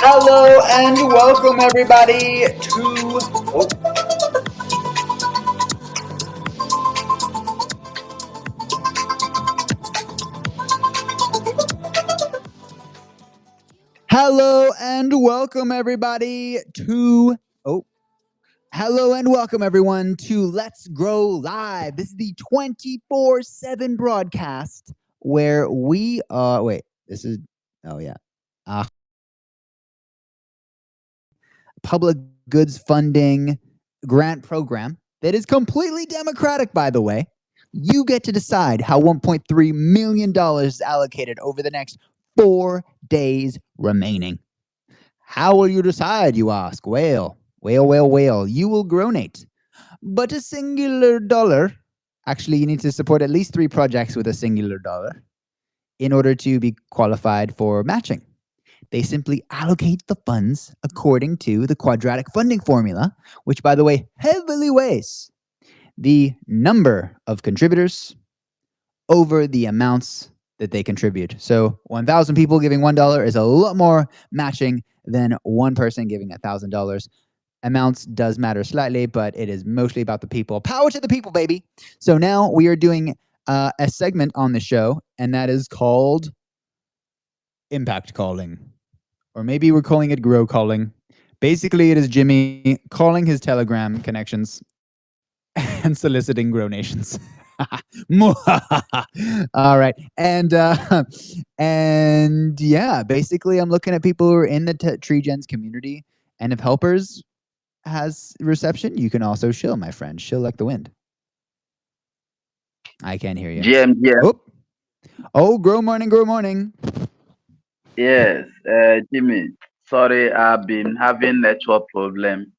Hello and welcome everybody to Hello and welcome everybody to Hello and welcome everyone to Let's Grow Live. This is the 24/7 broadcast where we public goods funding grant program that is completely democratic, by the way. You get to decide how $1.3 million is allocated over the next 4 days remaining. How will you decide, you ask? Well, you will donate. But a singular dollar, actually you need to support at least 3 projects with a singular dollar in order to be qualified for matching. They simply allocate the funds according to the quadratic funding formula, which, by the way, heavily weighs the number of contributors over the amounts that they contribute. So 1,000 people giving $1 is a lot more matching than one person giving $1,000. Amounts does matter slightly, but it is mostly about the people. Power to the people, baby. So now we are doing a segment on the show, and that is called Impact Calling. Or maybe we're calling it Grow Calling. Basically, it is Jimmy calling his Telegram connections and soliciting Grow Nations. All right. And yeah, basically I'm looking at people who are in the Tree Gens community, and if Helpers has reception, you can also shill, my friend. Shill like the wind. I can't hear you. GM. Oh, grow morning. Yes, Jimmy. Sorry, I've been having network problem,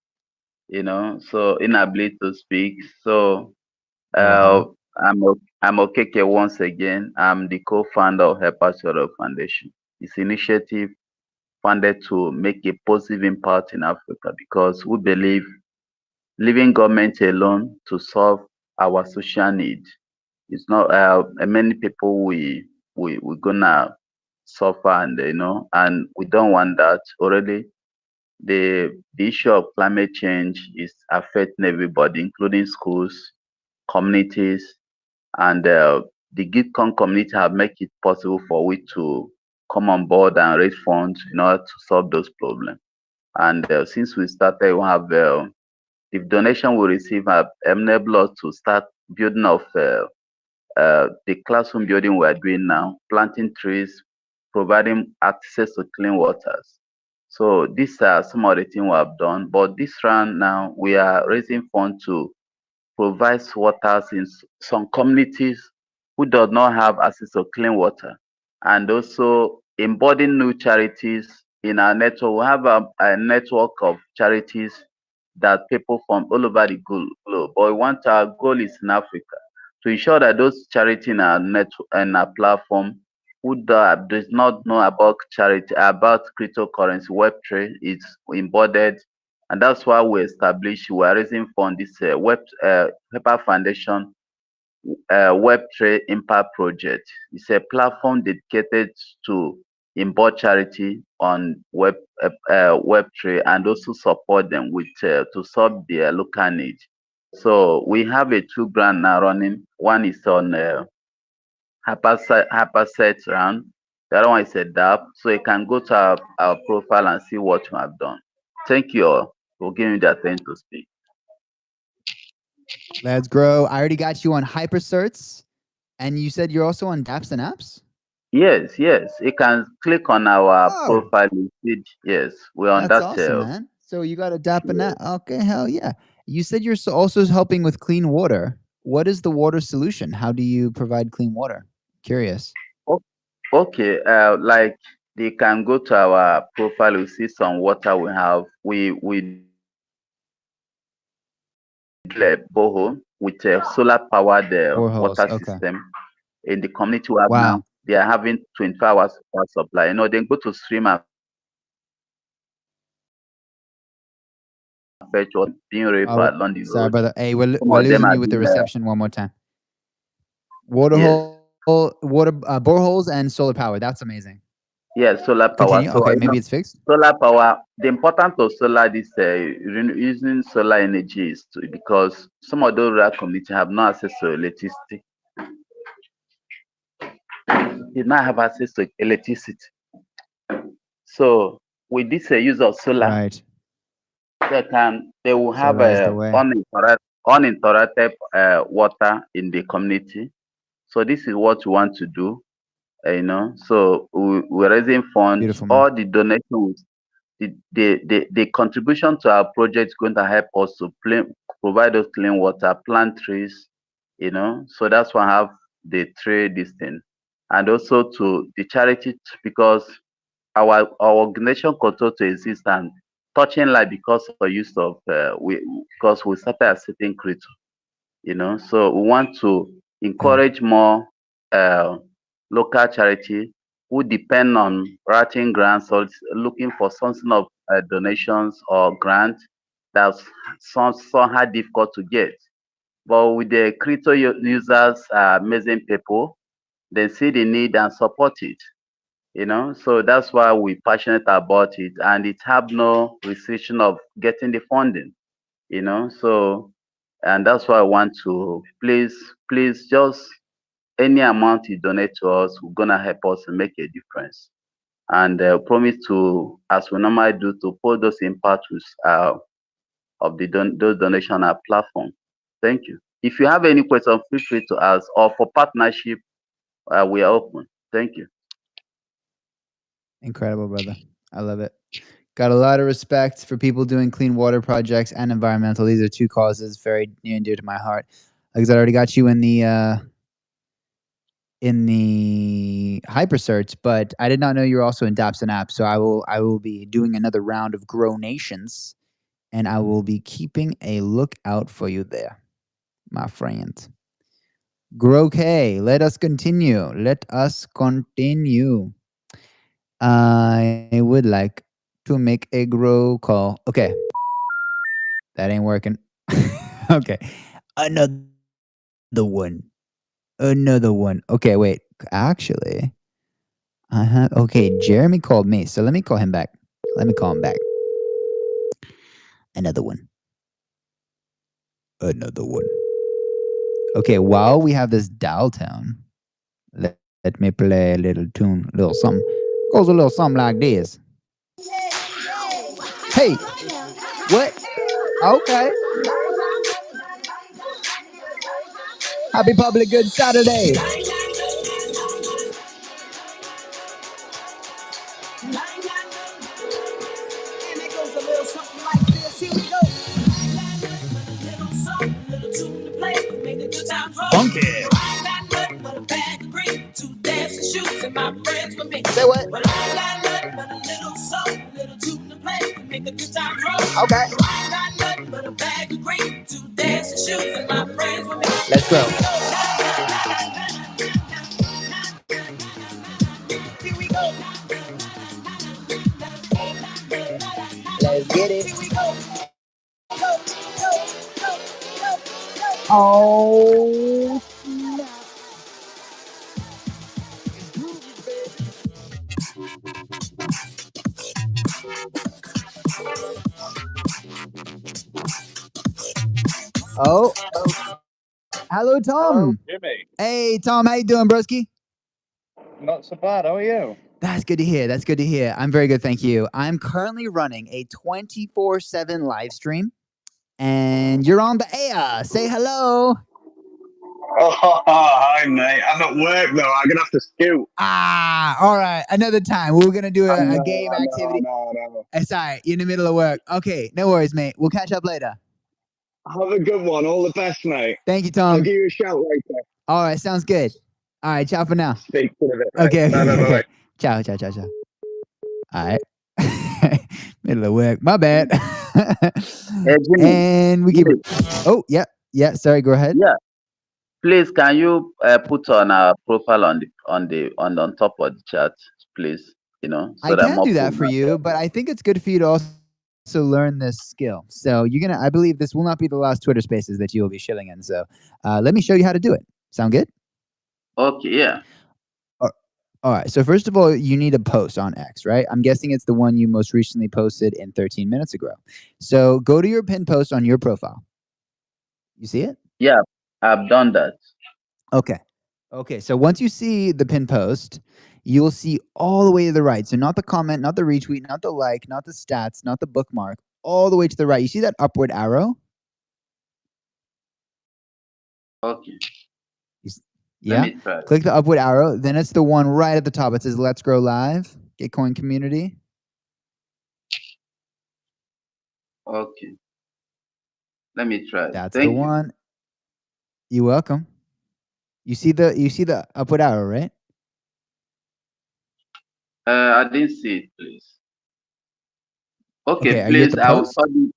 so inability to speak. So, Wow. I'm Okeke once again. I'm the co-founder of Helpers Foundation. This initiative funded to make a positive impact in Africa because we believe leaving government alone to solve our social needs is not. Many people we gonna suffer, and we don't want that. Already the issue of climate change is affecting everybody, including schools, communities, and the Gitcoin community have made it possible for we to come on board and raise funds in order to solve those problems. And since we started, we have the donation we receive have enabled us to start building of the classroom building we are doing now, planting trees, providing access to clean waters. So these are some of the things we have done. But this round now, we are raising funds to provide waters in some communities who do not have access to clean water, and also embodying new charities in our network. We have a network of charities that people from all over the globe, but we want our goal is in Africa to ensure that those charities in our network and our platform who does not know about charity, about cryptocurrency, Web3 is embodied, and that's why we are raising funds this Pepper Foundation Web3 Impact Project. It's a platform dedicated to embody charity on Web3 and also support them with to solve their local needs. So we have a 2 grant now running. One is on Hyperset round. The other one is a DAP. So you can go to our profile and see what you have done. Thank you all for giving me the attention to speak. Let's grow. I already got you on Hypercerts, and you said you're also on Daps and Apps? Yes. You can click on our profile. Yes, we're on That's that. awesome, man. So you got a DAP and App. Okay, hell yeah. You said you're also helping with clean water. What is the water solution? How do you provide clean water? Curious. O- Okay, like they can go to our profile. You see some water we have. We borehole with a solar powered Boreholes. water Okay. system in the community we have now. Wow. They are having 24 hours water supply. Then go to stream and fetch water being raised along the Sorry, road. brother. Hey, Some we're of them losing are you with the being reception one more time. yes, Boreholes and solar power. That's amazing. Yeah, solar power. Continue. So Okay, maybe it's fixed. solar power. The importance of solar this using solar energy is because some of those rural communities have no access to electricity. They not have access to electricity. So with this use of solar, Right. they will have Solar is the way. uninterrupted water in the community. So this is what we want to do. So we're raising funds. Beautiful, man. All the donations, the contribution to our project is going to help us to provide us clean water, plant trees. So that's why I have the trade this thing, and also to the charity because our organization continue to exist and touching life because of use of because we started accepting crypto. So we want to Yeah. encourage more uh, local charity who depend on writing grants or looking for something of donations or grant that's somehow difficult to get. But with the crypto users, amazing people, they see the need and support it. So that's why we're passionate about it, and it have no restriction of getting the funding. So and that's why I want to please just any amount you donate to us, we're gonna help us to make a difference. And promise to, as we normally do, to put those impact of those donation on our platform. Thank you. If you have any question, feel free to ask. Or for partnership, we are open. Thank you. Incredible, brother. I love it. Got a lot of respect for people doing clean water projects and environmental. These are two causes very near and dear to my heart. Because I already got you in the hyper search, but I did not know you were also in Daps and Apps. So I will be doing another round of Grow Nations, and I will be keeping a lookout for you there, my friend. Grow K, let us continue. Let us continue. I would like to make a grow call. Okay, that ain't working. Okay, another one. Another one. Okay, wait. Actually, I have. Okay, Jeremy called me, so let me call him back. Let me call him back. Another one. Another one. Okay, while we have this dial tone, let me play a little tune, a little something. Goes a little something like this. Hey, what? Okay. Happy Public Good Saturday. Funky. Say what? Okay. Let's go. Let's get it. Oh. Oh. Hello, Hello, Tom. Jimmy. Hey, Tom. How you doing, broski? Not so bad. How are you? That's good to hear. That's good to hear. I'm very good, thank you. I'm currently running a 24/7 live stream, and you're on the air. Say hello. Oh, hi, mate. I'm at work, though. I'm going to have to scoot. All right. Another time. We were gonna do I a know, game I know, I activity. know, I know. Sorry, you're in the middle of work. Okay, no worries, mate. We'll catch up later. Have a good one. All the best, mate. Thank you, I'll Tom. give you a shout later. All right, sounds good. All right, ciao for now. Speak to you in a bit, mate. Okay, Bye, bye, bye, bye. ciao, ciao, ciao, ciao. All right. Middle of work. My bad. Jimmy, And we keep Jimmy, it. Oh, yeah. Yeah, sorry, go ahead. yeah. Please, can you put on our profile on top of the chat, please? I So that can more do people. that for you, but I think it's good for you to also learn this skill. So I believe this will not be the last Twitter Spaces that you will be shilling in. So let me show you how to do it. Sound good? Okay, yeah. All right. So first of all, you need a post on X, right? I'm guessing it's the one you most recently posted in 13 minutes ago. So go to your pinned post on your profile. You see it? Yeah, I've done that. Okay. Okay. So once you see the pinned post, you'll see all the way to the right. So not the comment, not the retweet, not the like, not the stats, not the bookmark, all the way to the right. You see that upward arrow? Okay. Yeah. Let me try. Click the upward arrow. Then it's the one right at the top. It says Let's Grow Live, Gitcoin Community. Okay. Let me try. That's Thank the you. one. You're welcome. You see the upward arrow, right? I didn't see it, please. Okay, Are you at please. the I will post? study.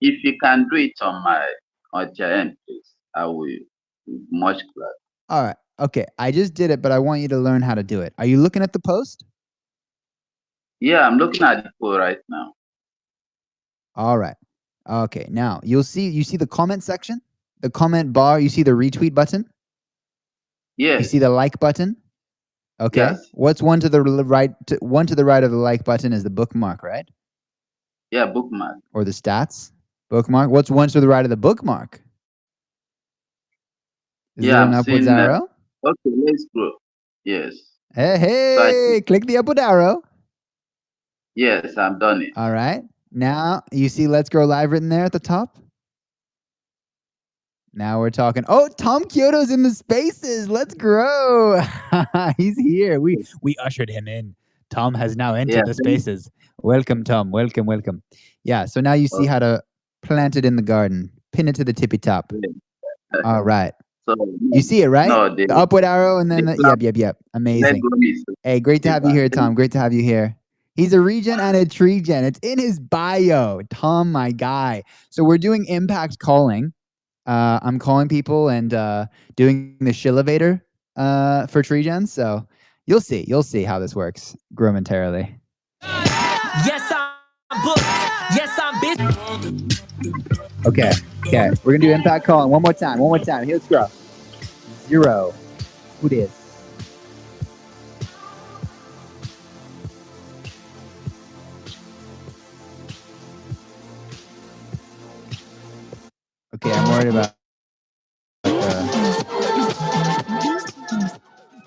If you can do it on your end, please. I will be much glad. All right. Okay. I just did it, but I want you to learn how to do it. Are you looking at the post? Yeah, I'm looking at the poll right now. All right. Okay. Now you see the comment section, the comment bar. You see the retweet button. Yes. You see the like button. Okay. Yes. What's one to the right? One to the right of the like button is the bookmark, right? Yeah, bookmark. Or the stats bookmark. What's one to the right of the bookmark? Is Yeah, there I'm an upwards seeing. arrow? Okay, let's go. Yes. Hey, click the upward arrow. Yes, I've done it. All right. Now you see Let's Grow Live written there at the top. Now we're talking. Oh, Tom Kyoto's in the spaces. Let's grow. He's here. We ushered him in. Tom has now entered the spaces. Welcome, Tom. Welcome, welcome. Yeah. So now you see how to plant it in the garden. Pin it to the tippy top. All right. So You see it, right? No, the upward arrow and then yep. Amazing. Hey, great to have you here, Tom. Great to have you here. He's a regen and a tree gen. It's in his bio. Tom, my guy. So we're doing impact calling. I'm calling people and doing the shillevator for tree gens. So you'll see how this works momentarily. Yes, I'm booked. Yes, I'm busy. Okay. We're gonna do impact calling one more time. Here, let's go. 0. Who this? Okay, I'm worried about.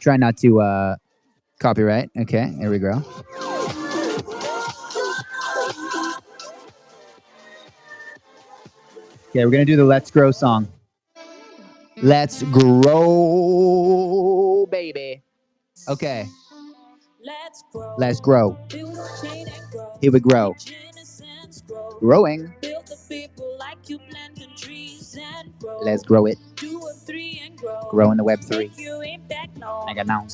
Try not to copyright. Okay, here we go. Okay, we're gonna do the Let's Grow song. Let's grow, baby. Okay. Let's grow. Here we grow. Growing. Let's grow it. Grow in the Web3. I got now.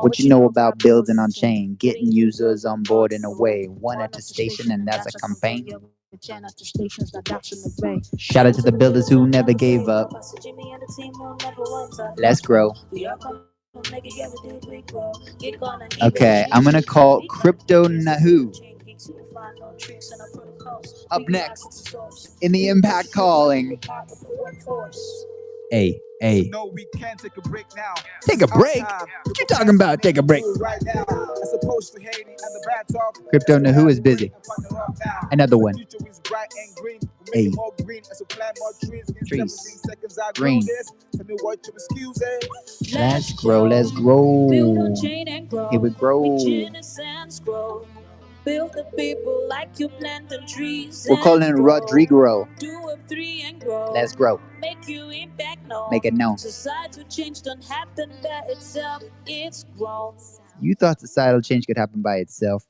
What you know about building on chain, getting users on board in a way, one attestation and that's a campaign. Shout out to the builders who never gave up. Let's grow. Okay, I'm gonna call Crypto Nahu. Up next in the impact calling. Hey. No, we can't take a break now. Take a break? What you talking about? Take a break. Crypto Nahu is busy. Another one. Hey. Trees. Green. Let's grow. Here we grow. Build the people like you planting trees. We're calling it Rodrigo. Let's grow. Make you impact known. Make it known. Societal change don't happen by itself. It's grown. You thought societal change could happen by itself.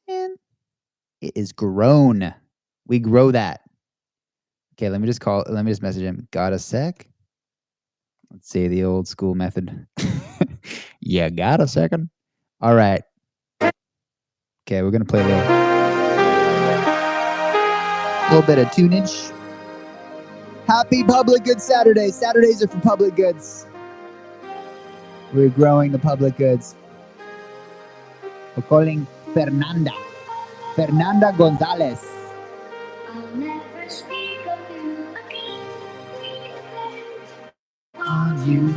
And it is grown. We grow that. Okay, let me just message him. Got a sec? Let's see the old school method. Yeah, got a second? All right. Okay, we're gonna play a little bit of tunage. Happy Public Goods Saturday. Saturdays are for public goods. We're growing the public goods. We're calling Fernanda Gonzalez. I'll never speak of you again. On you.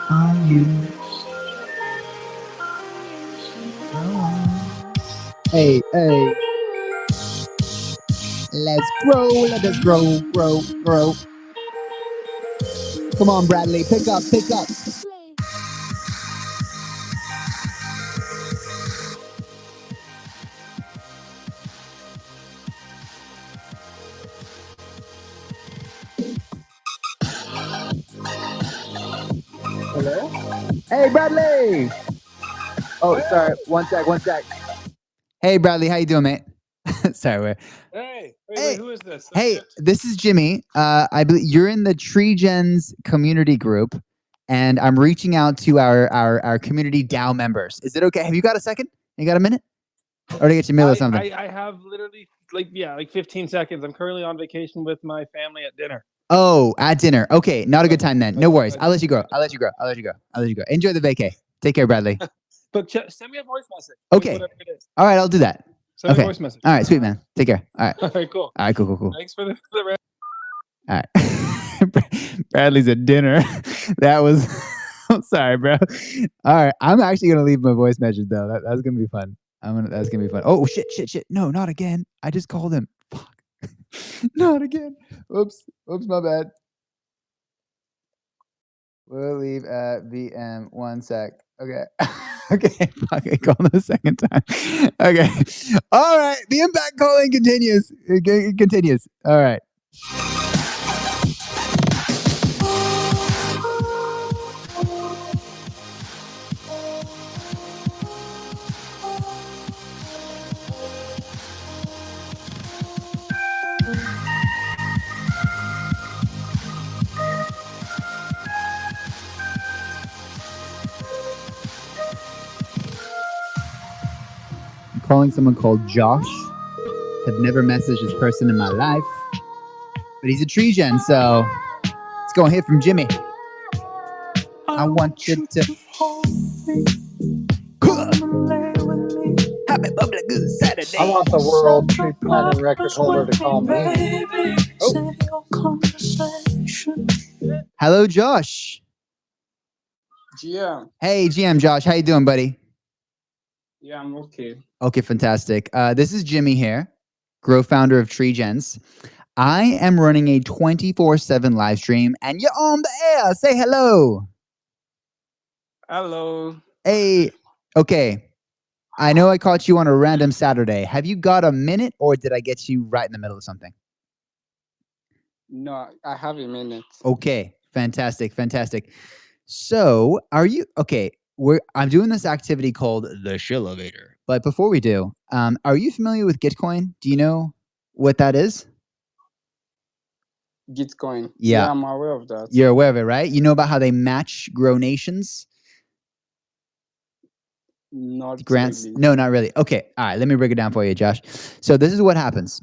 On you. Hey, hey. Let's grow, let us grow, grow, grow. Come on, Bradley, pick up, pick up. Hello? Hey, Bradley. Oh, sorry. One sec. Hey, Bradley, how you doing, mate? Sorry, wait. Hey, Hey. who is this? Hey, this is Jimmy. I believe you're in the TreeGens community group, and I'm reaching out to our community DAO members. Is it okay? Have you got a second? You got a minute? Or to get you a meal or something? I have literally like 15 seconds. I'm currently on vacation with my family at dinner. Oh, at dinner. Okay, not a good time then. No But- worries. I'll let you go. Enjoy the vacay. Take care, Bradley. But send me a voice message. Okay. Whatever it is. All right, I'll do that. Send me Okay. a voice message. All right, sweet man. Take care. All right. All right, cool. All right, cool. Thanks for the All right. Bradley's at dinner. That was. I'm sorry, bro. All right, I'm actually gonna leave my voice message though. That's gonna be fun. That's gonna be fun. Oh shit. No, not again. I just called him. Fuck. Not again. Oops, my bad. We'll leave at VM. 1 sec. Okay. Okay. Fuck. I called him a second time. Okay. All right. The impact calling continues. It continues. All right. I'm calling someone called Josh. Have never messaged this person in my life, but he's a TreeGen, so let's go and hear from Jimmy. I want you to hold me. Happy public good Saturday. I want the world tree platinum record holder to call me. Hello, Josh. GM. Hey, GM Josh. How you doing, buddy? Yeah, I'm okay. Okay, fantastic. This is Jimmy here, growth founder of TreeGens. I am running a 24/7 live stream, and you're on the air. Say hello. Hello. Hey, okay. I know I caught you on a random Saturday. Have you got a minute, or did I get you right in the middle of something? No, I have a minute. Okay, fantastic. So, are you okay? I'm doing this activity called the Shillevator. But before we do, are you familiar with Gitcoin? Do you know what that is? Gitcoin. Yeah. I'm aware of that. You're aware of it, right? You know about how they match grow nations? Not Grants? really. No, not really. Okay. All right. Let me break it down for you, Josh. So this is what happens.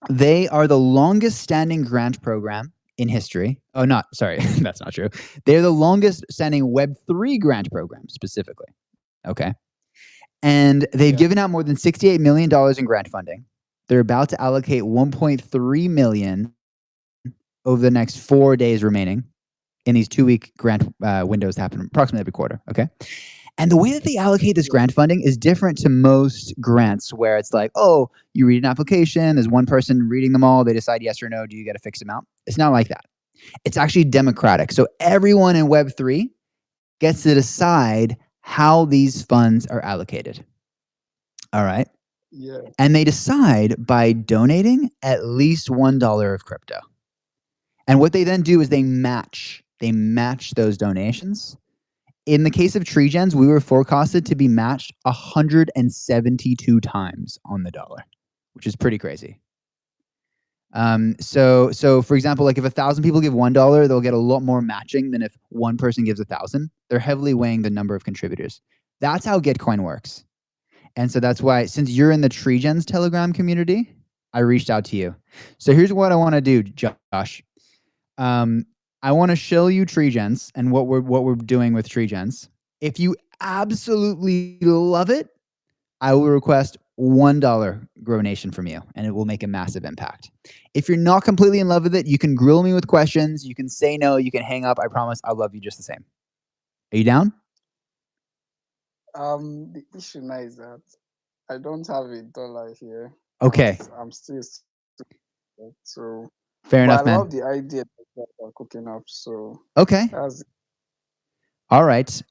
They are the longest standing grant program in history. Oh, sorry. That's not true. They're the longest standing Web3 grant program specifically. Okay. And they've given out more than $68 million in grant funding. They're about to allocate $1.3 million over the next 4 days remaining in these 2-week grant windows that happen approximately every quarter. Okay. And the way that they allocate this grant funding is different to most grants where it's like, oh, you read an application, there's one person reading them all, they decide yes or no, do you get a fixed amount? It's not like that. It's actually democratic. So everyone in Web3 gets to decide how these funds are allocated. All right. Yeah. And they decide by donating at least $1 of crypto. And what they then do is they match those donations. In the case of TreeGens, we were forecasted to be matched 172 times on the dollar, which is pretty crazy. So for example, like if 1,000 people give $1, they'll get a lot more matching than if one person gives 1,000. They're heavily weighing the number of contributors. That's how Gitcoin works. And so that's why, since you're in the TreeGens Telegram community, I reached out to you. So here's what I want to do, Josh. I want to show you TreeGens and what we're doing with TreeGens. If you absolutely love it, I will request $1 donation from you, and it will make a massive impact. If you're not completely in love with it, you can grill me with questions. You can say no. You can hang up. I promise I'll love you just the same. Are you down? The issue now is that I don't have $1 here. Okay. I'm still so. Fair But enough, I man. love the idea that you're cooking up. So Okay. that's All right.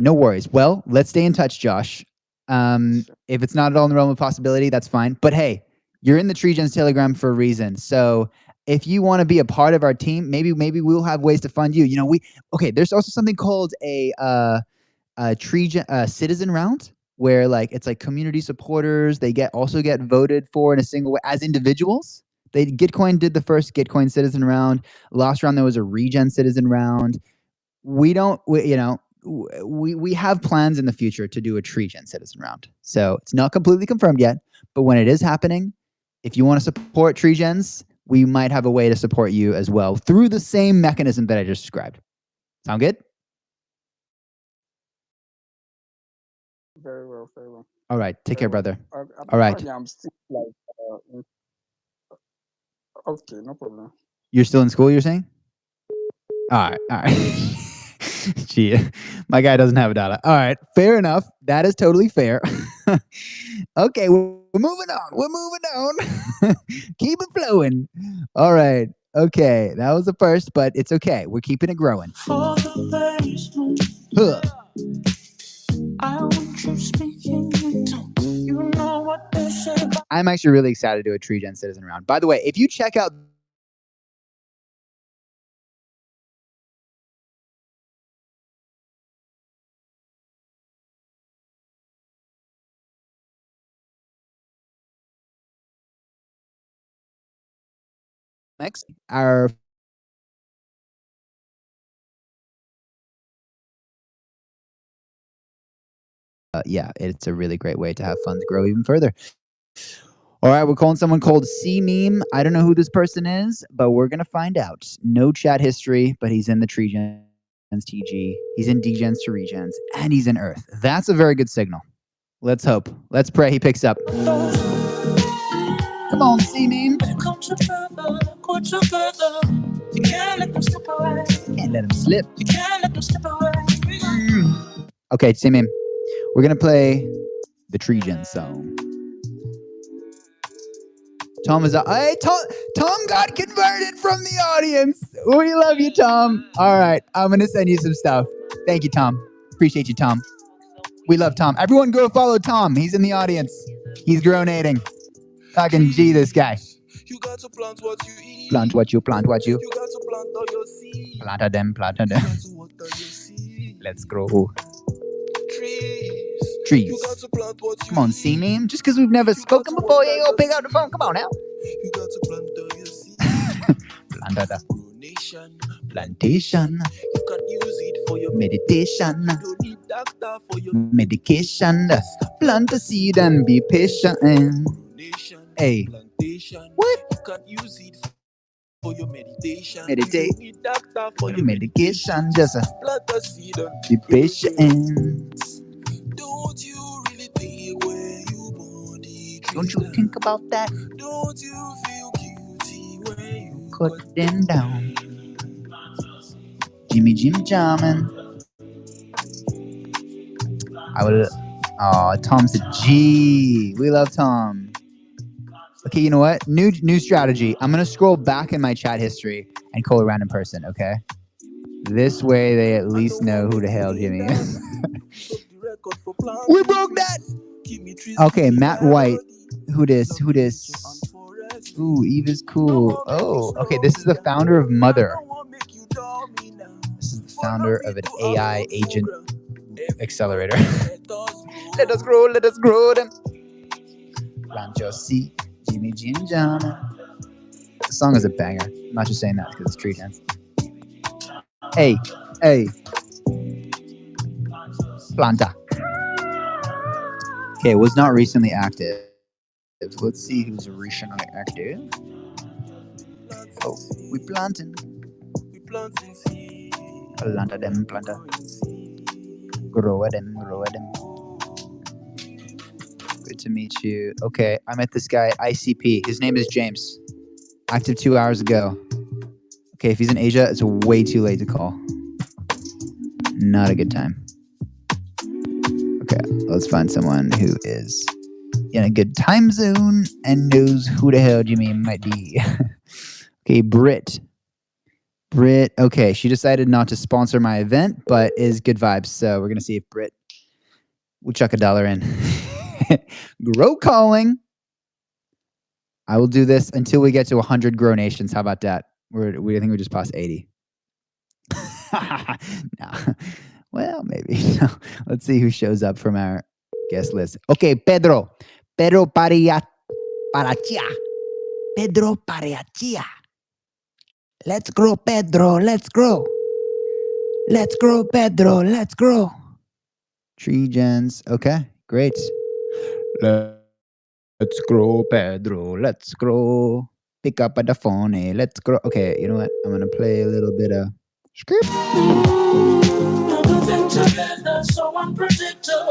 No worries. Well, let's stay in touch, Josh. If it's not at all in the realm of possibility, that's fine. But hey, you're in the Tree Gens Telegram for a reason. So if you want to be a part of our team, maybe we'll have ways to fund you. You know, there's also something called a citizen round, where like it's like community supporters. They also get voted for in a single way as individuals. Gitcoin did the first Gitcoin citizen round. Last round there was a regen citizen round. We have plans in the future to do a Tree Gen citizen round. So it's not completely confirmed yet, but when it is happening, if you want to support Tree Gens, we might have a way to support you as well through the same mechanism that I just described. Sound good? very well, very well. All right. Take care, brother. All right. I'm still like, okay, no problem. You're still in school, you're saying? All right. Gee, my guy doesn't have $1. All right, fair enough. That is totally fair. Okay, we're moving on. Keep it flowing. All right. Okay, that was the first, but it's okay. We're keeping it growing. Huh. I'm actually really excited to do a Tree Gen citizen round. By the way, if you check out next, our yeah, it's a really great way to have funds grow even further. All right, we're calling someone called C Meme. I don't know who this person is, but we're gonna find out. No chat history, but he's in the Tree Gens TG. He's in Degens to Regens, and he's in Earth. That's a very good signal. Let's hope. Let's pray he picks up. Come on, C Meme. You can't let them slip away. Can't let them slip. You can't let them slip away. Okay, C Meme. We're gonna play the Tree Gen song. Tom is hey, Tom got converted from the audience. We love you, Tom. All right, I'm gonna send you some stuff. Thank you, Tom. Appreciate you, Tom. We love Tom. Everyone go follow Tom. He's in the audience. He's gronating. Fucking G, this guy. You got to plant what you eat. Plant what you. You got to plant all your seeds. Plant them. Let's grow. Trees. You got to plant what you Come on, see me? Just because we've never spoken before, you ain't gonna pick up the phone. Come on now. You got to plant all your seeds. Plantation. You can use it for your meditation. You don't need doctor for your medication. Plant a seed and be patient. Hey. What? You can use it for your meditation. Meditate. You don't need doctor for your medication. Just plant a seed and be patient. Don't you really think where you born the tree? Don't you think about that? Don't you feel guilty when you cut them down? Jimmy Jim jamming. I will. Oh, Tom's a G. We love Tom. Okay, you know what? New strategy. I'm gonna scroll back in my chat history and call a random person. Okay. This way, they at least know who the hell Jimmy is. We broke that. Okay, Matt White. Who this? Ooh, Eve is cool. Oh, okay. This is the founder of Mother. This is the founder of an AI agent accelerator. Let us grow them. Plant your seed, Jimmy Jim Jam. The song is a banger. I'm not just saying that because it's Tree Gens. Hey. Planta. Okay, was not recently active. Let's see who's recently active. Oh, we planting. Planta them. Grow them. Good to meet you. Okay, I met this guy, ICP. His name is James. Active 2 hours ago. Okay, if he's in Asia, it's way too late to call. Not a good time. Okay, let's find someone who is in a good time zone and knows who the hell Jimmy might be. Okay, Britt. Okay, she decided not to sponsor my event, but is good vibes. So we're going to see if Britt will chuck $1 in. Grow calling. I will do this until we get to 100 grow nations. How about that? I think we just passed 80. No. Well, maybe. Let's see who shows up from our guest list. Okay, Pedro Parachia. Pedro Parachia. Let's grow, Pedro. Let's grow. Let's grow, Pedro. Let's grow. Tree gens. Okay, great. Let's grow, Pedro. Let's grow. Pick up at the phone. Let's grow. Okay, you know what? I'm going to play a little bit of script. So unpredictable.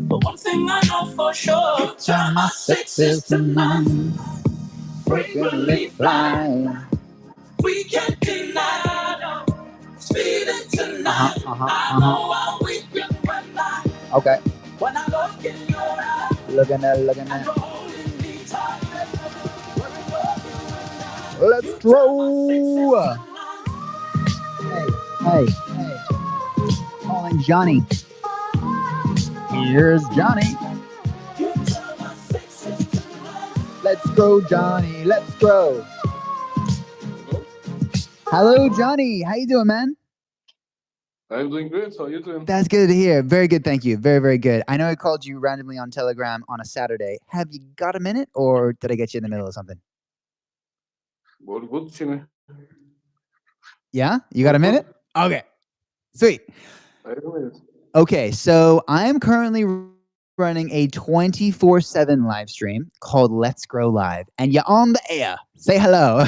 But one thing I know for sure. Turn my sixes to nine. Frequently fly. We can't deny. Speeding tonight. I know how we can run by. Okay. When I look in your eyes. Looking at. Let's throw. Hey. Calling Johnny. Here's Johnny. Let's grow, Johnny. Let's grow. Hello, Johnny. How you doing, man? I'm doing great. How are you doing? That's good to hear. Very good, thank you. Very, very good. I know I called you randomly on Telegram on a Saturday. Have you got a minute, or did I get you in the middle of something? Well, good, Jimmy. Yeah? You got a minute? Okay. Sweet. I have a minute. Okay, so I am currently running a 24/7 live stream called Let's Grow Live, and you're on the air. Say hello.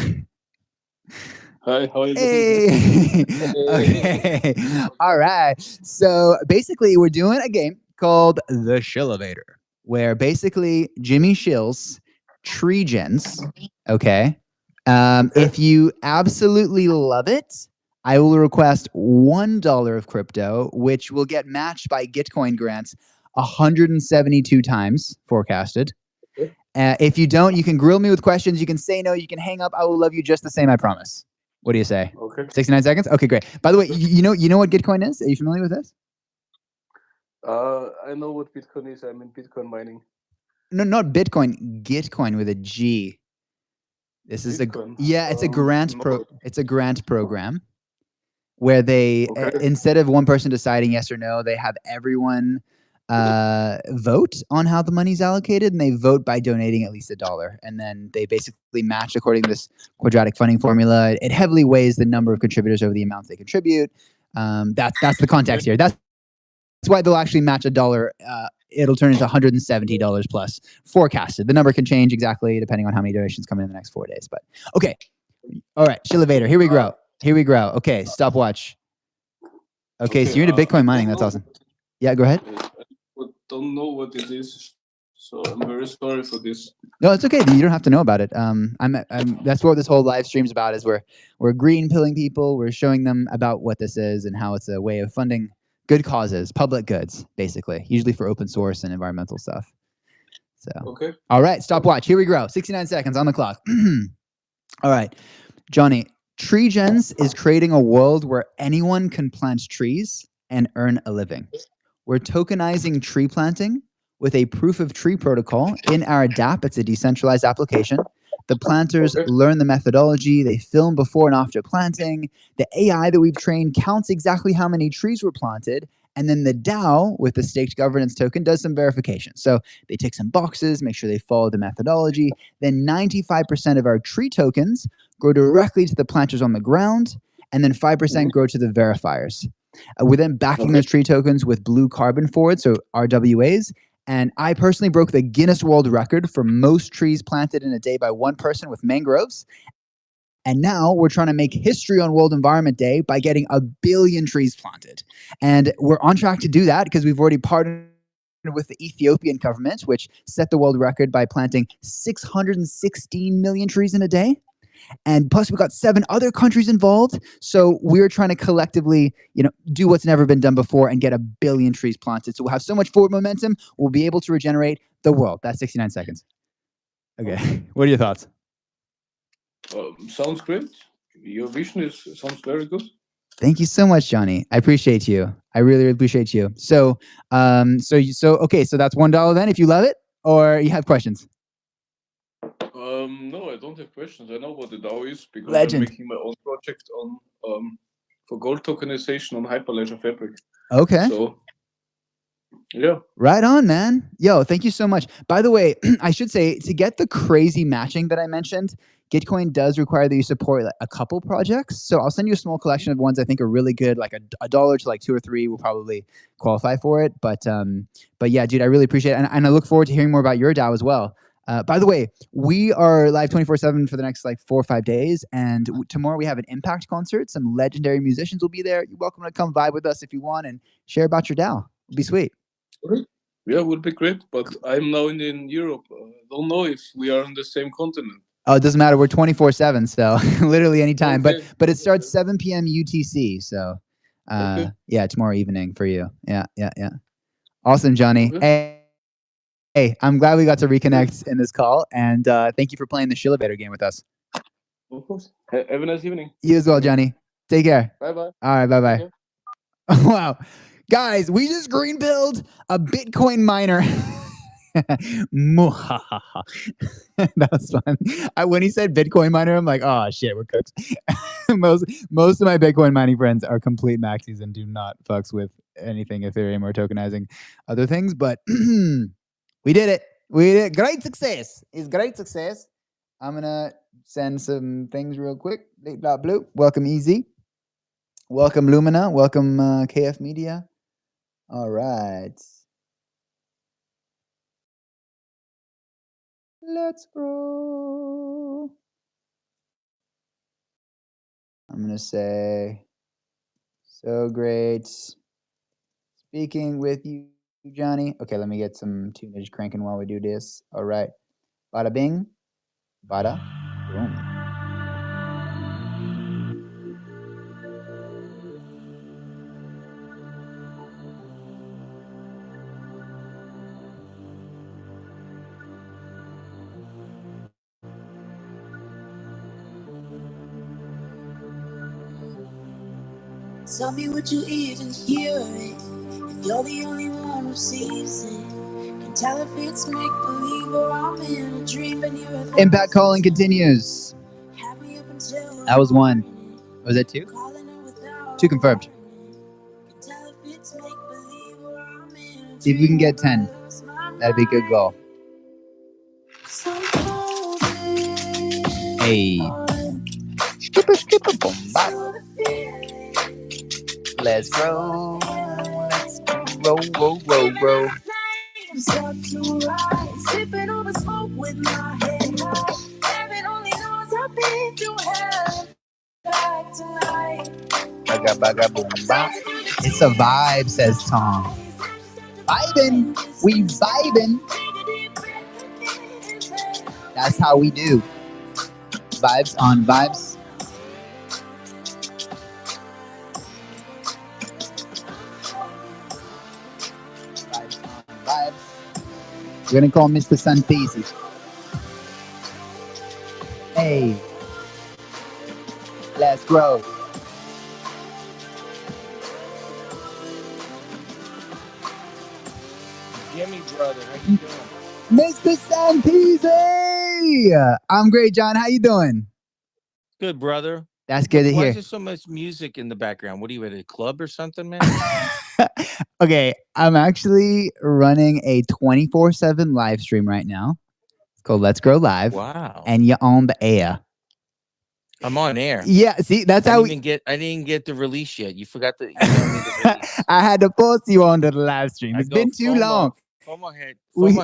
Hi, how are you doing? Okay. All right. So basically, we're doing a game called The Shillevator, where basically Jimmy shills tree gens. Okay. If you absolutely love it, I will request $1 of crypto, which will get matched by Gitcoin grants 172 times forecasted. If you don't, you can grill me with questions. You can say no. You can hang up. I will love you just the same. I promise. What do you say? Okay. 69 seconds? Okay, great. By the way, you know what Gitcoin is? Are you familiar with this? I know what Bitcoin is. I'm in Bitcoin mining. No, not Bitcoin. Gitcoin with a G. This is Bitcoin. it's a grant no. It's a grant program where they instead of one person deciding yes or no, they have everyone vote on how the money's allocated, and they vote by donating at least $1, and then they basically match according to this quadratic funding formula. It heavily weighs the number of contributors over the amounts they contribute. That's the context here. That's why they'll actually match $1. It'll turn into $170 plus forecasted. The number can change exactly depending on how many donations come in the next 4 days. But okay, all right, Shillevator. Here we go. Okay, stopwatch. Okay, so you're into Bitcoin mining. That's awesome. Yeah, go ahead. I don't know what it is, so I'm very sorry for this. No, it's okay. You don't have to know about it. That's what this whole live stream's about. Is we're green pilling people. We're showing them about what this is and how it's a way of funding good causes, public goods, basically, usually for open source and environmental stuff. So, okay. All right, stopwatch. Here we go. 69 seconds on the clock. All right, Johnny. Tree Gens is creating a world where anyone can plant trees and earn a living. We're tokenizing tree planting with a proof of tree protocol in our DApp. It's a decentralized application. The planters learn the methodology. They film before and after planting. The AI that we've trained counts exactly how many trees were planted. And then the DAO with the staked governance token does some verification. So they tick some boxes, make sure they follow the methodology. Then 95% of our tree tokens go directly to the planters on the ground. And then 5% go to the verifiers. We're then backing those tree tokens with blue carbon forwards, so RWAs. And I personally broke the Guinness World Record for most trees planted in a day by one person with mangroves. And now we're trying to make history on World Environment Day by getting 1 billion trees planted. And we're on track to do that because we've already partnered with the Ethiopian government, which set the world record by planting 616 million trees in a day. And plus, we got 7 other countries involved. So we're trying to collectively, do what's never been done before and get 1 billion trees planted. So we'll have so much forward momentum, we'll be able to regenerate the world. That's 69 seconds. Okay. What are your thoughts? Sounds great. Your vision sounds very good. Thank you so much, Johnny. I appreciate you. I really appreciate you. So, okay. So that's $1 then, if you love it, or you have questions. No, I don't have questions. I know what the DAO is because Legend. I'm making my own project on for gold tokenization on Hyperledger Fabric. Okay. So, yeah. Right on, man. Yo, thank you so much. By the way, I should say, to get the crazy matching that I mentioned, Gitcoin does require that you support a couple projects. So I'll send you a small collection of ones I think are really good, like $1 to like 2 or 3 will probably qualify for it. But yeah, dude, I really appreciate it. And I look forward to hearing more about your DAO as well. By the way, we are live 24/7 for the next 4 or 5 days. And tomorrow we have an Impact concert. Some legendary musicians will be there. You're welcome to come vibe with us if you want and share about your DAO. It'll be sweet. Yeah, it would be great. But I'm now in Europe. Don't know if we are on the same continent. Oh, it doesn't matter. We're 24/7, so literally anytime. Okay. But it starts 7 p.m. UTC. So yeah, tomorrow evening for you. Yeah. Awesome, Johnny. Okay. Hey, I'm glad we got to reconnect in this call, and thank you for playing the Shillevator game with us. Of course. Have a nice evening. You as well, Johnny. Take care. Bye-bye. All right, bye-bye. Wow. Guys, we just green pilled a Bitcoin miner. That was fun. When he said Bitcoin miner, I'm like, oh shit, we're cooked. most of my Bitcoin mining friends are complete maxis and do not fucks with anything Ethereum or tokenizing other things. But we did it. We did it. Great success. It's great success. I'm gonna send some things real quick. Blue. Welcome, Easy. Welcome, Lumina. Welcome, KF Media. All right. Let's go. I'm going to say, so great speaking with you, Johnny. Okay, let me get some tunage cranking while we do this. All right. Bada bing. Bada boom. Tell me, would you even hear it if you're the only one who sees it? Can tell if it's make believe or I'm in a dream, but you're a Impact calling continues. That was 1. Was that 2? 2 confirmed. See if we can get 10. That'd be a good goal. Hey. Skipper, boom, bop. Let's roll. Let's roll. Sipping on the smoke with my head high. Heaven only knows I've been through hell. Back tonight. Baga, boom, bop. It's a vibe, says Tom. Vibing. We vibing. That's how we do. Vibes on vibes. Vibes on vibes. We're gonna call Mr. Santisi. Hey. Let's grow. Jimmy, brother, how you doing? Mr. Santisi! I'm great, John. How you doing? Good, brother. That's good to Why hear. is there so much music in the background? What are you at a club or something, man? Okay, I'm actually running a 24/7 live stream right now. It's called Let's Grow Live. Wow. And you're on the air. I'm on air. Yeah, see, that's how I didn't even get the release yet. You forgot to email me the release. I had to force you onto the live stream. It's been too long. FOMO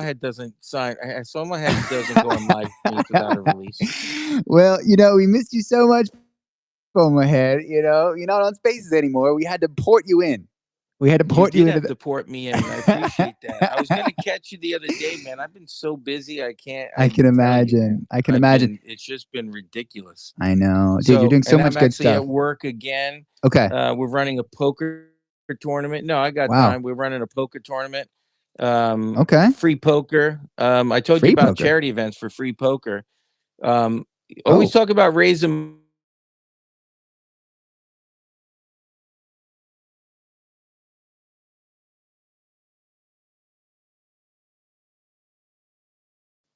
head doesn't sign. FOMO head doesn't go on live streams without a release. Well, we missed you so much, FOMO head. You're not on Spaces anymore. We had to port you in. We had to port you did into have to port me in, and I appreciate that. I was gonna catch you the other day, man. I've been so busy, I can't. I can tell you, man. imagine. I can imagine. It's just been ridiculous. I know, dude. You're So, doing so and much I'm good actually stuff. at work again. Okay. We're running a poker tournament. No, I got Wow. time. We're running a poker tournament. Okay. Free poker. I told Free you about poker. charity events for free poker. Always Oh. talk about raising.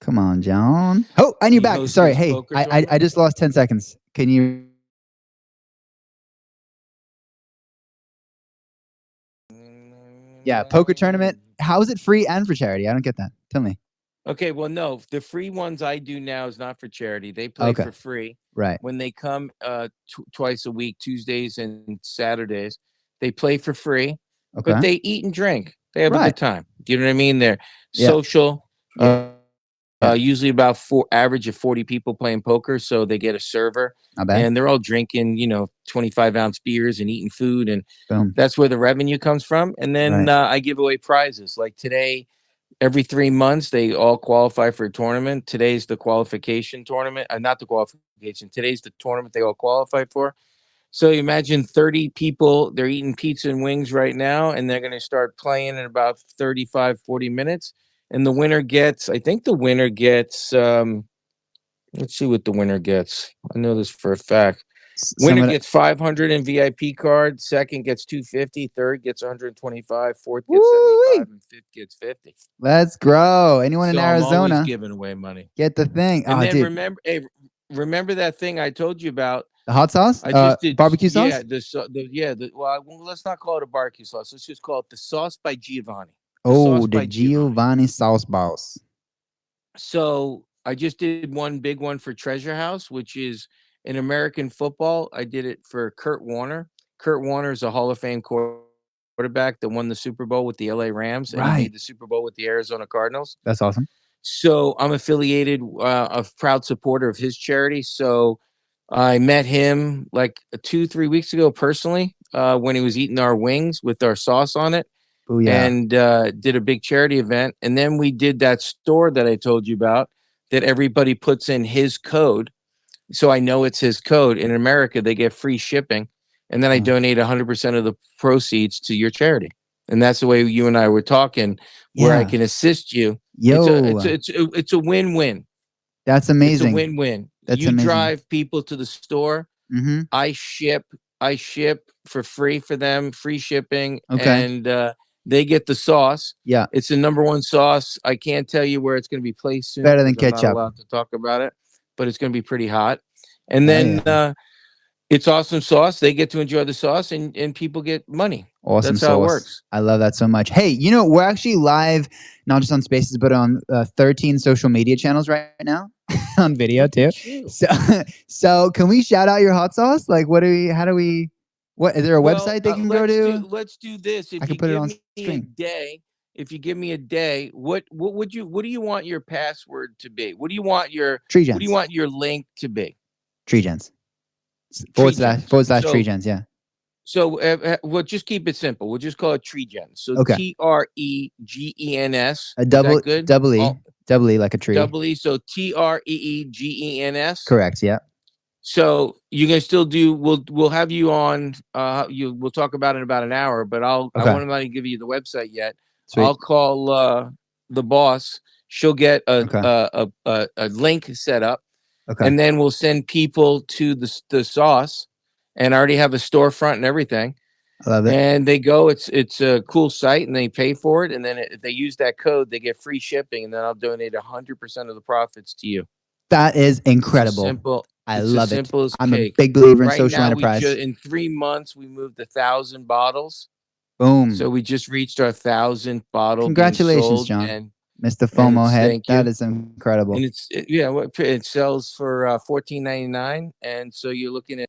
Come on, John. Oh, and you're He back. hosts Sorry. his Hey, poker I tournament. just lost 10 seconds. Can you? Yeah, poker tournament. How is it free and for charity? I don't get that. Tell me. Okay, well, no, the free ones I do now is not for charity. They play Okay. for free. Right. When they come twice a week, Tuesdays and Saturdays, they play for free, Okay. but they eat and drink. They have a Right. good time. Do you know what I mean? They're Yeah. social. Yeah. Usually about average of 40 people playing poker, so they get a server, Not bad. and they're all drinking, 25-ounce beers and eating food, and Boom. that's where the revenue comes from. And then Right. I give away prizes. Like today, every 3 months, they all qualify for a tournament. Today's the qualification tournament. Not the qualification. Today's the tournament they all qualify for. So you imagine 30 people, they're eating pizza and wings right now, and they're going to start playing in about 35, 40 minutes. And the winner gets, I think the winner gets, let's see what the winner gets. I know this for a fact. Winner gets 500 in VIP card. Second gets 250. Third gets 125. Fourth gets 75. And fifth gets 50. Let's grow. Anyone in So I'm always Arizona, giving away money. get the thing. And Oh, then dude. remember that thing I told you about? The hot sauce? I just did Barbecue sauce? Yeah, well, let's not call it a barbecue sauce. Let's just call it the sauce by Giovanni. Oh, the Giovanni sauce balls. So I just did one big one for Treasure House, which is in American football. I did it for Kurt Warner. Kurt Warner is a Hall of Fame quarterback that won the Super Bowl with the LA Rams, and he Right. made the Super Bowl with the Arizona Cardinals. That's awesome. So I'm affiliated, a proud supporter of his charity. So I met him like 2-3 weeks ago personally, when he was eating our wings with our sauce on it. Booyah. And did a big charity event. And then we did that store that I told you about that everybody puts in his code. So I know it's his code. In America, they get free shipping. And then I donate 100% of the proceeds to your charity. And that's the way you and I were talking, where I Yeah. can assist you. Yo. It's a win-win. That's It's a amazing. win-win. That's You amazing. drive people to the store. Mm-hmm. I ship for free for them, free shipping, Okay. and they get the sauce. Yeah. It's the #1 sauce. I can't tell you where it's going to be placed soon. Better than 'Cause I'm not ketchup. allowed to talk about it, but it's going to be pretty hot. And Hell then yeah. it's awesome sauce. They get to enjoy the sauce, and people get money. Awesome That's how it sauce. works. I love that so much. Hey, we're actually live, not just on Spaces, but on 13 social media channels right now, on video Look too. at you. So can we shout out your hot sauce? Like, what is there a website they can go to? Let's do this. If I can you put it give on me a screen. day, what do you want your password to be? What do you want your Tree What do you Gens. want your link to be? Tree Gens. Tree // Gens. Tree Gens. Yeah. So we'll just keep it simple. We'll just call it Tree Gens. So Okay. TREGENS. A double Is that good? double E like a tree. Double E. So TREEGENS. Correct. Yeah. So you can still do. We'll have you on. We'll talk about it in about an hour. But I Okay. want to give you the website yet. Sweet. I'll call the boss. She'll get Okay. a link set up, Okay. and then we'll send people to the sauce. And I already have a storefront and everything. I love it. And they go. It's a cool site, and they pay for it. And then if they use that code, they get free shipping. And then I'll donate 100% of the profits to you. That is incredible. Simple. I It's love as it. simple as I'm cake. a big believer in Right social now, enterprise. in 3 months, we moved 1,000 bottles. Boom. So we just reached our 1,000th bottle. Congratulations, being sold, John. and Mr. FOMO head. Thank you. That is incredible. And it sells for $14.99, and so you're looking at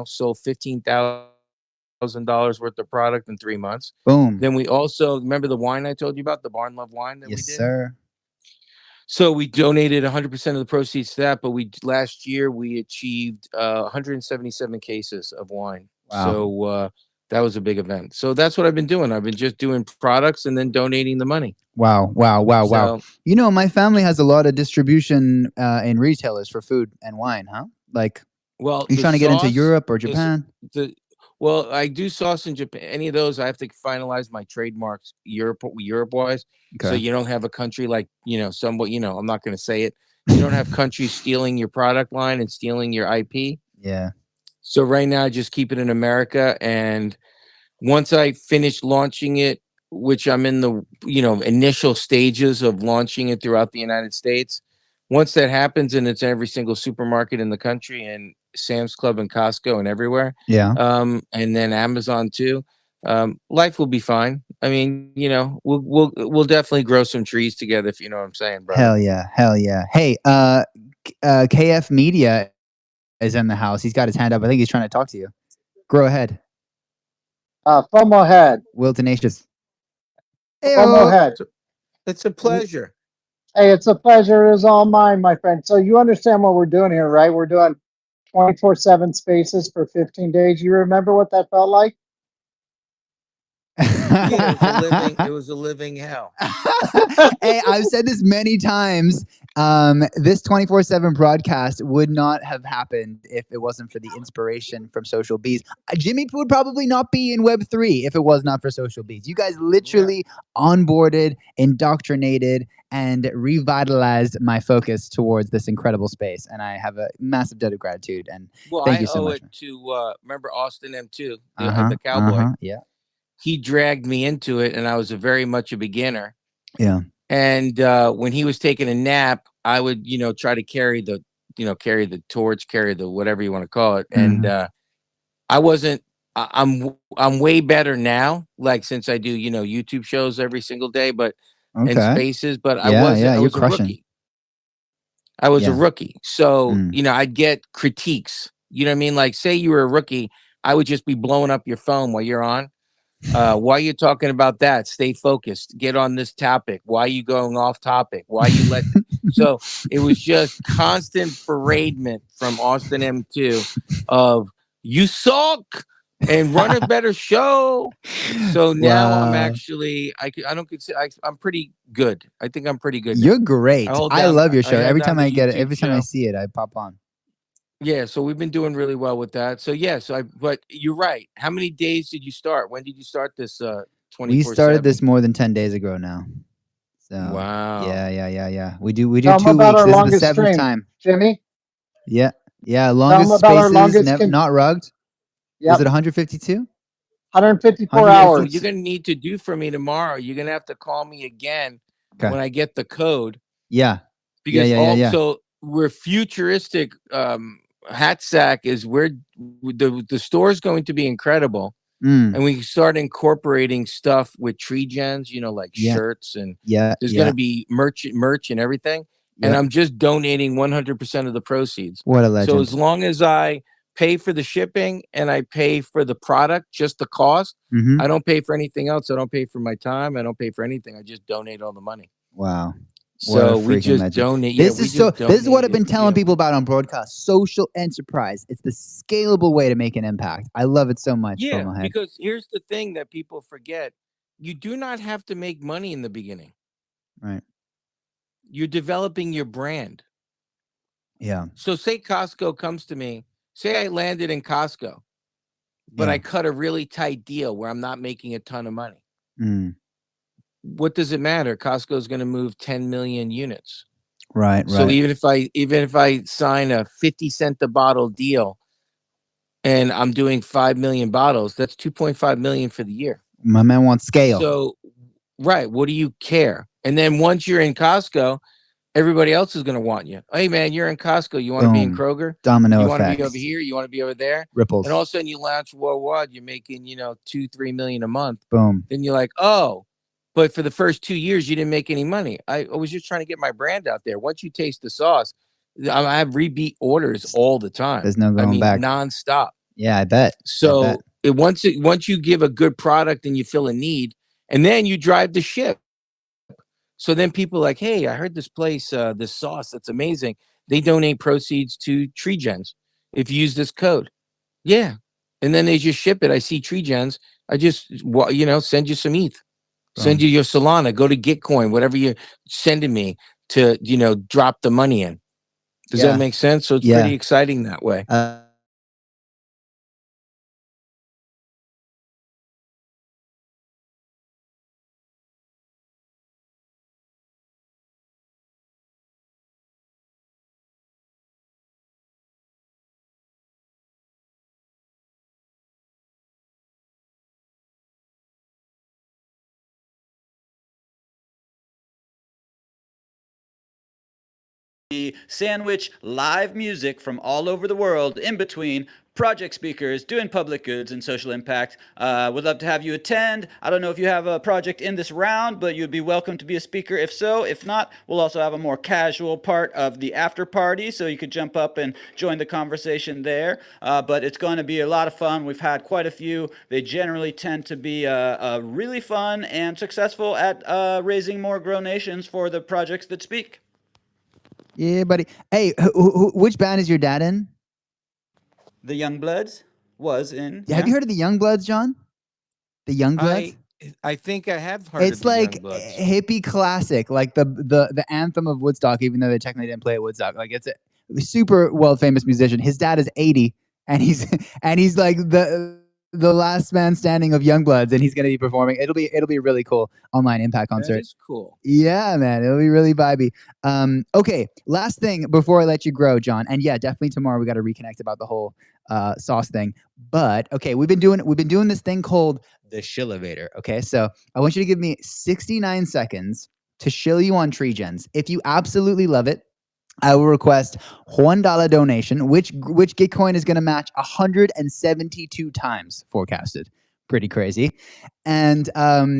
sold $15,000 worth of product in 3 months. Boom. Then we also remember the wine I told you about, the Barn Love wine that we did. Yes, sir. So we donated 100% of the proceeds to that, but last year we achieved 177 cases of wine. Wow. So That was a big event. So that's what I've been doing. I've been just doing products and then donating the money. Wow, wow, wow, wow. So, You know, my family has a lot of distribution in retailers for food and wine, huh? Like, well, you the trying to get into sauce Europe or is Japan? well, I do sauce in Japan. Any of those, I have to finalize my trademarks Europe wise. So Okay. you don't have a country like, somewhat, I'm not going to say it. You don't have countries stealing your product line and stealing your IP. Yeah. So right now, I just keep it in America. And once I finish launching it, which I'm in the, initial stages of launching it throughout the United States. Once that happens and it's every single supermarket in the country and Sam's Club and Costco and everywhere, Yeah. and then Amazon too, life will be fine. I mean, we'll definitely grow some trees together, if you know what I'm saying, brother. Hell yeah. Hell yeah. Hey, KF Media is in the house. He's got his hand up. I think he's trying to talk to you. Go ahead. FOMO head. Will Tenacious. FOMO head. It's a pleasure. Hey, it's a pleasure. It is all mine, my friend. So you understand what we're doing here, right? We're doing 24/7 spaces for 15 days. You remember what that felt like? Yeah, it was a living hell. Hey, I've said this many times. This 24/7 broadcast would not have happened if it wasn't for the inspiration from Social Bees. Jimmy would probably not be in Web3 if it was not for Social Bees. You guys literally onboarded, indoctrinated, and revitalized my focus towards this incredible space. And I have a massive debt of gratitude. And Well, thank I you so owe much. it to remember Austin M2, the cowboy. Yeah. He dragged me into it, and I was very much a beginner. Yeah. And when he was taking a nap, I would, try to carry the torch, carry the whatever you want to call it. And I wasn't. I'm way better now. Like since I do, YouTube shows every single day, but and Okay. spaces. But I Yeah, wasn't. yeah, I you're was a crushing. rookie. I was a Yeah. rookie. So, Mm. I'd get critiques. You know what I mean? Like, say you were a rookie, I would just be blowing up your phone while you're on. Why are you talking about that? Stay focused. Get on this topic. Why are you going off topic? Why you let so it was just constant beratement from Austin M2 of you suck and run a better show. So now I'm Wow. actually I don't consider I'm pretty good. I think I'm pretty good. You're now. great. hold I down- love your I show. held Every down time the I get it, YouTube every time I show. see it, I pop on. Yeah, so we've been doing really well with that. So but you're right. How many days did you start? When did you start this 24/7? We started this more than 10 days ago now. So Wow. yeah. We do Tell 'em 2 about weeks. our This is the longest 7th stream, time. Jimmy. Yeah. Tell 'em Longest about our spaces, longest not rugged. Yep. Was it 152? 154 Yeah, so hours. what you're gonna need to do for me tomorrow, you're gonna have to call me again Okay. when I get the code. Yeah. Because Yeah. also we're futuristic. Hat Sack is where the store is going to be incredible. Mm. And we start incorporating stuff with tree gens, like Yeah. shirts and Yeah. there's going to be merch and everything. And Yeah. I'm just donating 100% of the proceeds. What a So legend. as long as I pay for the shipping and I pay for the product, just the cost, Mhm. I don't pay for anything else. I don't pay for my time. I don't pay for anything. I just donate all the money. Wow. So What a we freaking just legend. donate. This we is so. just This is what I've been donated, telling people about on broadcast. Social enterprise. It's the scalable way to make an impact. I love it so much. Yeah, FOMO head. because here's the thing that people forget: you do not have to make money in the beginning. Right. You're developing your brand. Yeah. So say Costco comes to me. Say I landed in Costco, but Yeah. I cut a really tight deal where I'm not making a ton of money. Mm. What does it matter? Costco is going to move 10 million units. Right. So even if I sign a 50 cent a bottle deal and I'm doing 5 million bottles, that's 2.5 million for the year. My man wants scale. So, right. What do you care? And then once you're in Costco, everybody else is going to want you. Hey, man, you're in Costco. You want to be in Boom. Kroger? Domino You want to be effects. over here? You want to be over there? Ripples. And all of a sudden you launch worldwide. You're making, 2-3 million a month. Boom. Then you're like, oh, but for the first 2 years, you didn't make any money. I was just trying to get my brand out there. Once you taste the sauce, I have repeat orders all the time. There's no going back. Nonstop. Yeah, I bet. So once you give a good product and you fill a need, and then you drive the ship. So then people are like, hey, I heard this place, this sauce, that's amazing. They donate proceeds to Tree Gens if you use this code. Yeah. and then they just ship it. I see Tree Gens. I just, you know, send you some ETH, send Boom. you your Solana, go to Gitcoin, whatever you're sending me to, you know, drop the money in. Does Yeah. that make sense? So it's Yeah. pretty exciting that way. Sandwich live music from all over the world in between project speakers doing public goods and social impact. Would love to have you attend. I don't know if you have a project in this round, but you'd be welcome to be a speaker if so. If not, we'll also have a more casual part of the after party, so you could jump up and join the conversation there. But it's going to be a lot of fun. We've had quite a few. They generally tend to be really fun and successful at raising more donations for the projects that speak. Yeah, buddy. Hey, which band is your dad in? The Youngbloods was in. Have you heard of the Youngbloods, John? The Youngbloods? I think I have heard It's of the like Youngbloods. hippie classic, like the anthem of Woodstock, even though they technically didn't play at Woodstock. Like it's a super well famous musician. His dad is 80, and he's like the last man standing of Youngbloods, and he's gonna be performing. It'll be a really cool online impact concert. That is cool. Yeah, man, it'll be really vibey. Okay, last thing before I let you grow, John, and yeah, definitely tomorrow we got to reconnect about the whole sauce thing. But okay, we've been doing this thing called the Shillevator. Okay, so I want you to give me 69 seconds to shill you on Tree Gens. If you absolutely love it, I will request $1 donation, which Gitcoin is going to match 172 times forecasted. Pretty crazy. And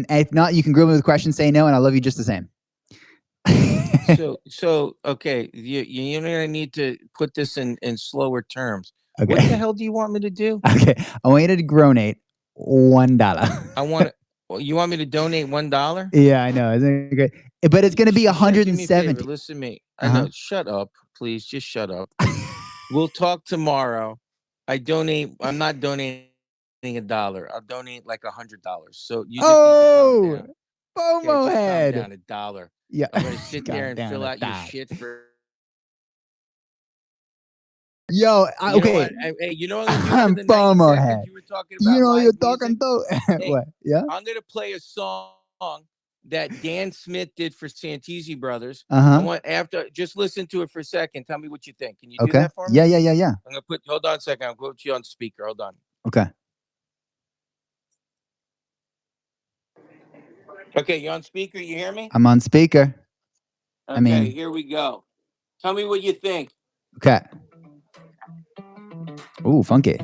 if not, you can grill me with questions, say no, and I love you just the same. so okay, you're gonna need to put this in slower terms. Okay. What the hell do you want me to do? Okay, I want you to donate $1. I want to. Well, you want me to donate $1? Yeah, I know. Isn't it great? But it's going to be 170. Listen to me. I know. Shut up, please. Just shut up. We'll talk tomorrow. I'm not donating $1. I'll donate like $100. So you just need to calm down. FOMO head. Calm down $1. Yeah. I'm gonna sit there and fill out your shit for. Yo, okay. Hey, you know what I'm gonna do? I'm FOMO head. You were talking about. You know you're music. talking to. Hey, what? Yeah. I'm gonna play a song that Dan Smith did for Santisi Brothers. Uh-huh. I want just listen to it for a second. Tell me what you think. Can you do that for me? Yeah. I'm gonna hold on a second. I'll put you on speaker. Hold on. Okay. Okay, you on speaker? You hear me? I'm on speaker. Okay, here we go. Tell me what you think. Okay. Ooh, funky.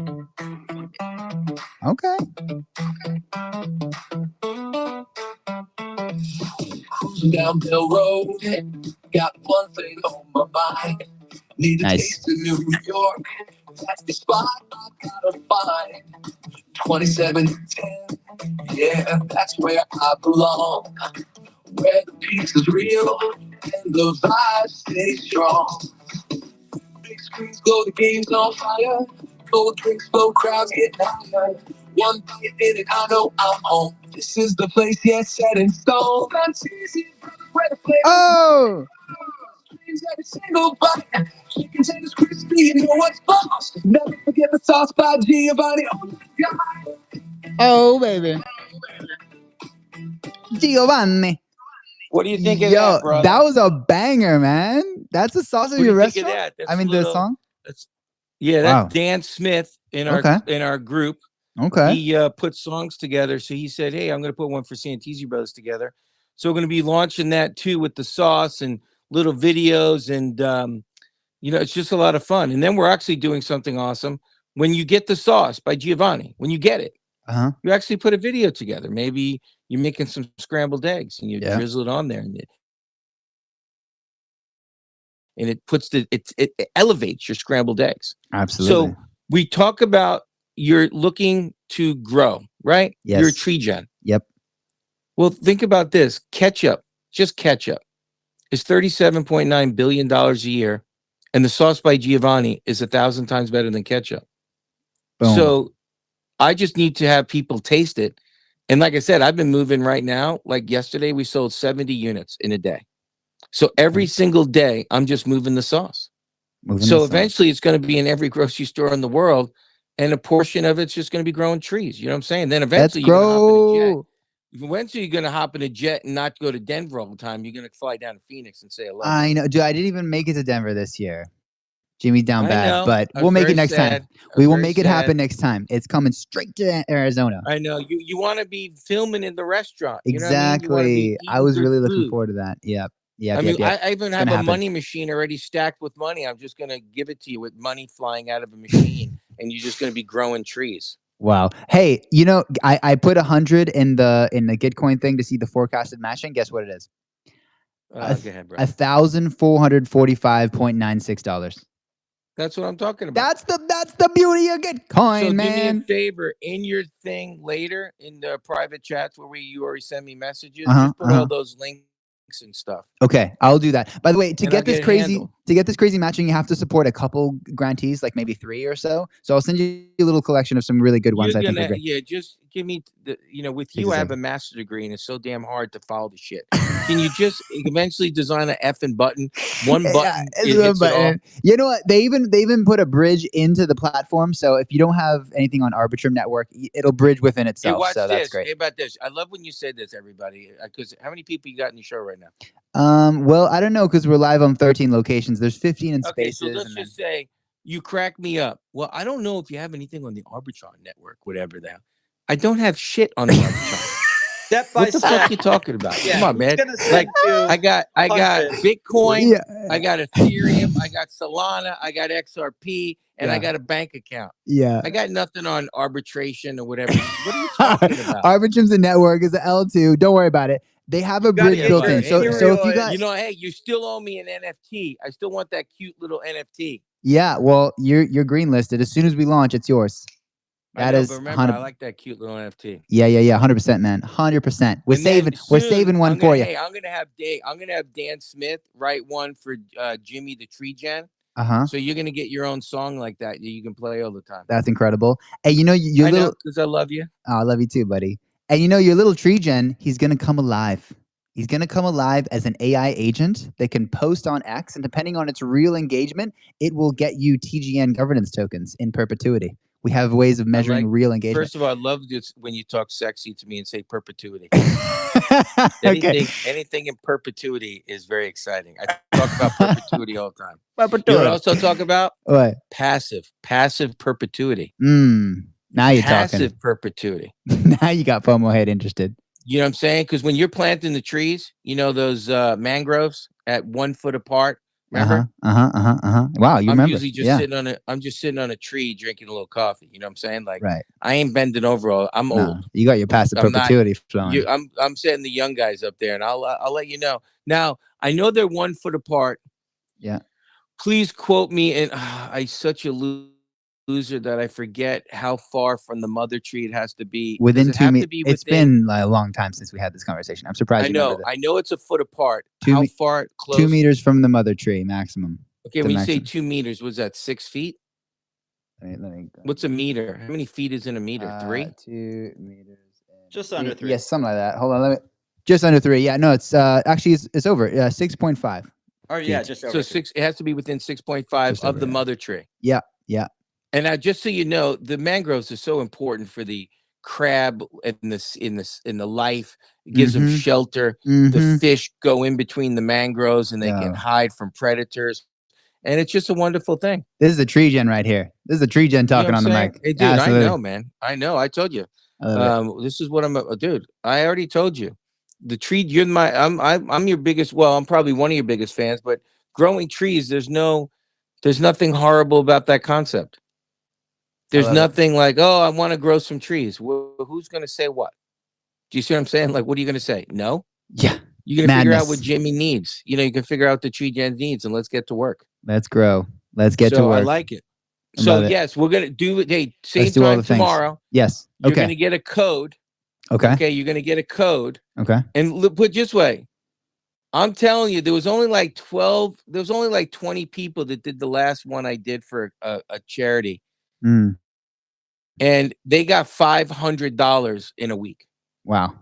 Okay. Cruising down the road, got one thing on my mind. Need a taste of New York. That's the spot I gotta find. 2710, yeah, that's where I belong. Where the peace is real and the vibes stay strong. Big screens glow, the game's on fire. Cold drinks, flow, crowds get higher. One bite in it, I know I'm home. This is the place, yes, set in stone. That's easy, where the flavor. Oh! Every single bite. Chicken tenders crispy, you know what's boss. Never forget the sauce by Giovanni. Oh my God. Oh, baby. Giovanni. What do you think of that, bro? That was a banger, man. That's a sauce of your restaurant. That? That's I mean, the song. That's Dan Smith in our group. Okay. He put songs together. So he said, "Hey, I'm going to put one for Santisi Brothers together." So we're going to be launching that too with the sauce and little videos, and it's just a lot of fun. And then we're actually doing something awesome. When you get the sauce by Giovanni, when you get it, you actually put a video together. Maybe you're making some scrambled eggs and you drizzle it on there, and it puts it elevates your scrambled eggs. Absolutely. So we talk about you're looking to grow, right? Yes. You're a tree gen. Yep. Well, think about this. Ketchup, just ketchup, is $37.9 billion a year. And the sauce by Giovanni is 1,000 times better than ketchup. Boom. So I just need to have people taste it. And like I said, I've been moving right now. Like yesterday, we sold 70 units in a day. So every single day, I'm just moving the sauce. So eventually, it's going to be in every grocery store in the world, and a portion of it's just going to be growing trees. You know what I'm saying? Then eventually, you're going to hop in a jet. Eventually, you're going to hop in a jet and not go to Denver all the time. You're going to fly down to Phoenix and say hello. I know, dude. I didn't even make it to Denver this year. Jimmy's down I bad, know. but I was we'll make very it next sad. time. I We was will very make it sad. happen next time. It's coming straight to Arizona. I know you want to be filming in the restaurant. You know what I mean? You want to Exactly. be I eating was good really looking food. forward to that. Yep. I mean, Yep. I even It's have gonna a happen. money machine already stacked with money. I'm just going to give it to you with money flying out of a machine, and you're just going to be growing trees. Wow. Hey, you know, I put 100 in the Gitcoin thing to see the forecasted matching. Guess what it is? Go ahead, bro. $1,445.96. That's what I'm talking about. That's the beauty of Gitcoin, So man. do me a favor, in your thing later in the private chats where you already send me messages, just put all those links and stuff. Okay, I'll do that. By the way, to And I'll get this get it crazy handled. matching, you have to support a couple grantees, like maybe 3 or so. So I'll send you a little collection of some really good ones. I think are great. Yeah, just give me the, with Take you, a I have a second. master's degree and it's so damn hard to follow the shit. Can you just eventually design an effing button? One button, it's it one hits it all. button. You know what? They even put a bridge into the platform. So if you don't have anything on Arbitrum Network, it'll bridge within Hey, itself. watch So that's this. great. Hey, about this. I love when you say this, everybody. Because how many people you got in your show right now? Well, I don't know because we're live on 13 locations. There's 15 in Okay, spaces. so let's just say you crack me up. Well, I don't know if you have anything on the Arbitron network, whatever that. I don't have shit on the Arbitron. Step by What the step. fuck you talking about? Yeah, Come on, he's man. gonna send Like you I got hundreds. Bitcoin, Yeah. I got Ethereum, I got Solana, I got XRP, and I Yeah. got a bank account. Yeah. I got nothing on arbitration or whatever. What are you talking about? Arbitrum's a network, is the L2. Don't worry about it. They have a gotta bridge get built your in. So if you got, hey, you still owe me an NFT. I still want that cute little NFT. yeah, well, you're green listed. As soon as we launch, it's yours. That is. But remember, I like that cute little NFT. Yeah, 100%, man, 100%. We're saving one for you. Hey, I'm gonna have Dan Smith write one for Jimmy the Tree Gen. So you're gonna get your own song like that you can play all the time. That's incredible. Hey, you know your little. Because I love you. Oh, I love you too, buddy. And you know your little tree gen, he's gonna come alive. He's gonna come alive as an AI agent that can post on X, and depending on its real engagement, it will get you TGN governance tokens in perpetuity. We have ways of measuring real engagement. First of all, I love this when you talk sexy to me and say perpetuity. Okay. Anything in perpetuity is very exciting. I talk about perpetuity all the time. Perpetuity. You know what I also talk about? What? Passive perpetuity. Now you're Passive talking. Perpetuity. Now you got FOMO head interested. You know what I'm saying? Because when you're planting the trees, you know those mangroves at 1 foot apart. Remember? Wow, you remember? I'm usually just sitting on a tree drinking a little coffee. You know what I'm saying? Like, right. I ain't bending over. I'm old. You got your passive perpetuity flowing. I'm setting the young guys up there, and I'll let you know. Now I know they're 1 foot apart. Yeah. Please quote me. And I such a loser that I forget how far from the mother tree it has to be. Within 2 meters. It's been a long time since we had this conversation. I'm surprised. I know. I know it's a foot apart. How far? Close? 2 meters from the mother tree maximum. Okay, when you say 2 meters, was that 6 feet? Let me go. What's a meter? How many feet is in a meter? 3? 2 meters. Just under 3. Yes, something like that. Hold on, just under 3. Yeah, no, it's actually it's over. 6.5. Oh yeah, just over. So 6. It has to be within 6.5 of the mother tree. Yeah. And now, just so you know, the mangroves are so important for the crab in the life. It gives them shelter. The fish go in between the mangroves and they can hide from predators. And it's just a wonderful thing. This is a tree gen right here. This is a tree gen talking on the mic. Hey, dude, absolutely. I know, man. I know. I told you. This is what I'm. Dude, I already told you. The tree. You're my. I'm your biggest. Well, I'm probably one of your biggest fans. But growing trees, there's nothing horrible about that concept. There's nothing like, oh, I want to grow some trees. Well, who's going to say what? Do you see what I'm saying? Like, what are you going to say? No? Yeah. You're going to figure out what Jimmy needs. You know, you can figure out the tree gen needs, and let's get to work. Let's grow. Let's get to work. I like it. So, yes, we're going to do it. Hey, same time tomorrow. Yes. You're going to get a code. Okay. You're going to get a code. Okay. And put it this way. I'm telling you, there was only like 20 people that did the last one I did for a charity. and they got $500 in a week. Wow.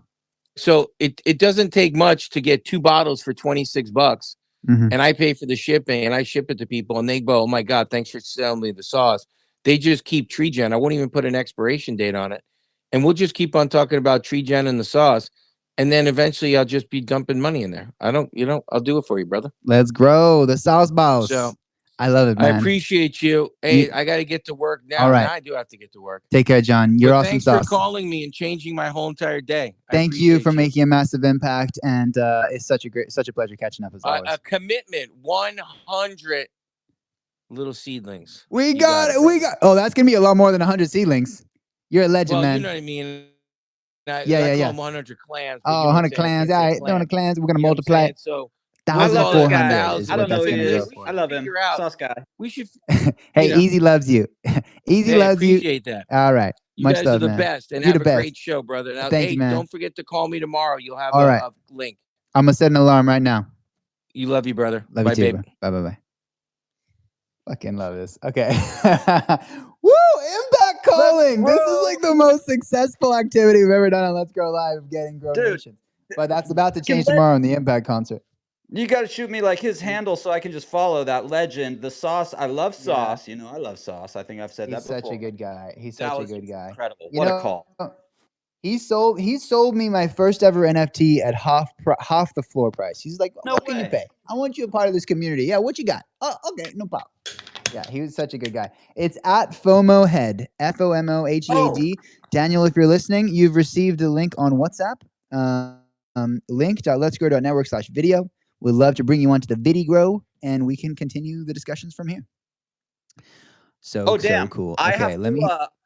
So it doesn't take much to get 2 bottles for $26, Mhm. and I pay for the shipping and I ship it to people, and they go, "Oh my God, thanks for selling me the sauce." They just keep Tree Gen. I won't even put an expiration date on it, and we'll just keep on talking about Tree Gen and the sauce, and then eventually I'll just be dumping money in there. I don't, I'll do it for you, brother. Let's grow the sauce boss. So I love it, man. I appreciate you. Hey, I got to get to work now. All right. Now I do have to get to work. Take care, John. You're awesome thanks sauce. for calling me and changing my whole entire day. Thank you for making a massive impact, and it's such a pleasure catching up as always. A commitment, 100 little seedlings. We got it. Oh, that's gonna be a lot more than 100 seedlings. You're a legend, well, man. You know what I mean. I Yeah. call them 100 clans. Oh, 100 clans. All right, 100 clans. We're gonna multiply it. So 1,400. I don't know who he is. We I love him. Sauce guy. We should. Hey, Easy loves you. Easy loves you. Appreciate that. All right. You Much guys love, are the man. best, and You're have the a best. great show, brother. Now, Thank you, man. Don't forget to call me tomorrow. You'll have a link. I'm gonna set an alarm right now. You love you, brother. Love Bye, you too, babe. Bye. Fucking love this. Okay. Woo! Impact calling. This is like the most successful activity we've ever done on Let's Grow Live of getting Grow Nation. But that's about to change tomorrow in the Impact concert. You got to shoot me like his handle so I can just follow that legend. The sauce. I love sauce. I love sauce. I think I've said that before. He's such a good guy. He's such a good guy. Incredible. What a call. He sold me my first ever NFT at half the floor price. He's like, what can you pay? I want you a part of this community. Yeah, what you got? Oh, okay, no problem. Yeah, he was such a good guy. It's at FOMO Head, FOMOHEAD. Daniel, if you're listening, you've received a link on WhatsApp. Link.letsgrow.network/video. We'd love to bring you onto the video, and we can continue the discussions from here. So cool. I Okay,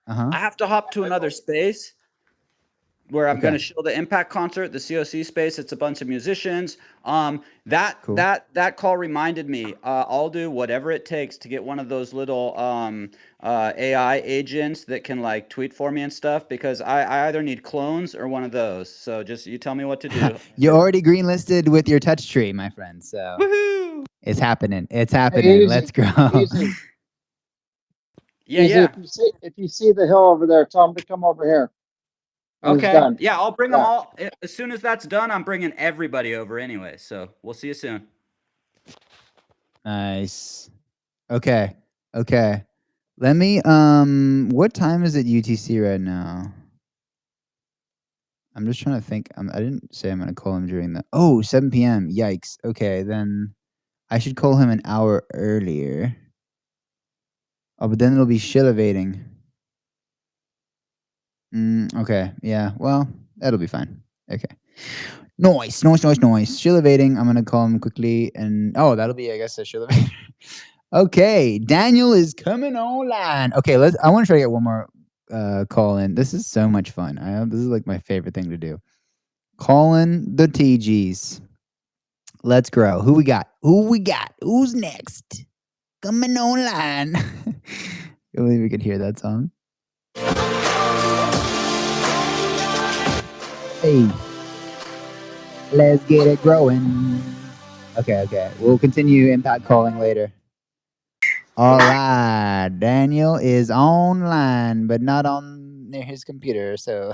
I have to hop to another space where I'm going to show the Impact concert, the COC space. It's a bunch of musicians. That call reminded me. I'll do whatever it takes to get one of those little AI agents that can like tweet for me and stuff, because I either need clones or one of those. So just you tell me what to do. You're already greenlisted with your touch tree, my friend. So woohoo! It's happening. It's happening. Let's go. Yeah. If you see the hill over there, tell them to come over here. Okay. Yeah, I'll bring them all. As soon as that's done, I'm bringing everybody over anyway. So we'll see you soon. Nice. Okay. Let me, what time is it UTC right now? I'm just trying to think. I didn't say I'm going to call him during the, 7 p.m. Yikes. Okay, then I should call him an hour earlier. Oh, but then it'll be shillivating. Okay, yeah, well, that'll be fine. Okay. Noise. Shillivating, I'm going to call him quickly, and, that'll be, I guess, a shillivator. Okay, Daniel is coming online. Okay, I want to try to get one more call in. This is so much fun. This is like my favorite thing to do. Call in the TGs. Let's grow. Who we got? Who's next? Coming online. I believe we could hear that song. Hey, let's get it growing. Okay. We'll continue Impact calling later. All right, Daniel is online, but not on near his computer. So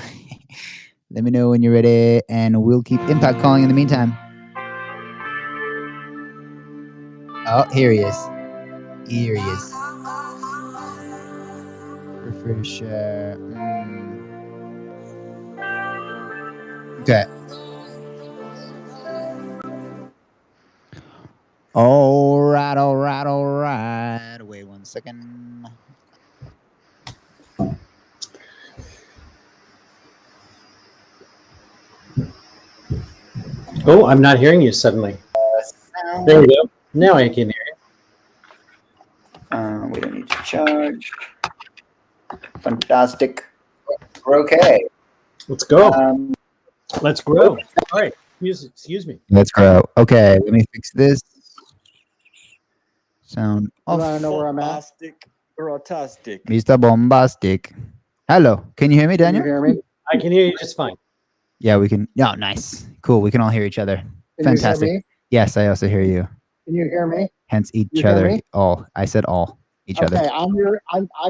let me know when you're ready, and we'll keep Impact calling in the meantime. Oh, here he is. Prefer to share. Okay. All right. Wait 1 second. Oh, I'm not hearing you suddenly. There we go. Now I can hear you. We don't need to charge. Fantastic. We're okay. Let's go. Let's grow. All right. Excuse me. Let's grow. Okay, let me fix this. Sound off. You want to know where I'm at? Fantastic. Mr. Bombastic. Hello. Can you hear me, Daniel? Can you hear me? I can hear you just fine. Yeah, we can. Yeah, nice. Cool. We can all hear each other. Can Fantastic. You hear me? Yes, I also hear you. Can you hear me? Hence each You hear other. me? All. I said all. each other. Okay, I'm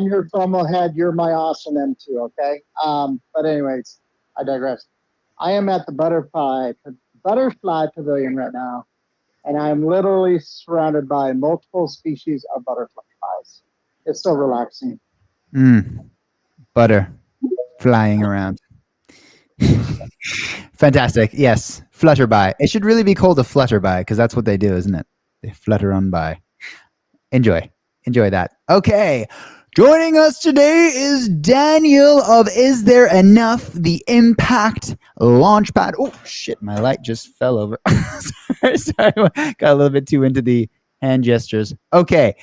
your FOMO head. You're my awesome M2. Okay. But anyways, I digress. I am at the butterfly pavilion right now, and I'm literally surrounded by multiple species of butterflies. It's so relaxing. Butter flying around. Fantastic. Yes, flutterby. It should really be called a flutterby because that's what they do, isn't it? They flutter on by. Enjoy that. Okay. Joining us today is Daniel of Is There Enough, the Impact Launchpad. Oh, shit, my light just fell over. sorry, got a little bit too into the hand gestures. Okay.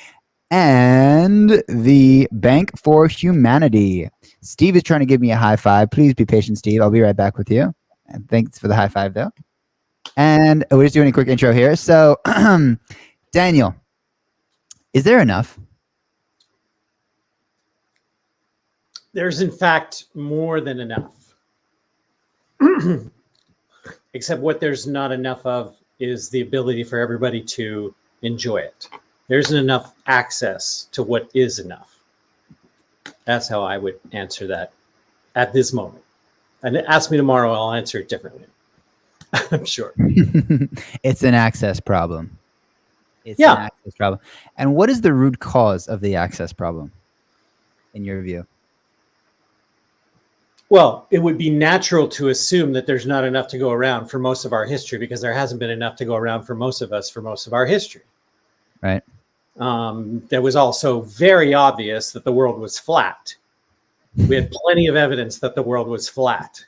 And the Bank for Humanity. Steve is trying to give me a high five. Please be patient, Steve. I'll be right back with you. And thanks for the high five, though. And we're just doing a quick intro here. So, Daniel, is there enough? There's, in fact, more than enough. Except what there's not enough of is the ability for everybody to enjoy it. There isn't enough access to what is enough. That's how I would answer that at this moment. And ask me tomorrow, I'll answer it differently. I'm sure. It's an access problem. It's an access problem. And what is the root cause of the access problem, in your view? Well, it would be natural to assume that there's not enough to go around for most of our history because there hasn't been enough to go around for most of us for most of our history. Right. That was also very obvious that the world was flat. We had plenty of evidence that the world was flat.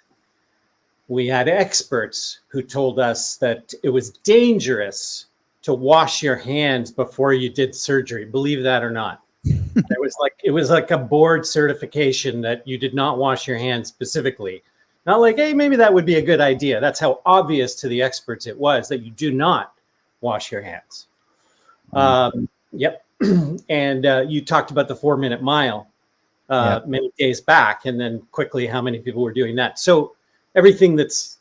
We had experts who told us that it was dangerous to wash your hands before you did surgery. Believe that or not. It was like a board certification that you did not wash your hands specifically. Not like, hey, maybe that would be a good idea. That's how obvious to the experts it was that you do not wash your hands. Yep. And you talked about the 4-minute mile many days back, and then quickly how many people were doing that. So everything that's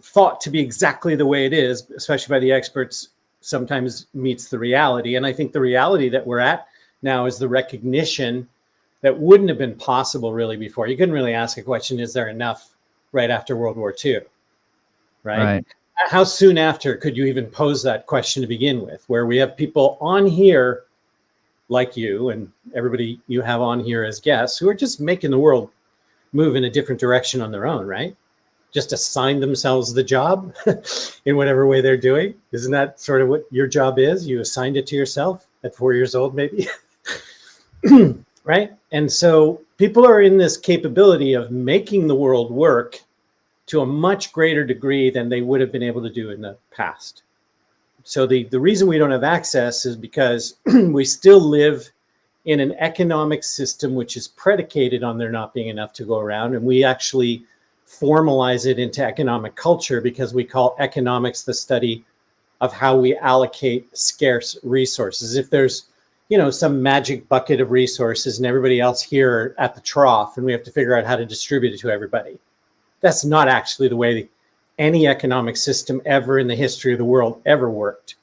thought to be exactly the way it is, especially by the experts, sometimes meets the reality. And I think the reality that we're at now is the recognition that wouldn't have been possible really before. You couldn't really ask a question, is there enough, right after World War II, right? How soon after could you even pose that question to begin with, where we have people on here like you and everybody you have on here as guests who are just making the world move in a different direction on their own, right? Just assign themselves the job in whatever way they're doing. Isn't that sort of what your job is? You assigned it to yourself at 4 years old, maybe. Right? And so people are in this capability of making the world work to a much greater degree than they would have been able to do in the past. So the reason we don't have access is because we still live in an economic system which is predicated on there not being enough to go around. And we actually formalize it into economic culture because we call economics the study of how we allocate scarce resources. If there's, you know, some magic bucket of resources and everybody else here at the trough, and we have to figure out how to distribute it to everybody. That's not actually the way any economic system ever in the history of the world ever worked.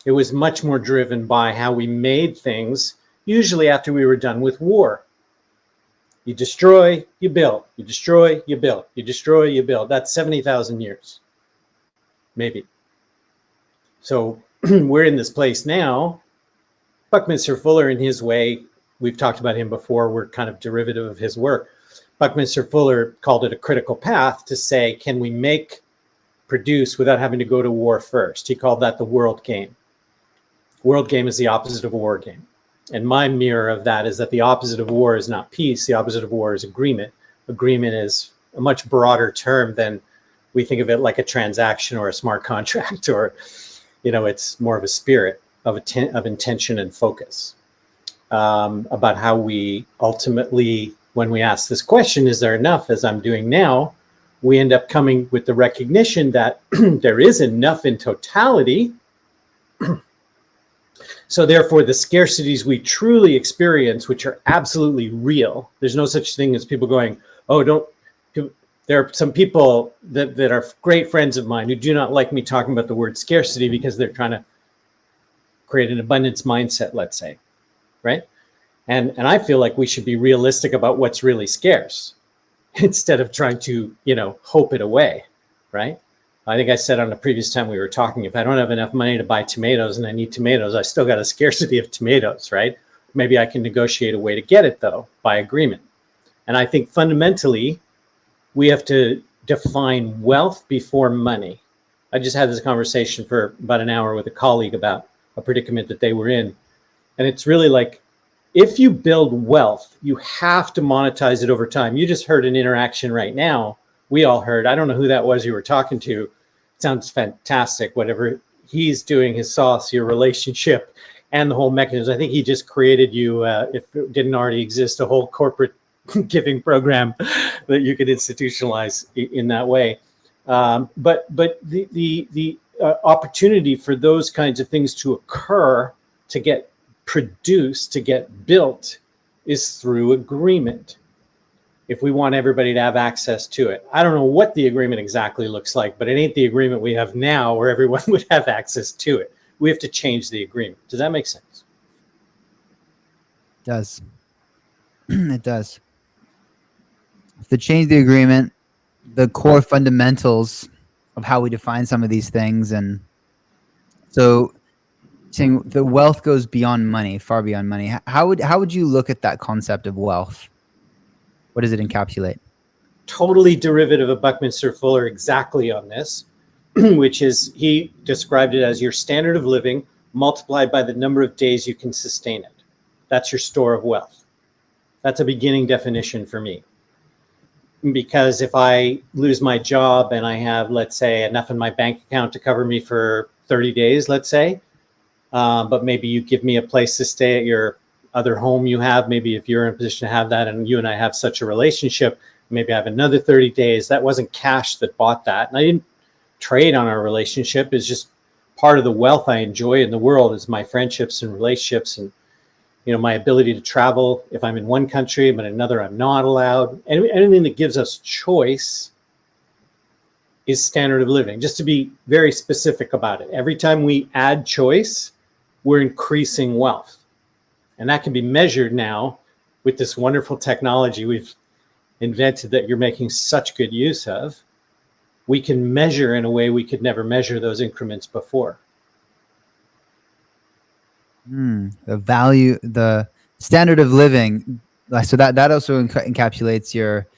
It was much more driven by how we made things, usually after we were done with war. You destroy, you build. You destroy, you build. You destroy, you build. That's 70,000 years, maybe. So we're in this place now. Buckminster Fuller, in his way, we've talked about him before, we're kind of derivative of his work. Buckminster Fuller called it a critical path to say, can we produce without having to go to war first? He called that the world game. World game is the opposite of a war game. And my mirror of that is that the opposite of war is not peace. The opposite of war is agreement. Agreement is a much broader term than we think of it like a transaction or a smart contract, or, you know, it's more of a spirit of intention and focus about how we ultimately, when we ask this question, is there enough, as I'm doing now, we end up coming with the recognition that there is enough in totality. So therefore, the scarcities we truly experience, which are absolutely real, there's no such thing as people going, oh, there are some people that are great friends of mine who do not like me talking about the word scarcity because they're trying to create an abundance mindset, let's say, right? And I feel like we should be realistic about what's really scarce instead of trying to, hope it away, right? I think I said on the previous time we were talking, if I don't have enough money to buy tomatoes and I need tomatoes, I still got a scarcity of tomatoes, right? Maybe I can negotiate a way to get it, though, by agreement. And I think fundamentally, we have to define wealth before money. I just had this conversation for about an hour with a colleague about a predicament that they were in. And it's really like, if you build wealth, you have to monetize it over time. You just heard an interaction right now. We all heard. I don't know who that was you were talking to. It sounds fantastic. Whatever he's doing, his sauce, your relationship, and the whole mechanism. I think he just created you, if it didn't already exist, a whole corporate giving program that you could institutionalize in that way. But the opportunity for those kinds of things to occur, to get produced, to get built, is through agreement. If we want everybody to have access to it, I don't know what the agreement exactly looks like, but it ain't the agreement we have now where everyone would have access to it. We have to change the agreement. Does that make sense? It does. It does. To change the agreement, the core fundamentals of how we define some of these things, and so saying the wealth goes beyond money, far beyond money. How would you look at that concept of wealth? What does it encapsulate? Totally derivative of Buckminster Fuller exactly on this, which is, he described it as your standard of living multiplied by the number of days you can sustain it. That's your store of wealth. That's a beginning definition for me. Because if I lose my job and I have, let's say, enough in my bank account to cover me for 30 days, let's say, but maybe you give me a place to stay at your other home you have, maybe if you're in a position to have that and you and I have such a relationship, maybe I have another 30 days. That wasn't cash that bought that. And I didn't trade on our relationship. It's just part of the wealth I enjoy in the world is my friendships and relationships, and my ability to travel. If I'm in one country, but in another, I'm not allowed. Anything that gives us choice is standard of living. Just to be very specific about it. Every time we add choice, we're increasing wealth. And that can be measured now with this wonderful technology we've invented that you're making such good use of. We can measure in a way we could never measure those increments before. The value, the standard of living. So that also encapsulates your,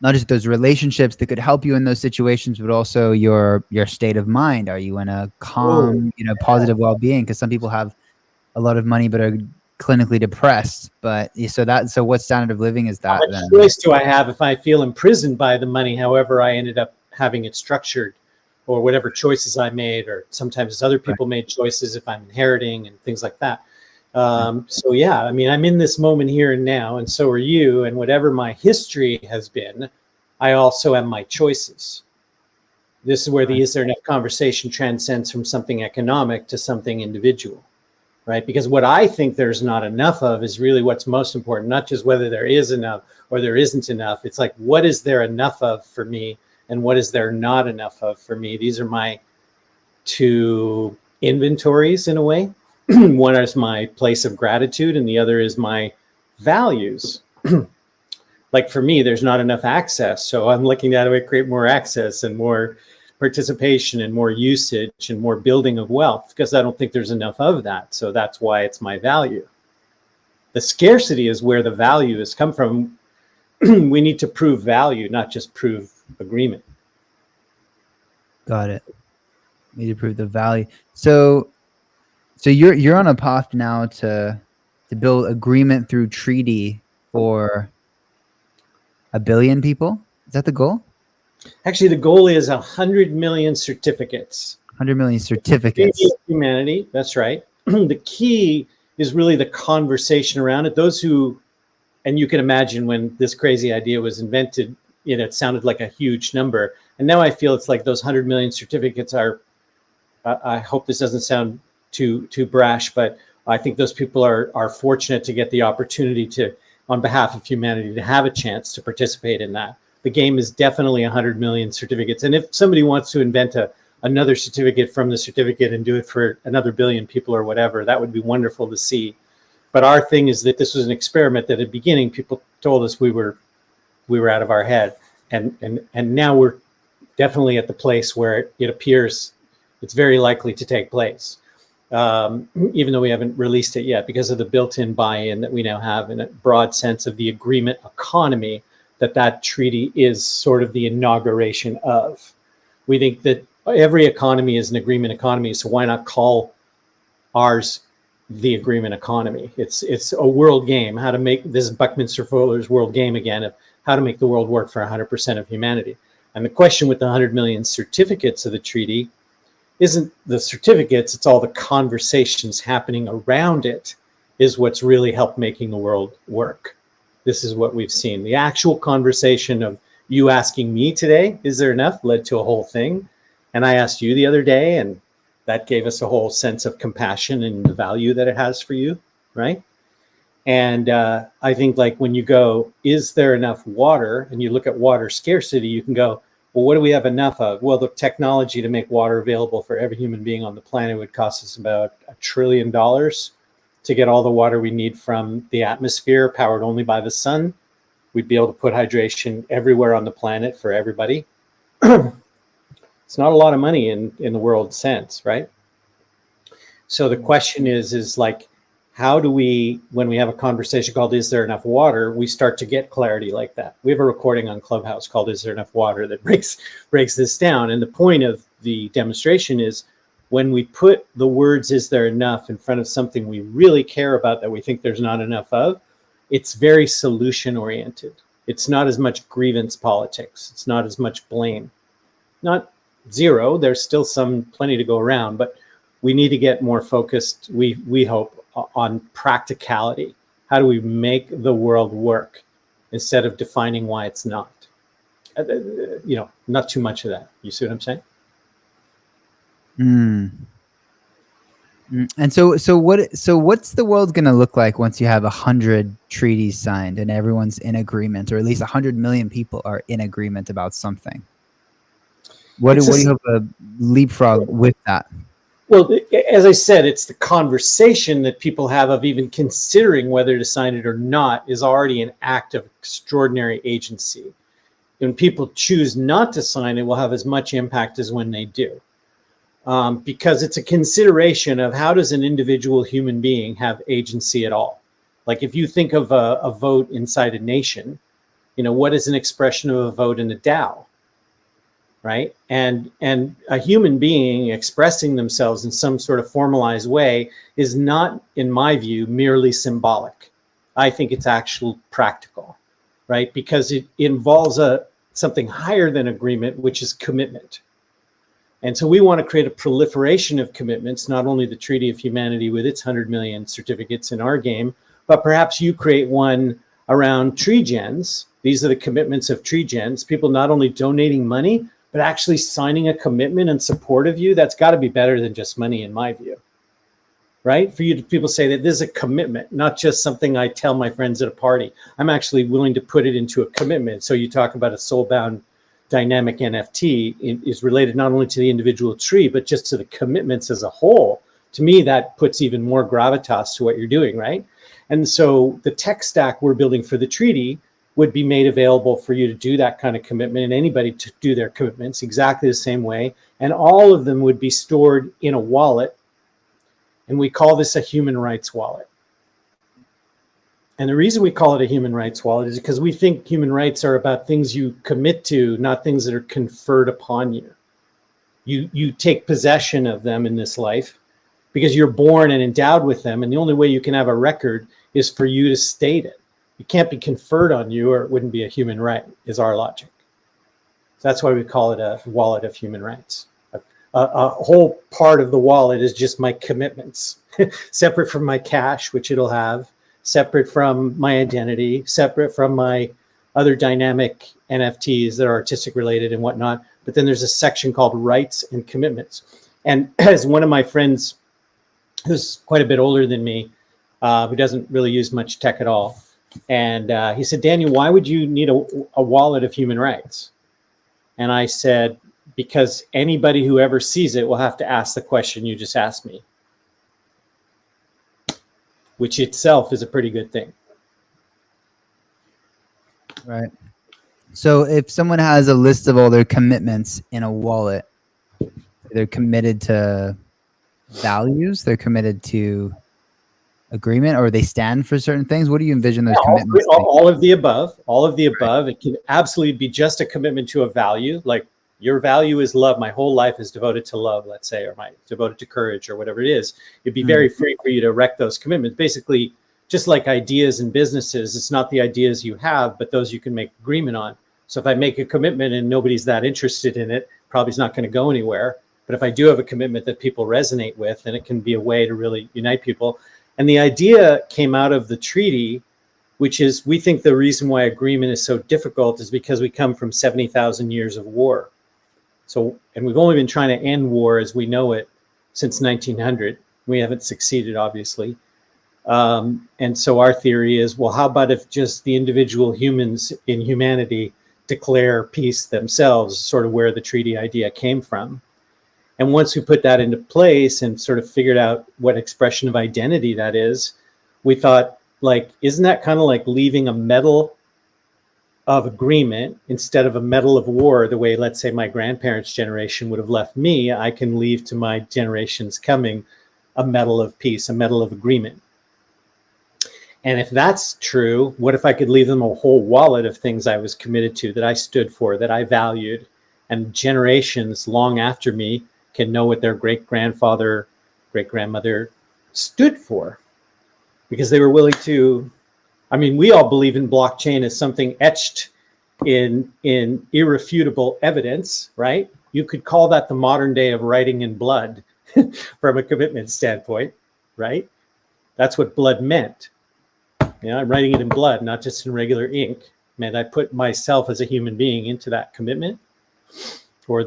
not just those relationships that could help you in those situations, but also your state of mind. Are you in a calm, positive well-being? Because some people have a lot of money but are clinically depressed. But so what standard of living is that? What choice do I have if I feel imprisoned by the money, however I ended up having it structured, or whatever choices I made, or sometimes other people made choices if I'm inheriting and things like that. So yeah, I mean, I'm in this moment here and now, and so are you. And whatever my history has been, I also have my choices. This is where the is there enough conversation transcends from something economic to something individual, right? Because what I think there's not enough of is really what's most important, not just whether there is enough or there isn't enough. It's like, what is there enough of for me? And what is there not enough of for me? These are my two inventories in a way. One is my place of gratitude and the other is my values. Like for me, there's not enough access. So I'm looking at how to create more access and more participation and more usage and more building of wealth, because I don't think there's enough of that. So that's why it's my value. The scarcity is where the value has come from. We need to prove value, not just prove agreement. Got it. Need to prove the value. So you're on a path now to build agreement through treaty for 1 billion people. Is that the goal? Actually, the goal is 100 million certificates. 100 million certificates. Humanity. That's right. The key is really the conversation around it. Those who, and you can imagine when this crazy idea was invented, it sounded like a huge number. And now I feel it's like those 100 million certificates are, I hope this doesn't sound too brash, but I think those people are fortunate to get the opportunity to, on behalf of humanity, to have a chance to participate in that. The game is definitely 100 million certificates. And if somebody wants to invent another certificate from the certificate and do it for another billion people or whatever, that would be wonderful to see. But our thing is that this was an experiment that at the beginning people told us we were out of our head, and now we're definitely at the place where it appears it's very likely to take place, even though we haven't released it yet, because of the built-in buy-in that we now have in a broad sense of the agreement economy that treaty is sort of the inauguration of. We think that every economy is an agreement economy, so why not call ours the agreement economy? It's a world game, how to make this Buckminster Fuller's world game again of how to make the world work for 100% of humanity. And the question with the 100 million certificates of the treaty isn't the certificates, it's all the conversations happening around it is what's really helped making the world work. This is what we've seen. The actual conversation of you asking me today, is there enough, led to a whole thing. And I asked you the other day, and that gave us a whole sense of compassion and the value that it has for you, right? And I think like when you go, is there enough water? And you look at water scarcity, you can go, well, what do we have enough of? Well, the technology to make water available for every human being on the planet would cost us about $1 trillion to get all the water we need from the atmosphere powered only by the sun. We'd be able to put hydration everywhere on the planet for everybody. It's not a lot of money in the world sense, right? So the question is like, how do we, when we have a conversation called "Is there enough water?" we start to get clarity like that. We have a recording on Clubhouse called "Is there enough water?" that breaks this down. And the point of the demonstration is when we put the words "is there enough" in front of something we really care about that we think there's not enough of, it's very solution oriented. It's not as much grievance politics. It's not as much blame. Not zero. There's still plenty to go around, but we need to get more focused, we hope, on practicality. How do we make the world work instead of defining why it's not? Not too much of that. You see what I'm saying? And so what's the world going to look like once you have 100 treaties signed and everyone's in agreement, or at least 100 million people are in agreement about something? What do you hope to leapfrog with that? Well, as I said, it's the conversation that people have of even considering whether to sign it or not is already an act of extraordinary agency. When people choose not to sign it, will have as much impact as when they do. Because it's a consideration of how does an individual human being have agency at all? Like if you think of a vote inside a nation, what is an expression of a vote in a DAO? Right? And a human being expressing themselves in some sort of formalized way is not, in my view, merely symbolic. I think it's actually practical, right? Because it involves something higher than agreement, which is commitment. And so we want to create a proliferation of commitments, not only the Treaty of Humanity with its 100 million certificates in our game, but perhaps you create one around tree gens. These are the commitments of tree gens, people not only donating money, but actually signing a commitment in support of you. That's got to be better than just money, in my view, right? For you to people say that this is a commitment, not just something I tell my friends at a party. I'm actually willing to put it into a commitment. So you talk about a soul-bound dynamic NFT is related not only to the individual tree, but just to the commitments as a whole. To me, that puts even more gravitas to what you're doing, right? And so the tech stack we're building for the treaty would be made available for you to do that kind of commitment and anybody to do their commitments exactly the same way. And all of them would be stored in a wallet. And we call this a human rights wallet. And the reason we call it a human rights wallet is because we think human rights are about things you commit to, not things that are conferred upon you. You take possession of them in this life because you're born and endowed with them. And the only way you can have a record is for you to state it. It can't be conferred on you or it wouldn't be a human right, is our logic. So that's why we call it a wallet of human rights. A whole part of the wallet is just my commitments, separate from my cash, which it'll have, separate from my identity, separate from my other dynamic NFTs that are artistic related and whatnot. But then there's a section called rights and commitments. And as one of my friends, who's quite a bit older than me, who doesn't really use much tech at all, and he said, Daniel, why would you need a wallet of human rights? And I said, because anybody who ever sees it will have to ask the question you just asked me. which itself is a pretty good thing. Right. So if someone has a list of all their commitments in a wallet, they're committed to values, they're committed to agreement, or they stand for certain things. What do you envision those commitments? All of the above. All of the above. It can absolutely be just a commitment to a value. Like your value is love. My whole life is devoted to love, let's say, or my devoted to courage, or whatever it is. It'd be very free for you to wreck those commitments. Basically, just like ideas and businesses, it's not the ideas you have, but those you can make agreement on. So if I make a commitment and nobody's that interested in it, probably it's not going to go anywhere. But if I do have a commitment that people resonate with, then it can be a way to really unite people. And the idea came out of the treaty, which is we think the reason why agreement is so difficult is because we come from 70,000 years of war. So, and we've only been trying to end war as we know it since 1900. We haven't succeeded, obviously. And so our theory is, well, how about if just the individual humans in humanity declare peace themselves, sort of where the treaty idea came from. And once we put that into place and sort of figured out what expression of identity that is, we thought, like, isn't that kind of like leaving a medal of agreement instead of a medal of war, the way, let's say, my grandparents' generation would have left me? I can leave to my generations coming a medal of peace, a medal of agreement. And if that's true, what if I could leave them a whole wallet of things I was committed to, that I stood for, that I valued, and generations long after me can know what their great-grandfather, great-grandmother stood for, because they were willing to. I mean, we all believe in blockchain as something etched in irrefutable evidence, right? You could call that the modern day of writing in blood from a commitment standpoint, right? That's what blood meant. You know, I'm writing it in blood, not just in regular ink. Man, I put myself as a human being into that commitment. Or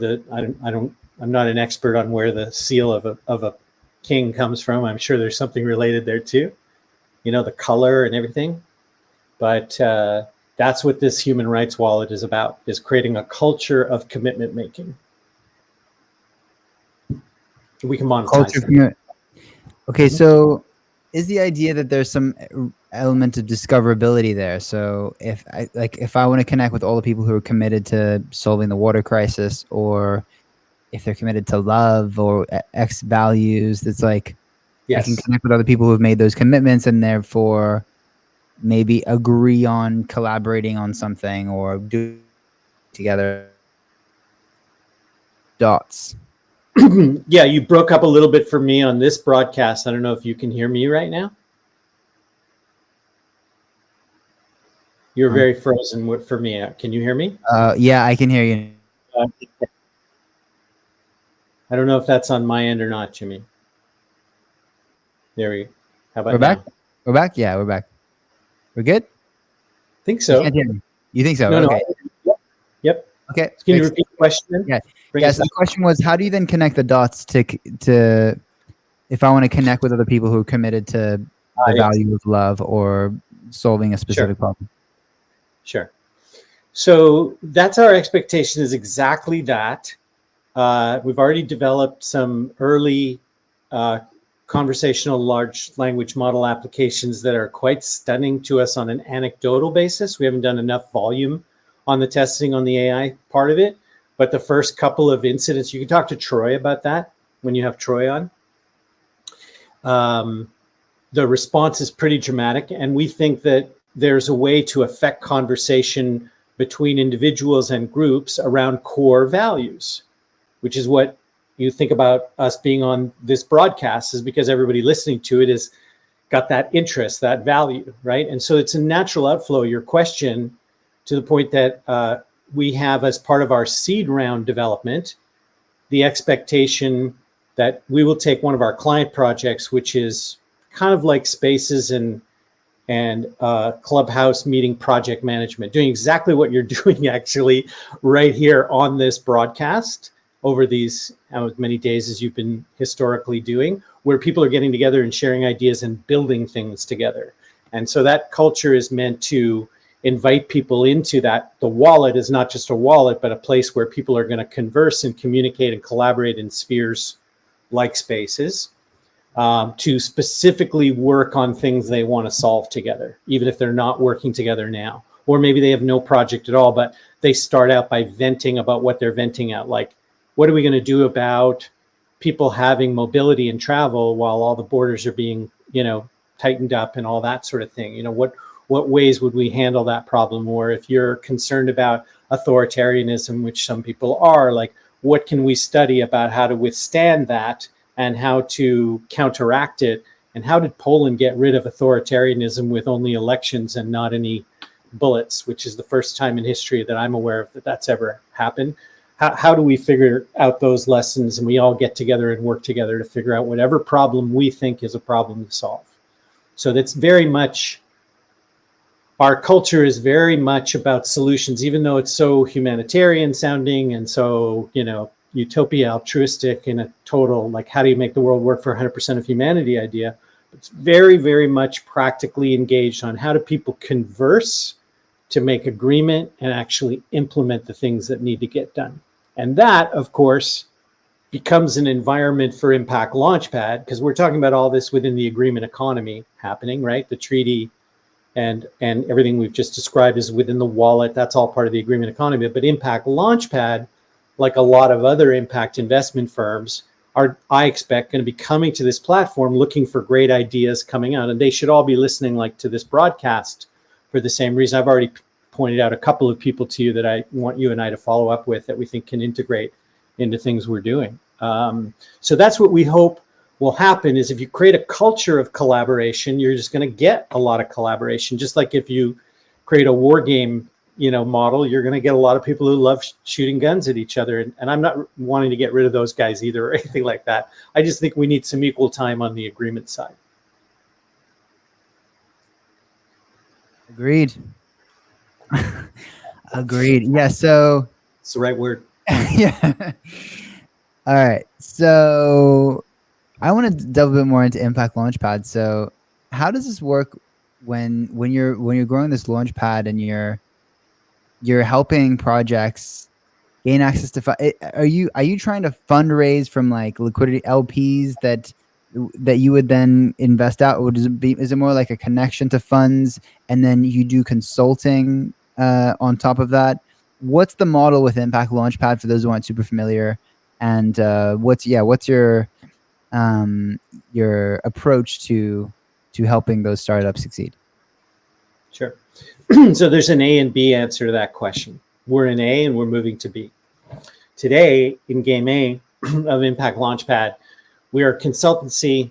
I'm not an expert on where the seal of a king comes from. I'm sure there's something related there too. You know, the color and everything. But that's what this human rights wallet is about, is creating a culture of commitment making. We can monetize that. Okay, so is the idea that there's some element of discoverability there? So if I want to connect with all the people who are committed to solving the water crisis, or if they're committed to love or X values, it's like, yes, I can connect with other people who have made those commitments and therefore maybe agree on collaborating on something or do together. Dots. Yeah, you broke up a little bit for me on this broadcast. I don't know if you can hear me right now. You're very frozen for me. Can you hear me? Yeah, I can hear you. I don't know if that's on my end or not, Jimmy. There we go. How about we're back? now? We're back? Yeah, we're back. We're good? Think so. You can't hear me. You think so? No, okay. No. Yep. Okay. Can you repeat the question then? Yeah. Yeah, so the question was, how do you then connect the dots to if I want to connect with other people who are committed to the value of love or solving a specific problem? Sure. So that's our expectation, is exactly that. We've already developed some early conversational large language model applications that are quite stunning to us on an anecdotal basis. We haven't done enough volume on the testing on the AI part of it, but the first couple of incidents, you can talk to Troy about that when you have Troy on. The response is pretty dramatic, and we think that there's a way to affect conversation between individuals and groups around core values, which is what you think about us being on this broadcast, is because everybody listening to it has got that interest, that value, right? And so it's a natural outflow, your question, to the point that we have, as part of our seed round development, the expectation that we will take one of our client projects, which is kind of like Spaces and Clubhouse meeting project management, doing exactly what you're doing actually right here on this broadcast over these many days as you've been historically doing, where people are getting together and sharing ideas and building things together. And so that culture is meant to invite people into that. The wallet is not just a wallet, but a place where people are going to converse and communicate and collaborate in spheres like Spaces. to specifically work on things they want to solve together, even if they're not working together now. Or maybe they have no project at all, but they start out by venting about what they're venting at. Like, what are we going to do about people having mobility and travel while all the borders are being, tightened up and all that sort of thing? What ways would we handle that problem? Or if you're concerned about authoritarianism, which some people are, like, what can we study about how to withstand that and how to counteract it? And how did Poland get rid of authoritarianism with only elections and not any bullets, which is the first time in history that I'm aware of that that's ever happened? How do we figure out those lessons, and we all get together and work together to figure out whatever problem we think is a problem to solve? So that's very much, our culture is very much about solutions, even though it's so humanitarian sounding and so, utopia altruistic in a total, like, how do you make the world work for 100% of humanity idea. It's very, very much practically engaged on how do people converse to make agreement and actually implement the things that need to get done. And that, of course, becomes an environment for Impact Launchpad, because we're talking about all this within the agreement economy happening, right? The treaty and everything we've just described is within the wallet. That's all part of the agreement economy. But Impact Launchpad, like a lot of other impact investment firms, are, I expect, going to be coming to this platform looking for great ideas coming out. And they should all be listening, like, to this broadcast for the same reason. I've already pointed out a couple of people to you that I want you and I to follow up with that we think can integrate into things we're doing. So that's what we hope will happen, is if you create a culture of collaboration, you're just going to get a lot of collaboration. Just like if you create a war game, model, you're going to get a lot of people who love shooting guns at each other. And I'm not wanting to get rid of those guys either or anything like that. I just think we need some equal time on the agreement side. Agreed. Agreed. Yeah. So it's the right word. Yeah. All right. So I want to delve a bit more into Impact Launchpad. So how does this work when you're growing this Launchpad and you're helping projects gain access to are you trying to fundraise from, like, liquidity LPs that you would then invest out, or is it more like a connection to funds and then you do consulting on top of that? What's the model with Impact Launchpad for those who aren't super familiar? And what's your approach to helping those startups succeed? Sure. So there's an A and B answer to that question. We're in A and we're moving to B. Today, in Game A of Impact Launchpad, we are a consultancy,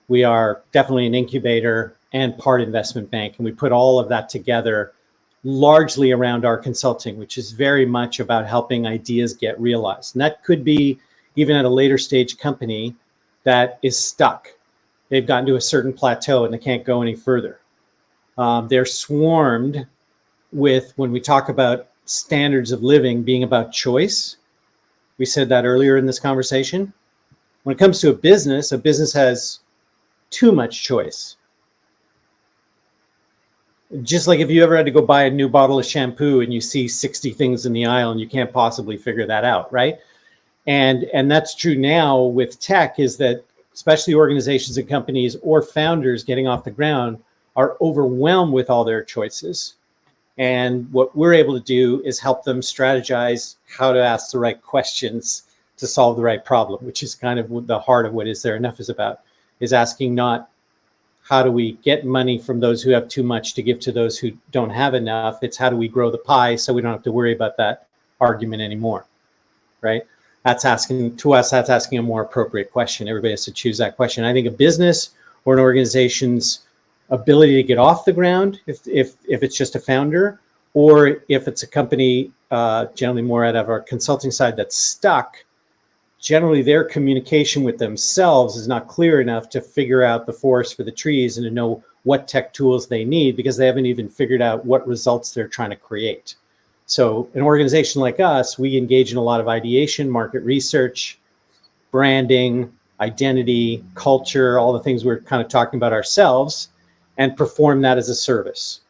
we are definitely an incubator and part investment bank. And we put all of that together largely around our consulting, which is very much about helping ideas get realized. And that could be even at a later stage company that is stuck. They've gotten to a certain plateau and they can't go any further. They're swarmed with, when we talk about standards of living being about choice, we said that earlier in this conversation. When it comes to a business has too much choice. Just like if you ever had to go buy a new bottle of shampoo and you see 60 things in the aisle and you can't possibly figure that out, right? And that's true now with tech, is that especially organizations and companies or founders getting off the ground are overwhelmed with all their choices. And what we're able to do is help them strategize how to ask the right questions to solve the right problem, which is kind of the heart of what Is There Enough is about, is asking not how do we get money from those who have too much to give to those who don't have enough. It's how do we grow the pie so we don't have to worry about that argument anymore, right? That's asking a more appropriate question. Everybody has to choose that question. I think a business or an organization's ability to get off the ground, if it's just a founder, or if it's a company, generally more out of our consulting side, that's stuck, generally their communication with themselves is not clear enough to figure out the forest for the trees and to know what tech tools they need, because they haven't even figured out what results they're trying to create. So an organization like us, we engage in a lot of ideation, market research, branding, identity, culture, all the things we're kind of talking about ourselves, and perform that as a service.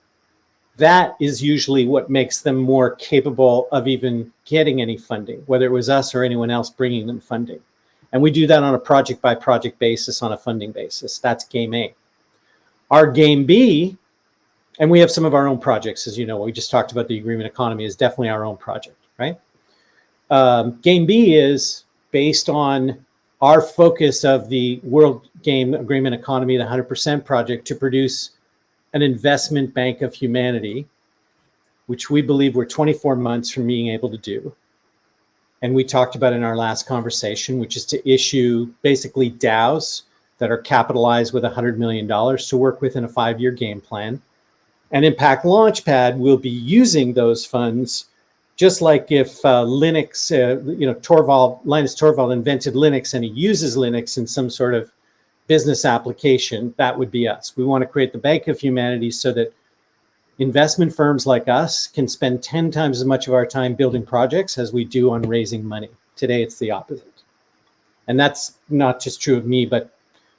That is usually what makes them more capable of even getting any funding, whether it was us or anyone else bringing them funding. And we do that on a project by project basis, on a funding basis. That's game A. Our game B, and we have some of our own projects, as you know, we just talked about the agreement economy is definitely our own project, right? Game B is based on our focus of the World Game Agreement Economy, the 100% project, to produce an investment bank of humanity, which we believe we're 24 months from being able to do. And we talked about in our last conversation, which is to issue basically DAOs that are capitalized with $100 million to work within a 5-year game plan. And Impact Launchpad will be using those funds, just like if Linux, Linus Torvald invented Linux and he uses Linux in some sort of business application, that would be us. We want to create the Bank of Humanity so that investment firms like us can spend 10 times as much of our time building projects as we do on raising money. Today, it's the opposite. And that's not just true of me, but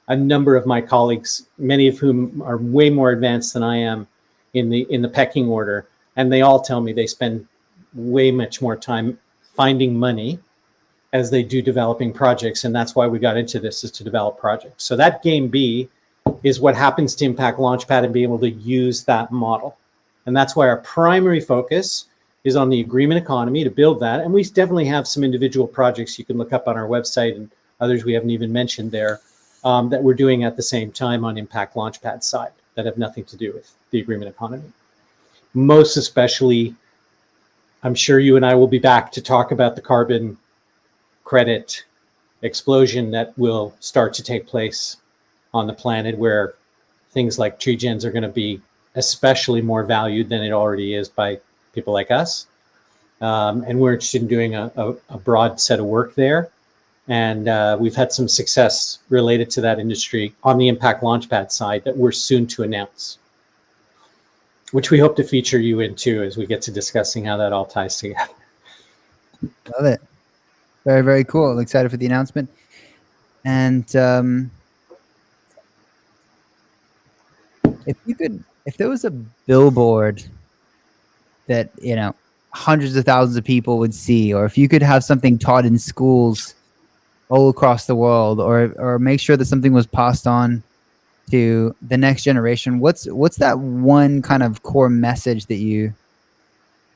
a number of my colleagues, many of whom are way more advanced than I am in the pecking order. And they all tell me they spend way much more time finding money as they do developing projects. And that's why we got into this, is to develop projects. So that game B is what happens to Impact Launchpad and be able to use that model. And that's why our primary focus is on the agreement economy, to build that. And we definitely have some individual projects you can look up on our website and others we haven't even mentioned there that we're doing at the same time on Impact Launchpad side that have nothing to do with the agreement economy. Most especially, I'm sure you and I will be back to talk about the carbon credit explosion that will start to take place on the planet, where things like tree gens are going to be especially more valued than it already is by people like us. And we're interested in doing a broad set of work there. And we've had some success related to that industry on the Impact Launchpad side that we're soon to announce, which we hope to feature you in too as we get to discussing how that all ties together. Love it. Very, very cool. Excited for the announcement. And if there was a billboard that, hundreds of thousands of people would see, or if you could have something taught in schools all across the world, or make sure that something was passed on to the next generation, what's that one kind of core message that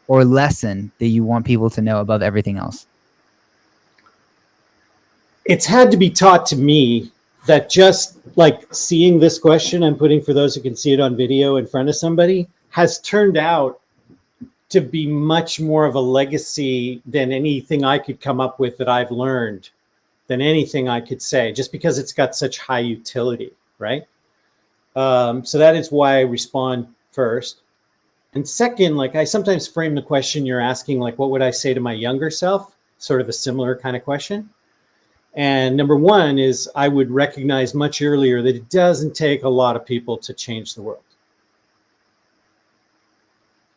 or lesson that you want people to know above everything else? It's had to be taught to me that just like seeing this question I'm putting for those who can see it on video in front of somebody has turned out to be much more of a legacy than anything I could come up with that I've learned, than anything I could say, just because it's got such high utility, right? So that is why I respond first. And second, like I sometimes frame the question you're asking, like, what would I say to my younger self? Sort of a similar kind of question. And number one is I would recognize much earlier that it doesn't take a lot of people to change the world.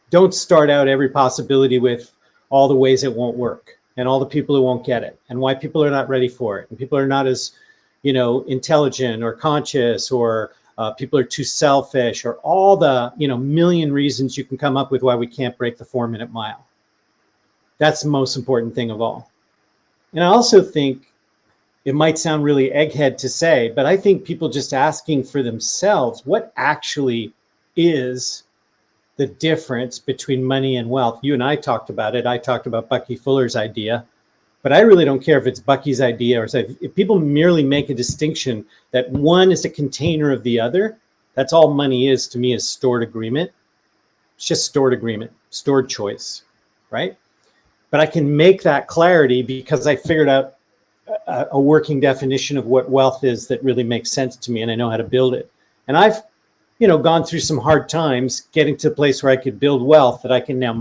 Don't start out every possibility with all the ways it won't work and all the people who won't get it and why people are not ready for it. And people are not as, intelligent or conscious, or people are too selfish, or all the, million reasons you can come up with why we can't break the 4-minute mile. That's the most important thing of all. And I also think it might sound really egghead to say, but I think people just asking for themselves, what actually is the difference between money and wealth? You and I talked about it. I talked about Bucky Fuller's idea, but I really don't care if it's Bucky's idea or if people merely make a distinction that one is a container of the other. That's all money is to me, is stored agreement. It's just stored agreement, stored choice, right? But I can make that clarity because I figured out a working definition of what wealth is that really makes sense to me, and I know how to build it. And I've gone through some hard times getting to a place where I could build wealth that I can now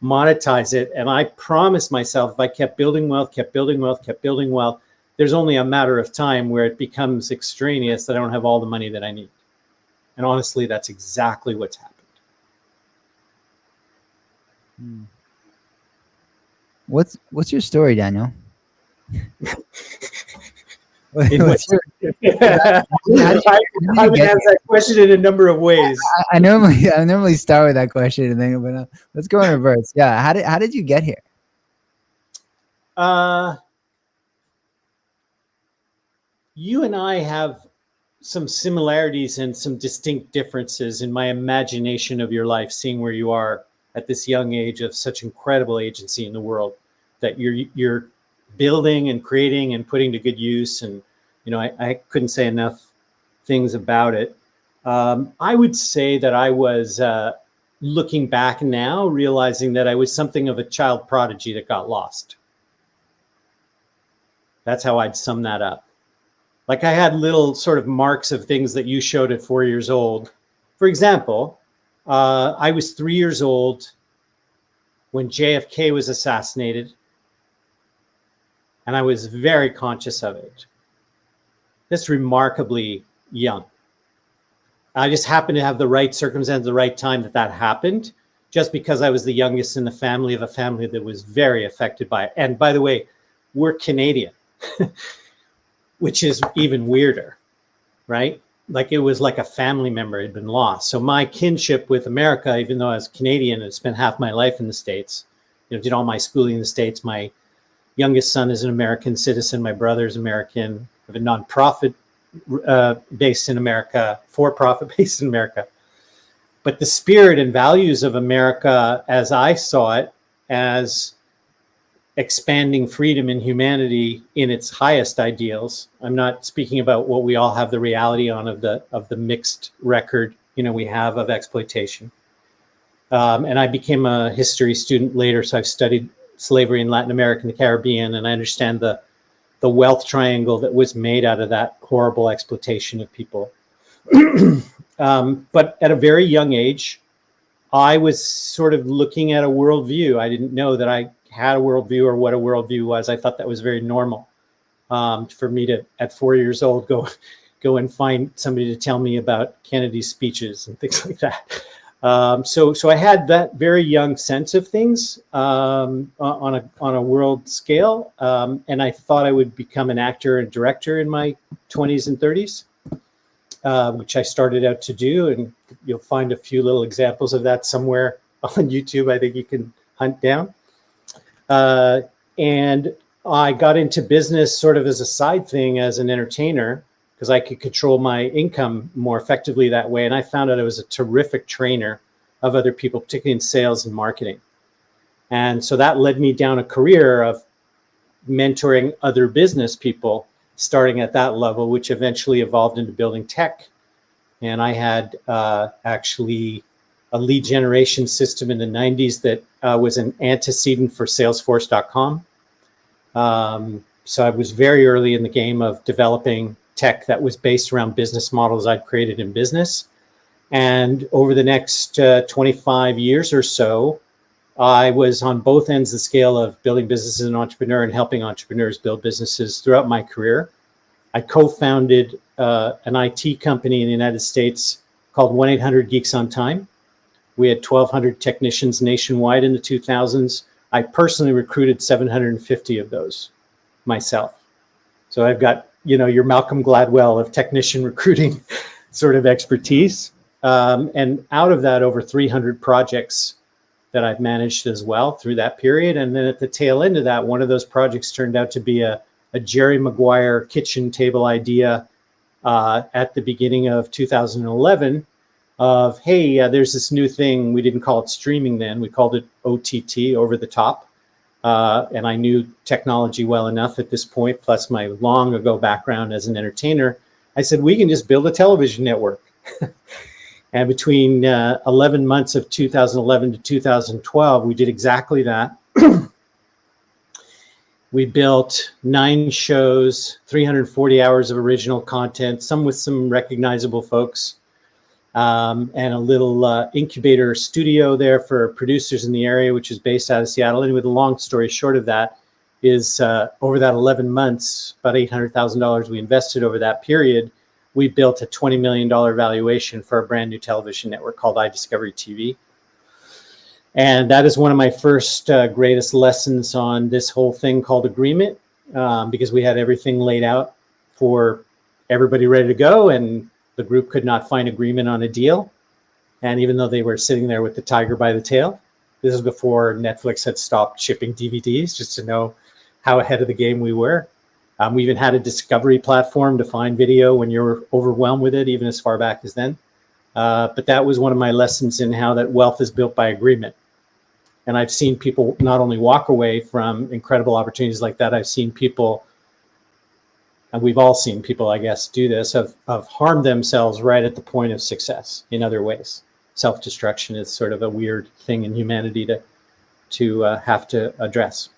monetize it. And I promised myself, if I kept building wealth, there's only a matter of time where it becomes extraneous that I don't have all the money that I need. And honestly, that's exactly what's happened. What's your story, Daniel? I've been asked that question in a number of ways. I normally start with that question and then, but let's go in reverse. Yeah, how did you get here? you and I have some similarities and some distinct differences in my imagination of your life, seeing where you are at this young age of such incredible agency in the world that you're building and creating and putting to good use. And I couldn't say enough things about it. I would say that I was looking back now, realizing that I was something of a child prodigy that got lost. That's how I'd sum that up. Like I had little sort of marks of things that you showed at 4 years old. For example, I was 3 years old when JFK was assassinated, and I was very conscious of it. That's remarkably young. I just happened to have the right circumstance, the right time that happened, just because I was the youngest in the family of a family that was very affected by it. And by the way, we're Canadian, which is even weirder, right? Like it was like a family member had been lost. So my kinship with America, even though I was Canadian and spent half my life in the States, did all my schooling in the States. My youngest son is an American citizen. My brother's American. I have a nonprofit based in America, for-profit based in America. But the spirit and values of America, as I saw it, as expanding freedom and humanity in its highest ideals. I'm not speaking about what we all have the reality on of the mixed record we have of exploitation. And I became a history student later, so I've studied slavery in Latin America and the Caribbean, and I understand the wealth triangle that was made out of that horrible exploitation of people. But at a very young age, I was sort of looking at a worldview. I didn't know that I had a worldview or what a worldview was. I thought that was very normal for me to, at 4 years old, go and find somebody to tell me about Kennedy's speeches and things like that. So I had that very young sense of things on a world scale, and I thought I would become an actor and director in my 20s and 30s, which I started out to do, and you'll find a few little examples of that somewhere on YouTube. I think you can hunt down. And I got into business sort of as a side thing as an entertainer, because I could control my income more effectively that way. And I found out I was a terrific trainer of other people, particularly in sales and marketing. And so that led me down a career of mentoring other business people, starting at that level, which eventually evolved into building tech. And I had actually a lead generation system in the 90s that was an antecedent for Salesforce.com. So I was very early in the game of developing tech that was based around business models I'd created in business. And over the next 25 years or so, I was on both ends of the scale of building businesses as an entrepreneur and helping entrepreneurs build businesses throughout my career. I co-founded an IT company in the United States called 1-800-GEEKS-ON-TIME. We had 1,200 technicians nationwide in the 2000s. I personally recruited 750 of those myself. So I've got, your Malcolm Gladwell of technician recruiting sort of expertise. And out of that, over 300 projects that I've managed as well through that period. And then at the tail end of that, one of those projects turned out to be a Jerry Maguire kitchen table idea at the beginning of 2011 of, hey, there's this new thing. We didn't call it streaming then. We called it OTT, over the top. And I knew technology well enough at this point, plus my long ago background as an entertainer. I said, we can just build a television network. And between 11 months of 2011 to 2012, we did exactly that. We built 9 shows, 340 hours of original content, some with some recognizable folks, and a little incubator studio there for producers in the area, which is based out of Seattle. And with a long story short of that is over that 11 months, about $800,000 we invested over that period, we built a $20 million valuation for a brand new television network called iDiscovery TV. And that is one of my first greatest lessons on this whole thing called agreement, because we had everything laid out for everybody ready to go, and the group could not find agreement on a deal. And even though they were sitting there with the tiger by the tail, this is before Netflix had stopped shipping DVDs, just to know how ahead of the game we were. We even had a discovery platform to find video when you're overwhelmed with it, even as far back as then. But that was one of my lessons in how that wealth is built by agreement. And I've seen people not only walk away from incredible opportunities like that, I've seen people, and we've all seen people, I guess, do this, have harmed themselves right at the point of success in other ways. Self-destruction is sort of a weird thing in humanity to have to address.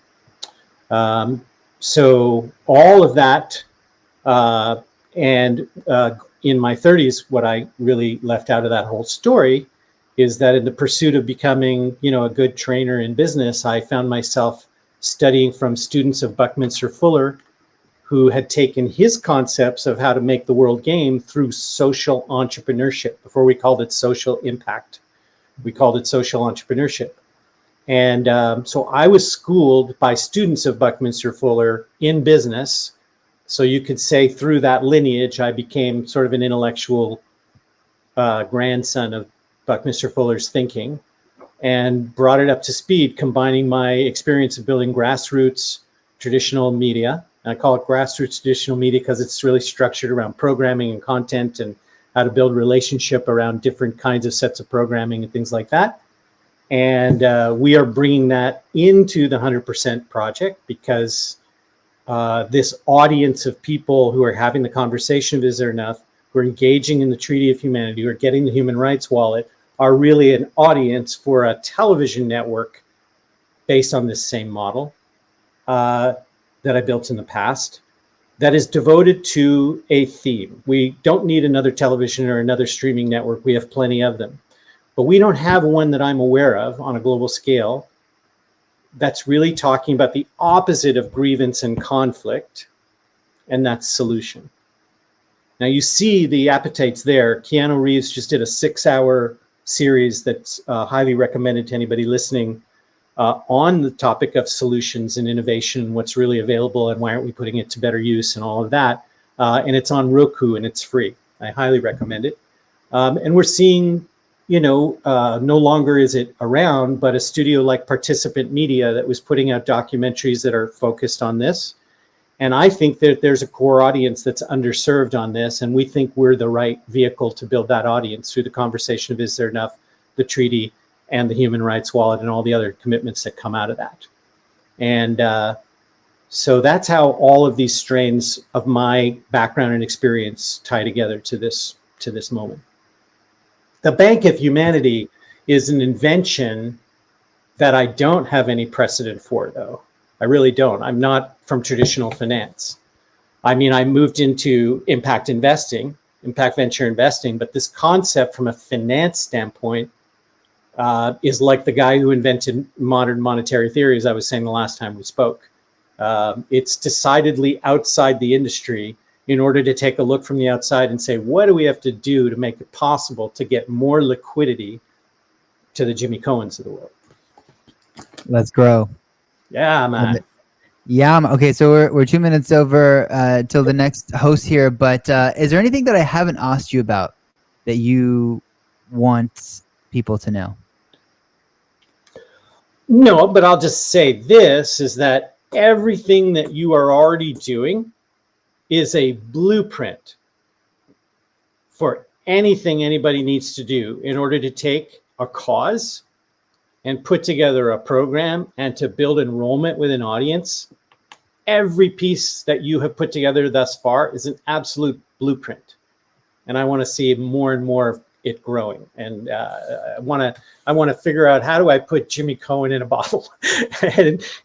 So all of that, and in my 30s, what I really left out of that whole story is that in the pursuit of becoming, a good trainer in business, I found myself studying from students of Buckminster Fuller, who had taken his concepts of how to make the world game through social entrepreneurship. Before we called it social impact, we called it social entrepreneurship. And so I was schooled by students of Buckminster Fuller in business. So you could say through that lineage, I became sort of an intellectual grandson of Buckminster Fuller's thinking, and brought it up to speed, combining my experience of building grassroots traditional media. And I call it grassroots traditional media because it's really structured around programming and content and how to build relationship around different kinds of sets of programming and things like that. And we are bringing that into the 100% project because this audience of people who are having the conversation of Is There Enough, who are engaging in the Treaty of Humanity, who are getting the Human Rights Wallet, are really an audience for a television network based on this same model that I built in the past that is devoted to a theme. We don't need another television or another streaming network. We have plenty of them. But we don't have one that I'm aware of on a global scale that's really talking about the opposite of grievance and conflict, and that's solution. Now you see the appetites there. Keanu Reeves just did a 6-hour series that's highly recommended to anybody listening on the topic of solutions and innovation and what's really available and why aren't we putting it to better use and all of that. And it's on Roku and it's free. I highly recommend it. And we're seeing, no longer is it around, but a studio like Participant Media that was putting out documentaries that are focused on this. And I think that there's a core audience that's underserved on this. And we think we're the right vehicle to build that audience through the conversation of Is There Enough, the treaty, and the Human Rights Wallet, and all the other commitments that come out of that. And so that's how all of these strains of my background and experience tie together to this moment. The Bank of Humanity is an invention that I don't have any precedent for, though. I really don't. I'm not from traditional finance. I mean, I moved into impact investing, impact venture investing, but this concept from a finance standpoint is like the guy who invented modern monetary theory, as I was saying the last time we spoke. It's decidedly outside the industry in order to take a look from the outside and say, what do we have to do to make it possible to get more liquidity to the Jimmy Cohens of the world? Let's grow. Yeah, man. Yeah. Okay. So we're 2 minutes over till the next host here. But is there anything that I haven't asked you about that you want people to know? No, but I'll just say this is that everything that you are already doing is a blueprint for anything anybody needs to do in order to take a cause and put together a program and to build enrollment with an audience. Every piece that you have put together thus far is an absolute blueprint. And I want to see more and more of it growing. And I want to figure out, how do I put Jimmy Cohen in a bottle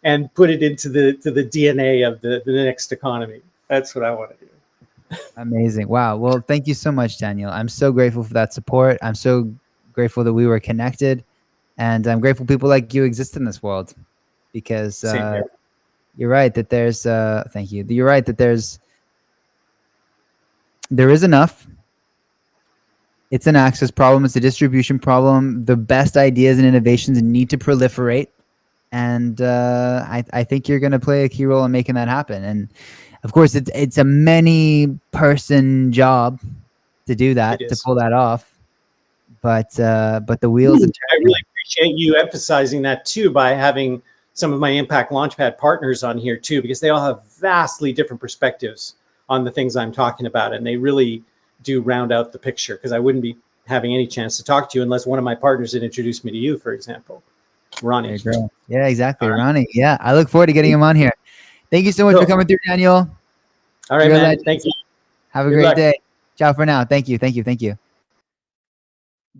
and put it into the DNA of the next economy. That's what I want to do. Amazing. Wow. Well, thank you so much, Daniel. I'm so grateful for that support. I'm so grateful that we were connected. And I'm grateful people like you exist in this world, because you're right that there's, thank you. You're right that there is enough. It's an access problem. It's a distribution problem. The best ideas and innovations need to proliferate. And I think you're going to play a key role in making that happen. And of course, it's a many person job to do that, to pull that off. But the wheels are turning. I really appreciate you emphasizing that too, by having some of my Impact Launchpad partners on here too, because they all have vastly different perspectives on the things I'm talking about. And they really do round out the picture, because I wouldn't be having any chance to talk to you unless one of my partners had introduced me to you, for example, Ronnie. Yeah, exactly. Ronnie. Yeah. I look forward to getting him on here. Thank you so much for coming through, Daniel. All right, man. Thank you. Have a Good great luck. day. Ciao for now. Thank you. Thank you. Thank you.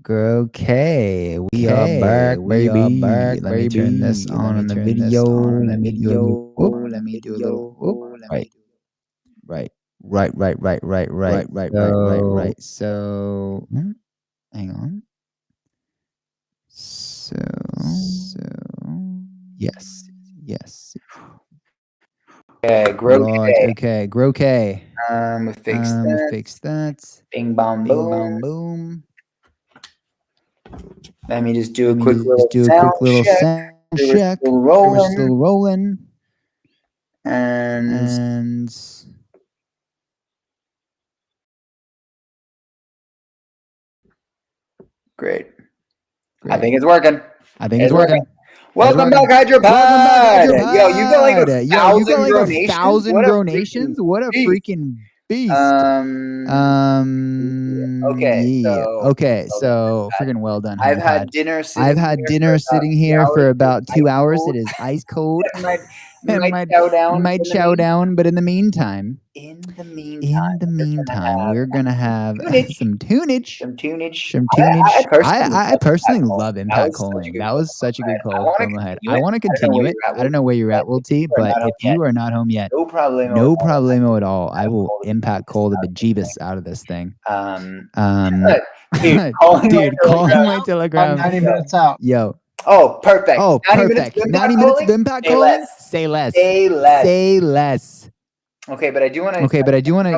Okay, we are back, baby. Let me turn this on in the video. Let me do a little. Let me do a little. Right. So, hang on. So, yes. Okay, Okay, Grokay. We fix that. Bing bong boom. Boom. Let me just do a quick little sound check. We're still rolling. And great. I think it's working. Welcome back, Hydropod. Yo, you got like 1,000 donations. What a freaking beast. Okay, so freaking well done. I've had dinner sitting here for about 2 hours. It is ice cold. Might chow down, but in the meantime, we're gonna have some tunage. I personally love Impact Calling. That was such a good call from ahead. I want to continue it. I don't know where you're at, Will T, but if you are not home yet, no problemo at all. I will Impact Call the bejeebus out of this thing. Dude, call my Telegram. 90 minutes out. Yo. Oh, perfect. 90 minutes of Impact calling? Say less. Okay, but I do want to.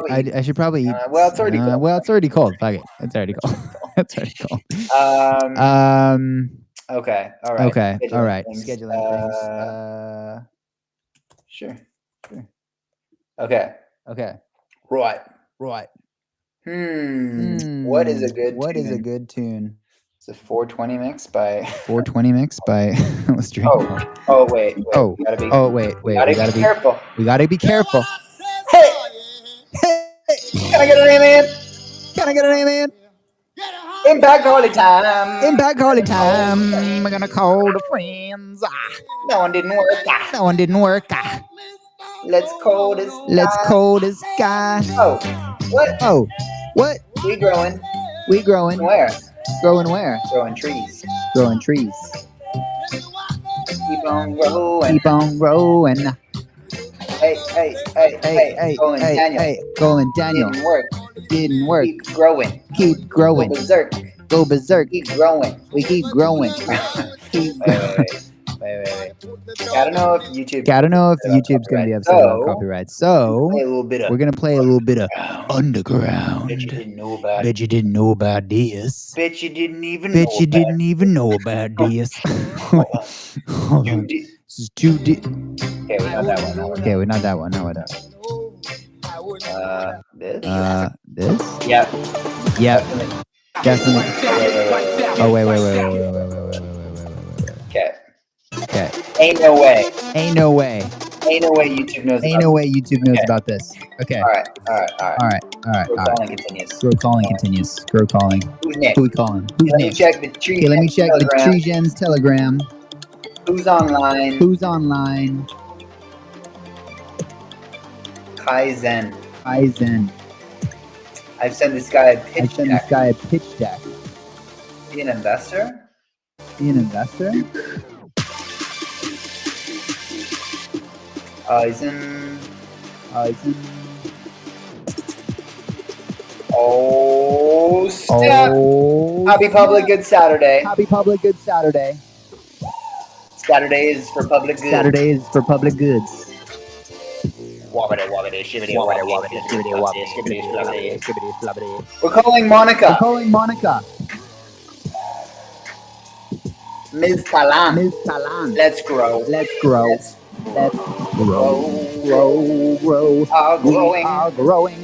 I should probably eat. Well, it's already cold. Well, it's already cold. Fuck it. It's already cold. Okay. All right. Scheduling things. Sure. Okay. Right. What is a good tune? It's a 420 mix by. 420 mix by. Let's drink. Oh wait. Wait. We gotta be careful. We gotta be careful. Hey! Can I get an amen? Impact Harley time. We're gonna call the friends. That one didn't work. Let's call this guy. Oh, what? We growing. Where? Growing where? Growing trees. Keep on growing. Hey. Colin Daniel. Didn't work. Keep growing. Go berserk. Keep growing. We keep growing. Wait. I don't know if YouTube's gonna be upset about copyright. So we're gonna play a little bit of underground. Bet you didn't know about this. Bet you didn't even know about this. Hold on. This is too deep. Okay, we're not that one. No, we're not. This? This? Yep. Definitely. Oh, wait. Okay. Ain't no way YouTube knows about this. Okay. All right. Scroll calling continues. Who's next? Who we calling? Who's Let next? me check the tree. Okay, let me check the Tree Gen's Telegram. Who's online? Kaizen. I've sent this guy a pitch deck. Is he an investor? He's in. Oh, snap! Happy Public Good Saturday. Saturday is for public goods. Wobbity, shibbity, flubbity. We're calling Monica. Ms. Talan. Let's grow. Are growing.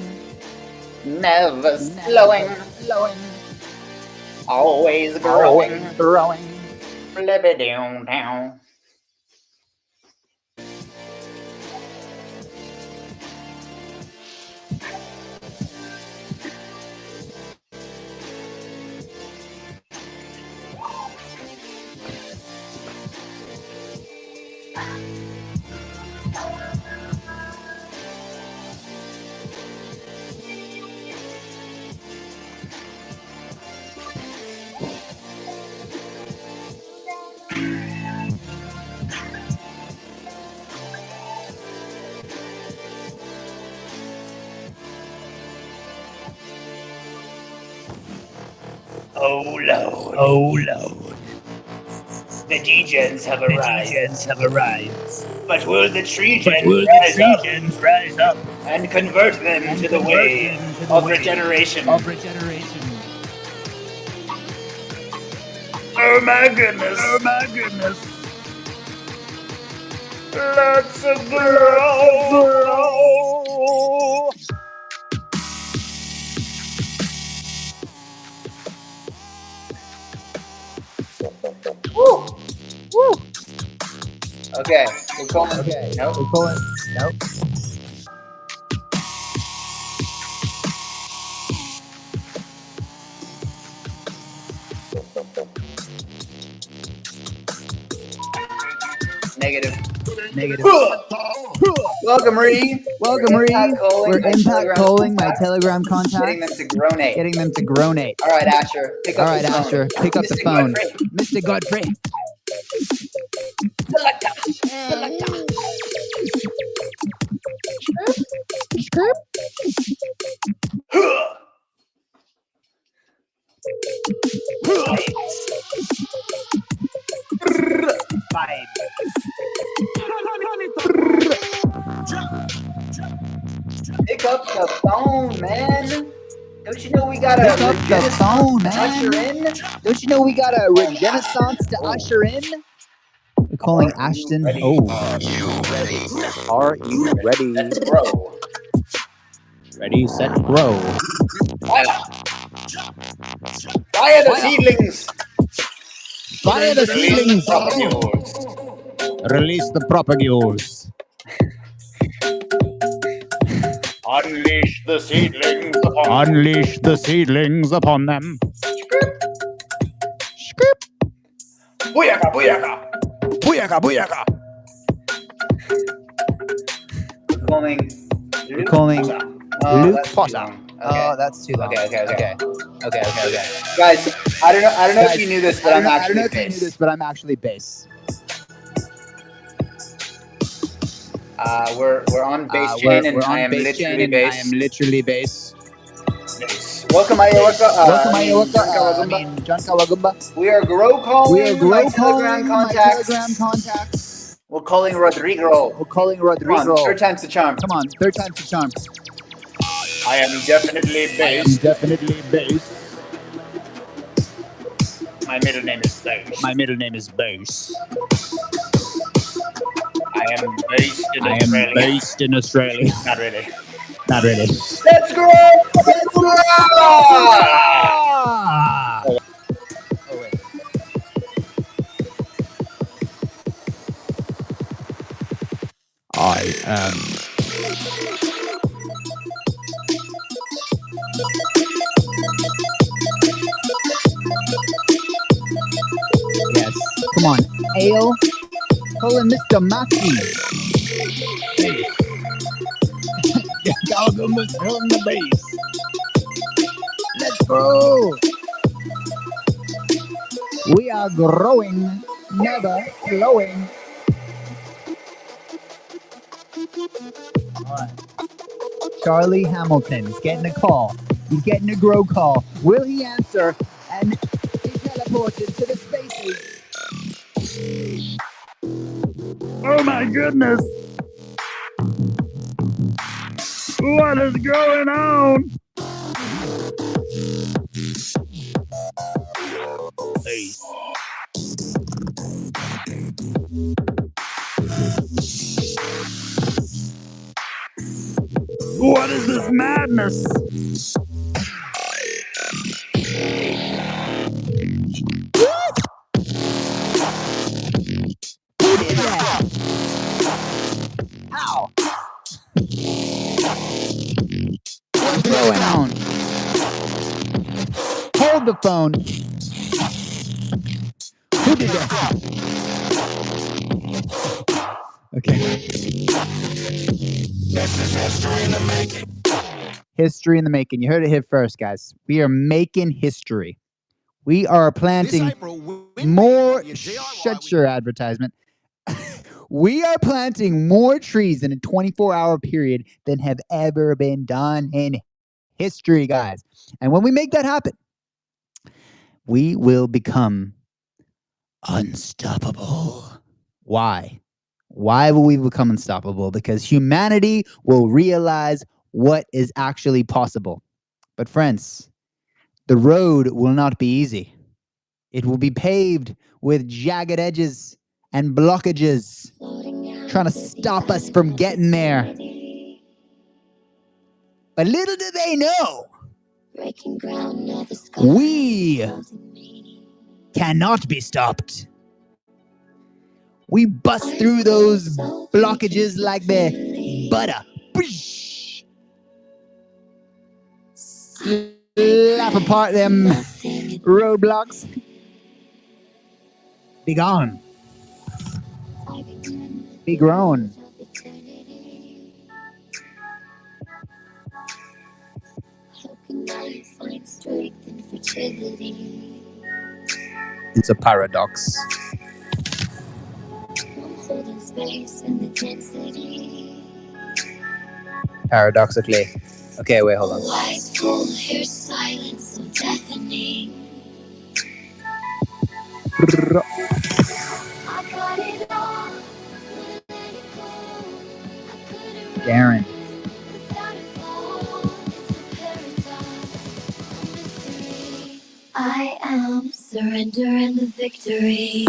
Never slowing. Always growing. Flip it down. Oh Lord. Oh Lord. The G-Gens have arrived. But will the Tree But Gens will the rise Tree up Gens rise up and convert them to the way of regeneration? of regeneration? Oh my goodness. Oh my goodness. Let's grow. Woo! Woo! Okay, we're calling. Okay, Nope. we're calling. Nope. Negative. Negative. Welcome, Ree. Welcome, Ree. We're impact calling my Telegram Getting contact. them to gronate. Getting them to gronate. All right, Asher. Pick up All right, the phone. Asher, pick up the Mr. phone. Godfrey. Mr. Godfrey. Selector. Huh. Vibes. Pick up the phone, man. Don't you know we got Pick a up the phone, to usher man. in? Don't you know we got a renaissance to usher in? We're calling Ashton. ready? Oh. Are you ready? Are you ready? Let's grow. Ready, set, grow. Fire! Fire the seedlings! Fire the seedlings! Propagules. Release the propagules. Unleash the seedlings upon Unleash the seedlings upon them. Script. Booyaka, booyaka! Booyaka, booyaka. We're calling We're calling Luke that's too Potter. long. Oh, that's too long. Okay. Okay. Guys, I don't know if you knew this, but I'm I don't know actually if you knew bass. this, but I'm actually bass. We're on bass chain, and I am literally bass. I am literally bass. Welcome, Iowa. John Kawagumba. We are grow calling. We are grow my Telegram calling contacts. my Telegram contacts. We're calling Rodrigo. We're calling Come Rodrigo. on, third time's the charm. Come on, third time's the charm. I am definitely I am bass. definitely bass. My middle name is Bass. My middle name is Bass. I am based in I am Australia. based in Australia. Not really. Not really. Let's grow! Let's grow! Oh, wait. I am. Yes. Come on. Ale. Calling Mr. Mackey. Galgumba's on the base. Let's go. We are growing, never slowing. All right. Charlie Hamilton is getting a call. He's getting a grow call. Will he answer? And he's teleported to the spaces. Oh my goodness. What is going on? Hey. What is this madness? Who did that? How? What's going on? Hold the phone. Who did that? Okay. This is history in the making. History in the making. You heard it here first, guys. We are making history. We are planting more. Shut your advertisement. We are planting more trees in a 24-hour period than have ever been done in history, guys. And when we make that happen, we will become unstoppable. Why? Why will we become unstoppable? Because humanity will realize what is actually possible. But friends, the road will not be easy. It will be paved with jagged edges and blockages, trying to stop us from getting there. But little do they know, we cannot be stopped. We bust through those blockages like the butter. Slap apart them roadblocks. Be gone. Be grown. It's a paradox. Paradoxically. Okay, wait, hold on. Wise fool, hear silence so deafening. Darren. I am surrender and the victory.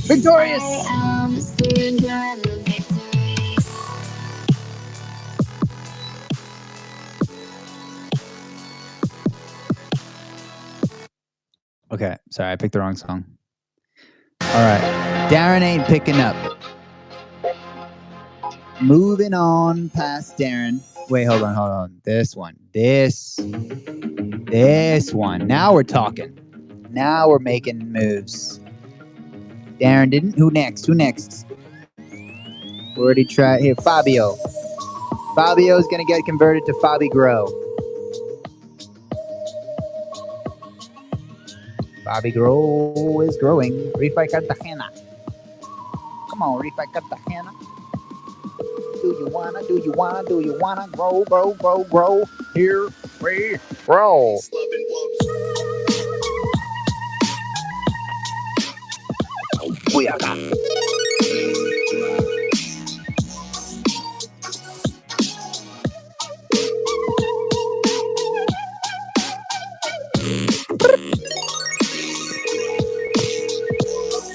Victorious! I am surrender and the victory. Okay, sorry, I picked the wrong song. All right, Darren ain't picking up. Moving on past Darren. Wait, hold on. This one. This one. Now we're talking. Now we're making moves. Darren didn't. Who next? We already tried. Here, Fabio. Fabio's going to get converted to Fabi Grow. Fabi Grow is growing. Rifai Cartagena. Come on, Rifai Cartagena. Do you wanna grow? Here we grow. Booyaka.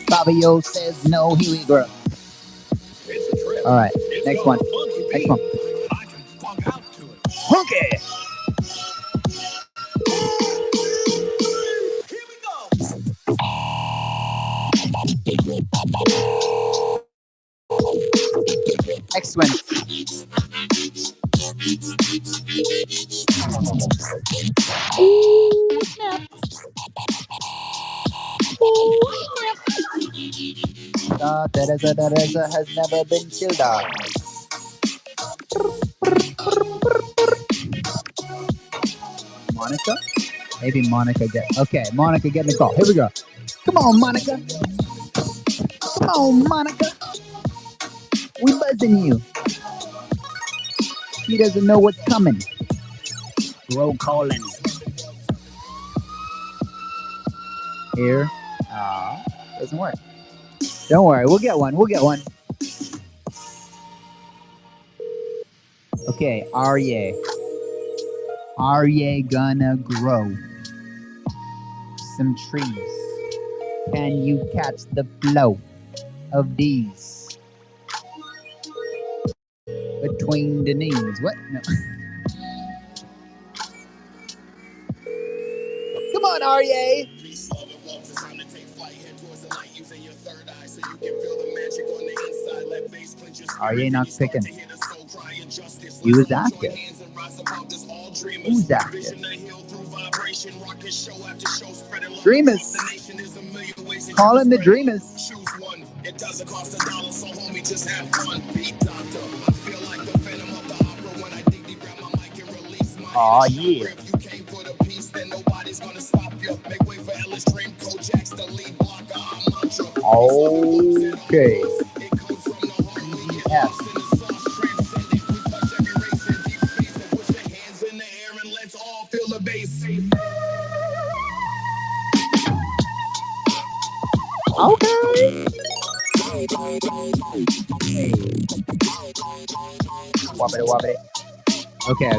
Fabio says no, here we grow. All right, next one. Hunky. Excellent. Teresa has never been killed. Monica? Maybe Monica Monica get in the call. Here we go. Come on, Monica. We buzzing you. He doesn't know what's coming. Roll calling. Here. Doesn't work. Don't worry, we'll get one. Okay, Arye gonna grow some trees. Can you catch the flow of these between the knees? What? No. Come on, Arye. Arye not picking. He was active. Who's active? Dreamers. Calling the Dreamers. It doesn't cost $1, so homie, just have fun. Beat doctor. I feel like the Phantom of the Opera when I dig deep, grab my mic and release my yeah. If you came for the peace, then nobody's gonna stop you. Make way for Ellis Dream, Kojak's the lead blocker, I'm mantra. Okay. Yes. Feel the Okay. Wobbity wobbity. Okay.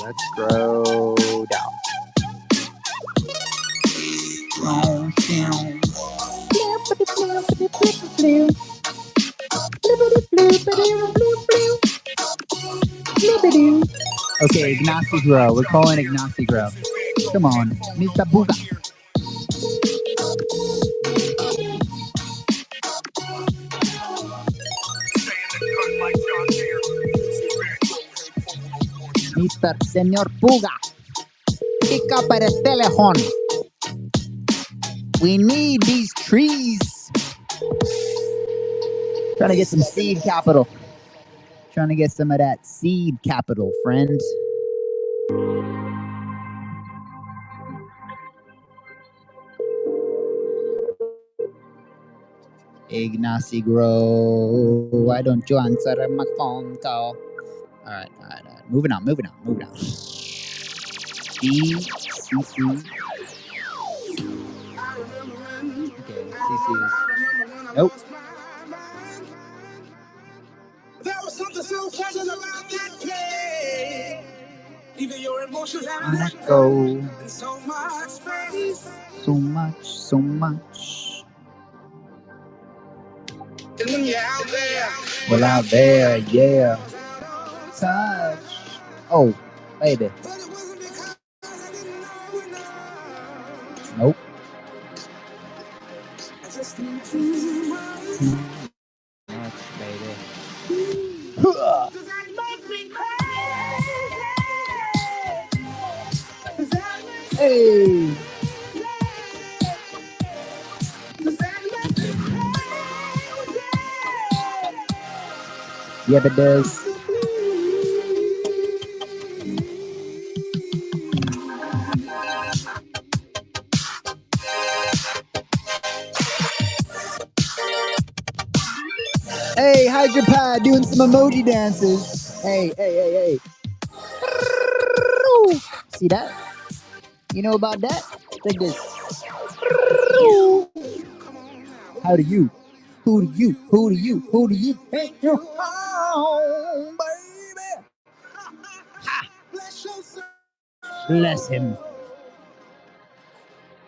Let's scroll down. Okay, Ignacy Grow. We're calling Ignacy Grow. Come on, Mr. Booga. Mr. Señor Puga, pick up the telephone. We need these trees. Trying to get some seed capital. Trying to get some of that seed capital, friend. Ignacy Grow, why don't you answer my phone call? All right. Moving on. C. Okay, CC's. Nope. There was something so pleasant about that play. Even your emotions let go. So much space. So much. And when you're out there. Well, out there, yeah. Touch. Oh, baby. Nope. Just too much, baby. Hey. Yep, it does. Hey, Hydropad doing some emoji dances. Hey. See that? You know about that? Like this. How do you? Who do you think you're home, baby? Ha. Bless him.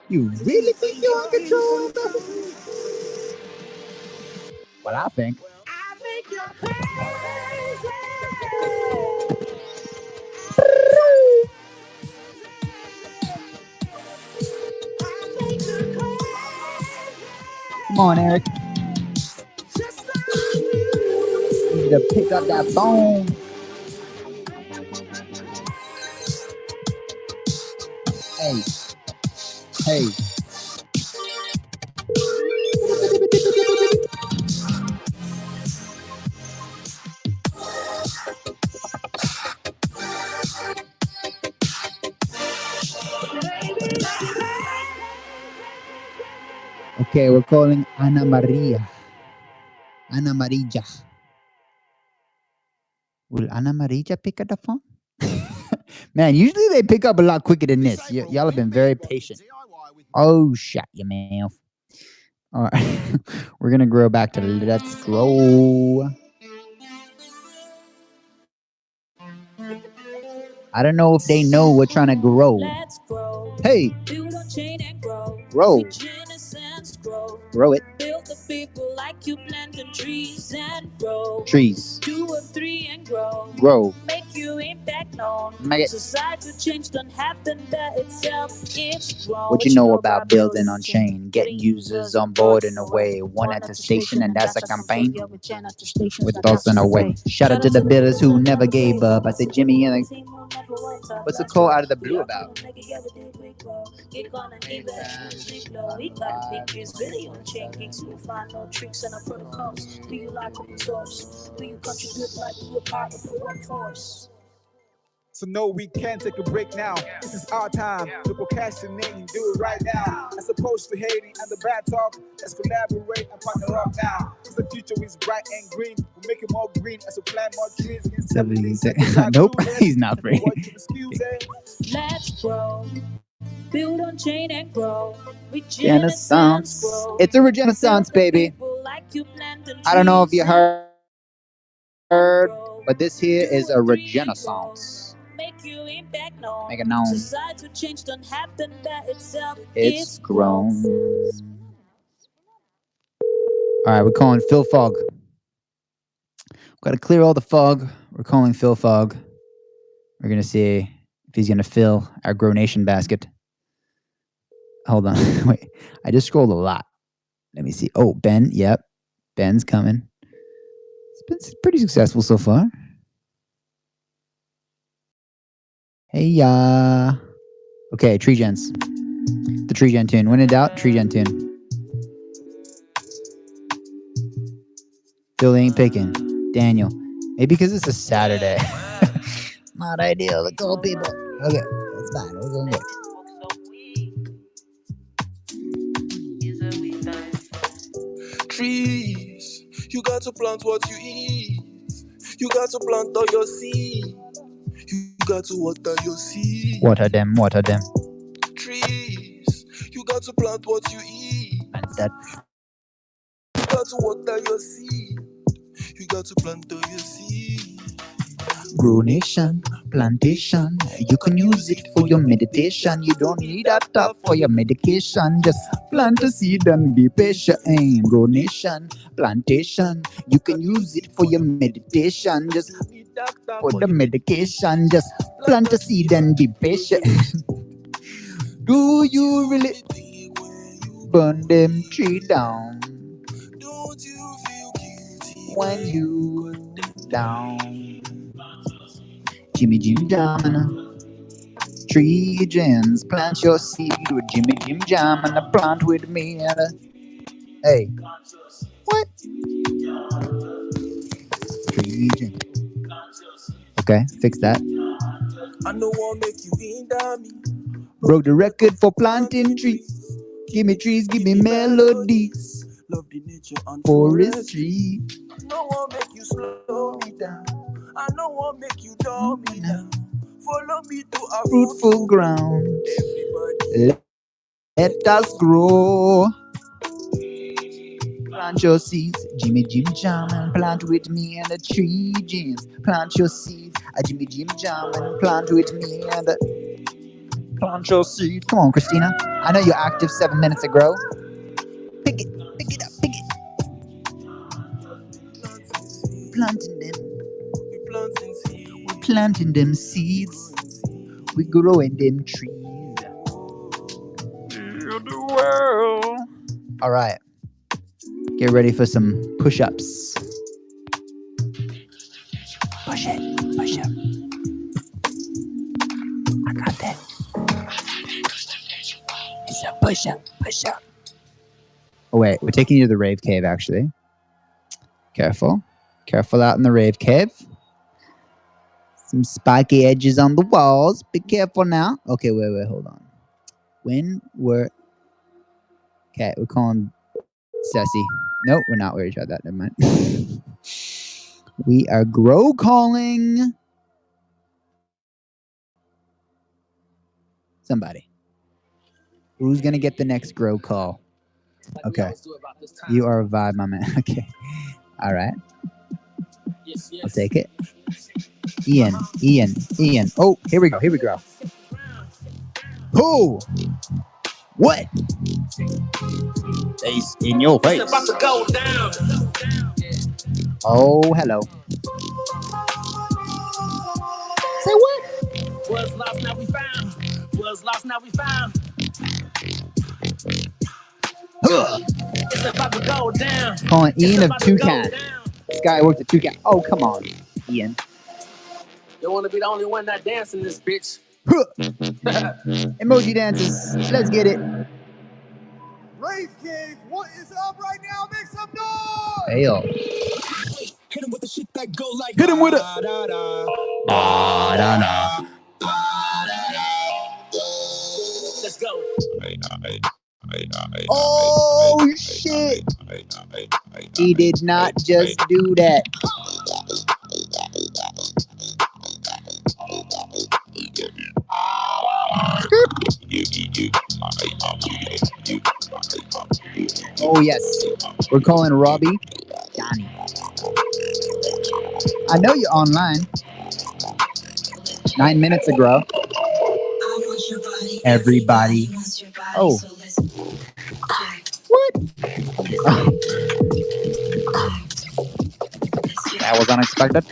You really think you're in control, brother? Well, I think you're crazy. Come on, Eric. You need to pick up that phone. Hey. Okay, we're calling Ana Maria. Ana Marija. Will Ana Marija pick up the phone? Man, usually they pick up a lot quicker than this. Y'all have been very patient. Oh, shut your mouth. All right. We're going to grow back to let's grow. I don't know if they know we're trying to grow. Let's grow. Hey. Build a chain and grow. Grow. Grow it. Build the people like you planting trees and grow. Trees. 2 or 3 and grow. Grow. Make your impact known. Make it. Societal change don't happen by itself. It's grown. What you know about building on chain? Get users on board in a way. One at the station and that's a campaign. With thoughts in a way. Shout out to the builders who never gave up. I said Jimmy and what's the call out of the blue about? So no, we can't take a break now. This is our time to procrastinate and do it right now. As opposed to hating and the bad talk, let's collaborate and partner up now. Cause the future is bright and green. We'll make it more green as we plant more trees. Nope, he's not free. Let's grow. Build on chain and grow. Renaissance. It's a renaissance, baby. I don't know if you heard, but this here is a renaissance. Make it known. It's grown. All right, we're calling Phil Fogg. Got to clear all the fog. We're calling Phil Fogg. We're going to see if he's going to fill our Grow Nation basket. Hold on. Wait. I just scrolled a lot. Let me see. Oh, Ben. Yep. Ben's coming. It's been pretty successful so far. Hey, ya. Okay, Tree Gens. The Tree Gen tune. When in doubt, Tree Gen tune. Phil ain't picking. Daniel. Maybe because it's a Saturday. Not ideal to call people. Okay, that's fine. We're going good. Trees, you got to plant what you eat. You got to plant all your seed. You got to water your seed. Water them, water them. Trees, you got to plant what you eat. And that. You got to water your seed. You got to plant all your seed. Grow Nation, plantation. You can use it for your meditation. You don't need a top for your medication. Just plant a seed and be patient. Grow Nation, plantation. You can use it for your meditation. Just for the medication. Just plant a seed and be patient. Do you really burn them tree down? Don't you feel guilty when you down? Jimmy Jim Jam and a Tree Gens, plant your seed with Jimmy Jim Jam and a plant with me and a hey. What? Tree Gens. Okay, fix that. I know I'll make you hinder me. Broke the record for planting trees. Give me trees, give me melodies. Love the nature and forestry. I know I'll make you slow me down. I know I'll make you dumb me down. Follow me to a fruitful ground. Let us grow. Plant your seeds, Jimmy Jim Jam, and plant with me and the Tree Gens. Plant your seeds, Jimmy Jim Jam, and plant with me and the plant your seed. Come on, Christina. I know you're active 7 minutes to grow. Pick it up, pick it. Planting them. We're planting them seeds. We growing them trees. The world. All right. Get ready for some push-ups. Push it. Push up. I got that. It's a push-up. Push up. Oh, wait. We're taking you to the rave cave, actually. Careful. Careful out in the rave cave. Some spiky edges on the walls. Be careful now. Okay, wait. Hold on. Okay, we're calling Ceci. Nope, we're not. We already tried that. Never mind. We are grow calling somebody. Who's going to get the next grow call? Okay. You are a vibe, my man. Okay. All right. I'll take it. Ian. Oh, here we go. Who? What? Face in your face. It's about to go down. Oh, hello. Say what? Was lost, now we found. Was lost, now we found. It's about to go down. Calling Ian of Toucan. This guy worked at Toucan. Oh, come on, Ian. You want to be the only one that dancing this bitch. Emoji dances. Let's get it. Rave Cave, what is up right now? Make some noise! Hey, yo. Hit him with the shit that go like Hit him with it. Let's go. Oh, shit. He did not just do that. Oh yes, we're calling Robbie Johnny. I know you're online. 9 minutes ago. Everybody. Oh. What? That was unexpected.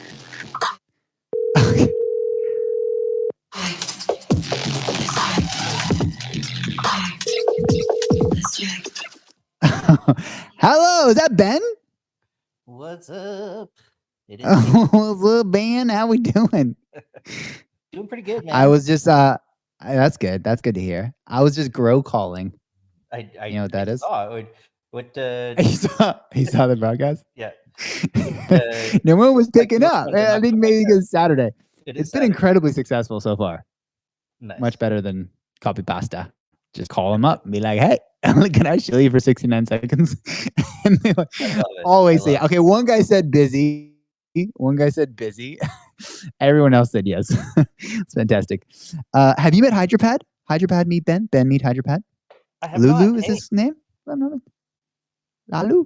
Hello, is that Ben? What's up? It is What's up, Ben? How we doing? doing pretty good, man. I was just that's good. That's good to hear. I was just grow calling. I You know what that is? What He saw the broadcast? Yeah. No one was picking up. I think maybe because it's Saturday. It's been incredibly successful so far. Nice. Much better than copy pasta. Just call them up and be like, hey, can I show you for 69 seconds? And they like, always say, okay, one guy said busy. One guy said busy. Everyone else said yes. It's fantastic. Have you met Hydrapad? Hydrapad meet Ben? Ben meet Hydrapad? I have Lulu not. is his name? Lalu?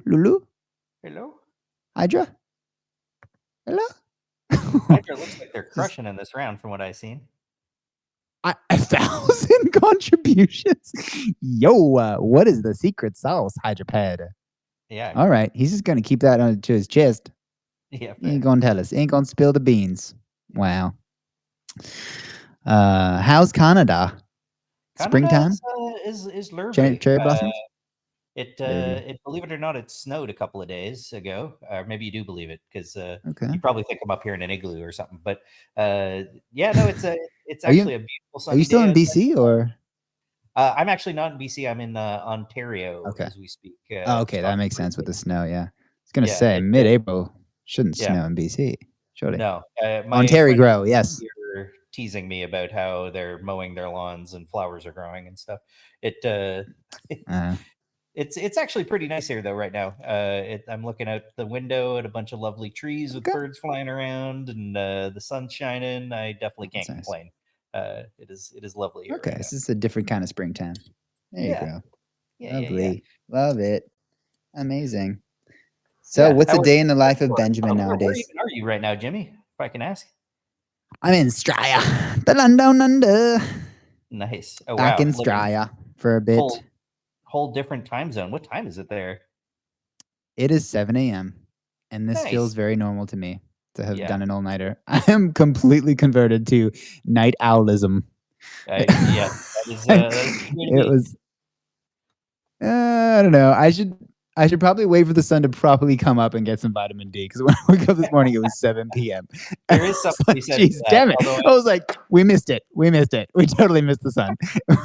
Lulu? Hello? Hydra? Hello? Hydra looks like they're crushing in this round from what I've seen. 1,000 contributions. Yo, what is the secret sauce, Hydrapad? Yeah. All right. He's just going to keep that to his chest. Yeah. He ain't going to tell us. He ain't going to spill the beans. Wow. How's Canada? Springtime? Is lovely. Cherry blossoms? It believe it or not, it snowed a couple of days ago. Or maybe you do believe it because Okay. you probably think I'm up here in an igloo or something. But yeah, no, it's Are you- actually a beautiful sunny Are you still day in outside. BC or? I'm actually not in BC. I'm in Ontario as we speak. Oh, okay. That makes sense with the snow. Yeah. I was going to Yeah, say mid-April shouldn't yeah. snow in BC. Surely. No, my Ontario friends grow. Yes. here teasing me about how they're mowing their lawns and flowers are growing and stuff. It's actually pretty nice here though right now. I'm looking out the window at a bunch of lovely trees with birds flying around and the sun's shining. I definitely can't complain. It is lovely here. Okay. This is a different kind of springtime. There you Yeah. go. Yeah, Lovely. Love it. Amazing. So Yeah, what's how a are day you? in the life of Where Benjamin even nowadays? are you right now, Jimmy? If I can ask. I'm in Straya. The London under. Nice. Oh Back wow. in Living Straya for a bit. Whole different time zone. What time is it there? It is 7 a.m. and this Nice. feels very normal to me to have Yeah. done an all-nighter. I am completely converted to night owlism. Yeah, that is It was. I don't know. I should probably wait for the sun to properly come up and get some vitamin D because when I woke up this morning, it was 7 p.m. There is something like, he said. Jeez, damn it! I was like, we missed it. We missed it. We totally missed the sun. At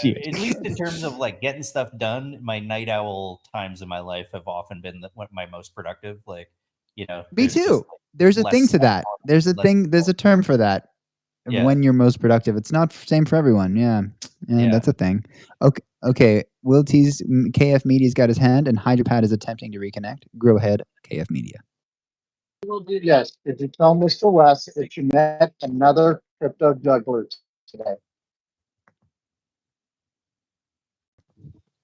least in terms of like getting stuff done, my night owl times in my life have often been my most productive. Like, Me there's just, too. There's a less thing to stuff that. on, There's a less thing. There's a term for that. Yeah. When you're most productive, it's not same for everyone. Yeah, that's a thing. Okay. Will T's KF Media's got his hand, and Hydrapad is attempting to reconnect. Go ahead, KF Media. Yes. Did you tell Mr. West that you met another crypto juggler today?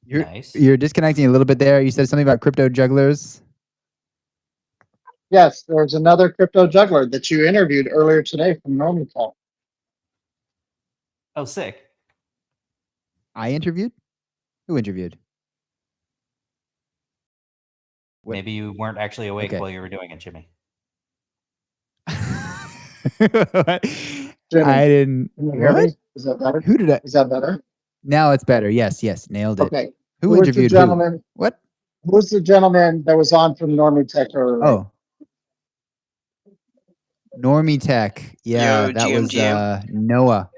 You're disconnecting a little bit there. You said something about crypto jugglers. Yes, there's another crypto juggler that you interviewed earlier today from Normanton. Oh, sick. I interviewed? Who interviewed? Maybe you weren't actually awake Okay. while you were doing it, Jimmy. Jimmy, I didn't. can you hear What? me? Is that better? Who did I? Is that better? Now it's better. Yes, nailed it. Okay. Who was the interviewed gentleman? who? What? Who's the gentleman that was on from Normie Tech earlier? Oh. Normie Tech. Yeah, Yo, that was GM. Noah.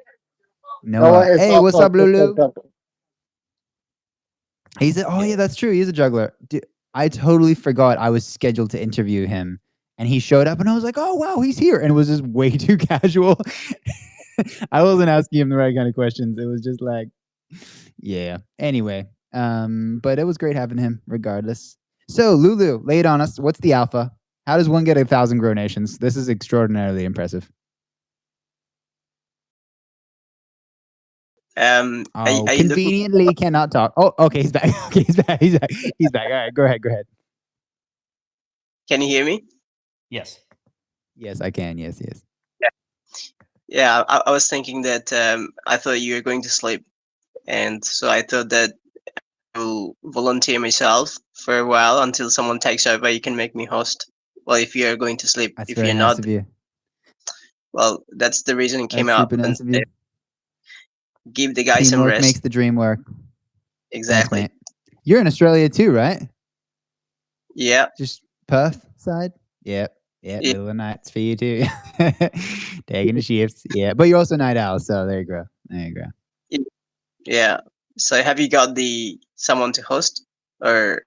Noah is Hey, also what's a up, crypto Lulu? juggler. Yeah, that's true. He's a juggler. Dude, I totally forgot I was scheduled to interview him. And he showed up and I was like, oh, wow, he's here. And it was just way too casual. I wasn't asking him the right kind of questions. It was just like, yeah. Anyway, but it was great having him regardless. So, Lulu, lay it on us. What's the alpha? How does one get 1,000 grow nations? This is extraordinarily impressive. Conveniently cannot talk. Oh, okay, he's back. Okay, he's back. He's back. He's back. All right, go ahead. Go ahead. Can you hear me? Yes. Yes, I can. Yes, yes. Yeah, I was thinking that I thought you were going to sleep, and so I thought that I will volunteer myself for a while until someone takes over. You can make me host. Well, if you're going to sleep, That's if very you're nice not, of you. well, that's the reason it came That's out. super nice of you. Give the guy some Teamwork rest. makes the dream work. Exactly. Thanks, mate. You're in Australia too, right? Yeah. Just Perth side? Yep. Yeah, middle of the nights for you too. Taking the shifts. Yeah, but you're also night owl, so there you go. There you go. Yeah. So have you got someone to host, or?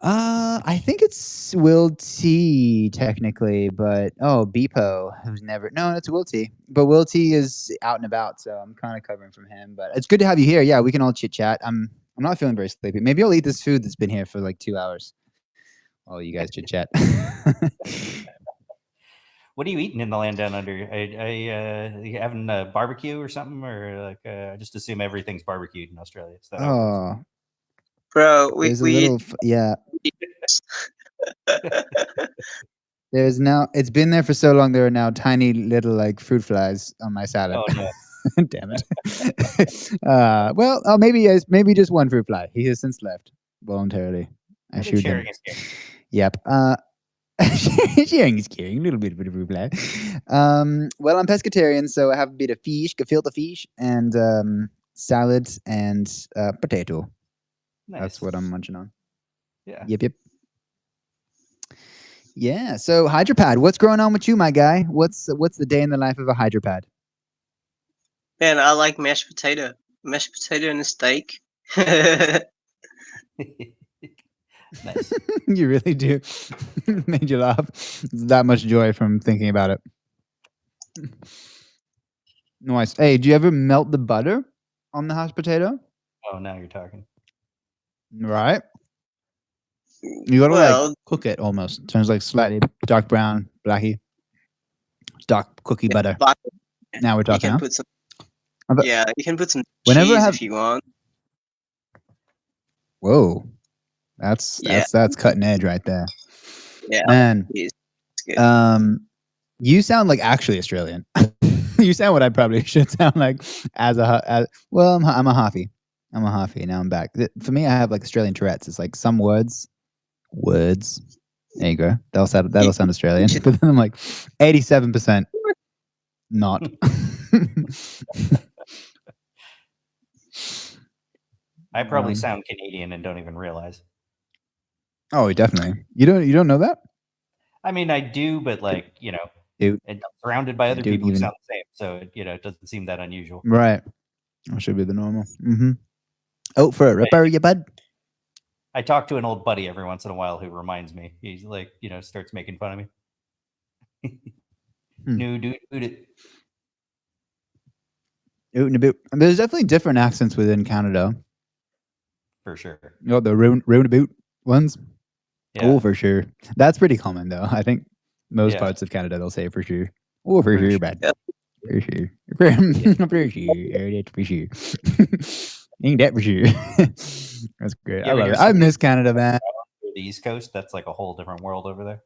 I think it's Will T technically, but Beepo, who's never. No, it's Will T. But Will T is out and about, so I'm kind of covering from him. But it's good to have you here. Yeah, we can all chit chat. I'm not feeling very sleepy. Maybe I'll eat this food that's been here for like 2 hours. While you guys chit chat. What are you eating in the land down under? You having a barbecue or something, or like I just assume everything's barbecued in Australia. Is that how it works? Bro, there's a little yeah. There's now. It's been there for so long. There are now tiny little like fruit flies on my salad. Oh no! Damn it. Well, maybe just one fruit fly. He has since left voluntarily. I think shooed him. sharing is caring. Yep. Sharing is caring. A little bit of a fruit fly. Well, I'm pescatarian, so I have a bit of fish, gefilte fish, and salad and potato. Nice. That's what I'm munching on. Yeah. Yep. Yeah. So hydropad, what's going on with you, my guy? What's the day in the life of a hydropad? Man, I like mashed potato and a steak. Nice. You really do. Made you laugh. It's that much joy from thinking about it. Nice. Hey, do you ever melt the butter on the mashed potato? Oh, now you're talking. Right. You gotta like cook it almost. Turns like slightly dark brown, blacky. Dark cookie butter. Now we're talking. You can put some. You can put some Whenever cheese if you want. Whoa, that's cutting edge right there. Yeah, man. You sound like actually Australian. You sound what I probably should sound like as well. I'm a Harvey. I'm a Harvey. Now I'm back. For me, I have like Australian Tourette's. It's like some words. There you go. That'll sound Australian. But then I'm like 87% not. I probably sound Canadian and don't even realize. Oh, definitely. You don't know that? I mean, I do, but like, Dude. I'm surrounded by other people who sound the same, so it doesn't seem that unusual. Right. That should be the normal. Mm-hmm. Oh, for a ripper, you bud. I talk to an old buddy every once in a while who reminds me. He's like, starts making fun of me. No, dude. Oot and a boot. There's definitely different accents within Canada. For sure. The roundabout ones. Yeah. Oh, for sure. That's pretty common though. I think most parts of Canada they'll say for sure. Oh, for sure, bad. Yep. For sure. For sure. That's for sure. Ain't that for sure? That's great. I love it. I miss Canada, man. The East Coast, that's like a whole different world over there.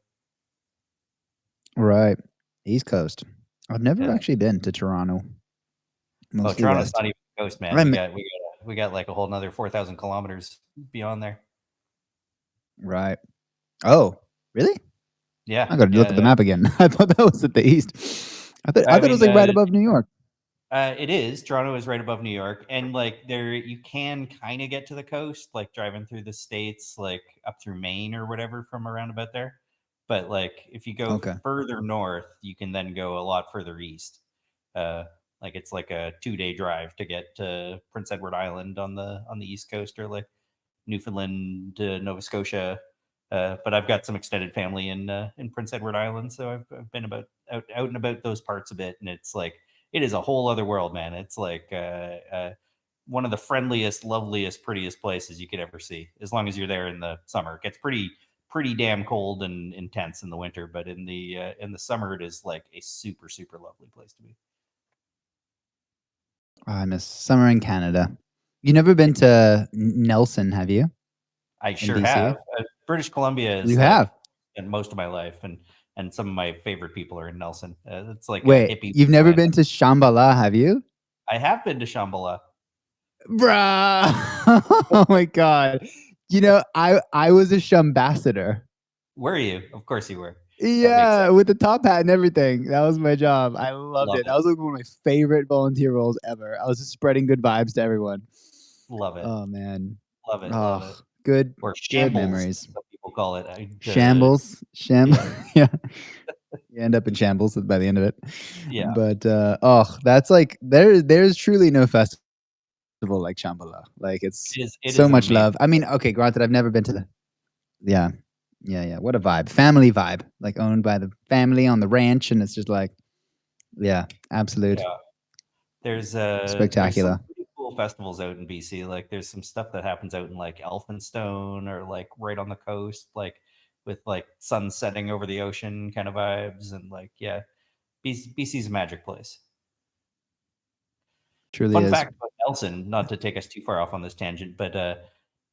Right. East Coast. I've never actually been to Toronto. Mostly Toronto's West. not even the coast, man. We got like a whole another 4,000 kilometers beyond there. Right. Oh, really? Yeah. I got to look at the map again. I thought that was at the east. I thought it was like right above New York. It is. Toronto is right above New York, and like there, you can kind of get to the coast, like driving through the states, like up through Maine or whatever from around about there. But like if you go further north, you can then go a lot further east. Like it's like a 2-day drive to get to Prince Edward Island on the east coast, or like Newfoundland, Nova Scotia. But I've got some extended family in Prince Edward Island, so I've been out and about those parts a bit, and it's like it is a whole other world, man. It's like one of the friendliest, loveliest, prettiest places you could ever see. As long as you're there in the summer, it gets pretty damn cold and intense in the winter, but in the summer, it is like a super, super lovely place to be. Oh, I miss summer in Canada. You never been to Nelson, have you? I In sure BC? have. British Columbia is You like have. spent most of my life, and some of my favorite people are in Nelson. It's like a Wait, hippie. you've never land. been to Shambhala, have you? I have been to Shambhala. Bruh. Oh my god. You know, I was a Shambassador. Were you? Of course you were. Yeah, with the top hat and everything. That was my job. I loved Love it. That was like one of my favorite volunteer roles ever. I was just spreading good vibes to everyone. Love it. Oh man. Love it. Oh, Love it. good Or good shambles, memories. some people call it. Shambles. Yeah. Yeah. You end up in shambles by the end of it. Yeah. But that's like there's truly no festival like Shambhala. Like it's It is so much amazing. love. I mean, okay, granted, I've never been to the yeah. Yeah. What a vibe. Family vibe. Like owned by the family on the ranch, and it's just like, yeah, absolute. Yeah. There's some Spectacular. pretty cool festivals out in BC. Like there's some stuff that happens out in like Elphinstone or like right on the coast, like with like sun setting over the ocean kind of vibes, and like yeah, BC's a magic place. Truly Fun is. fact about Nelson, not to take us too far off on this tangent, but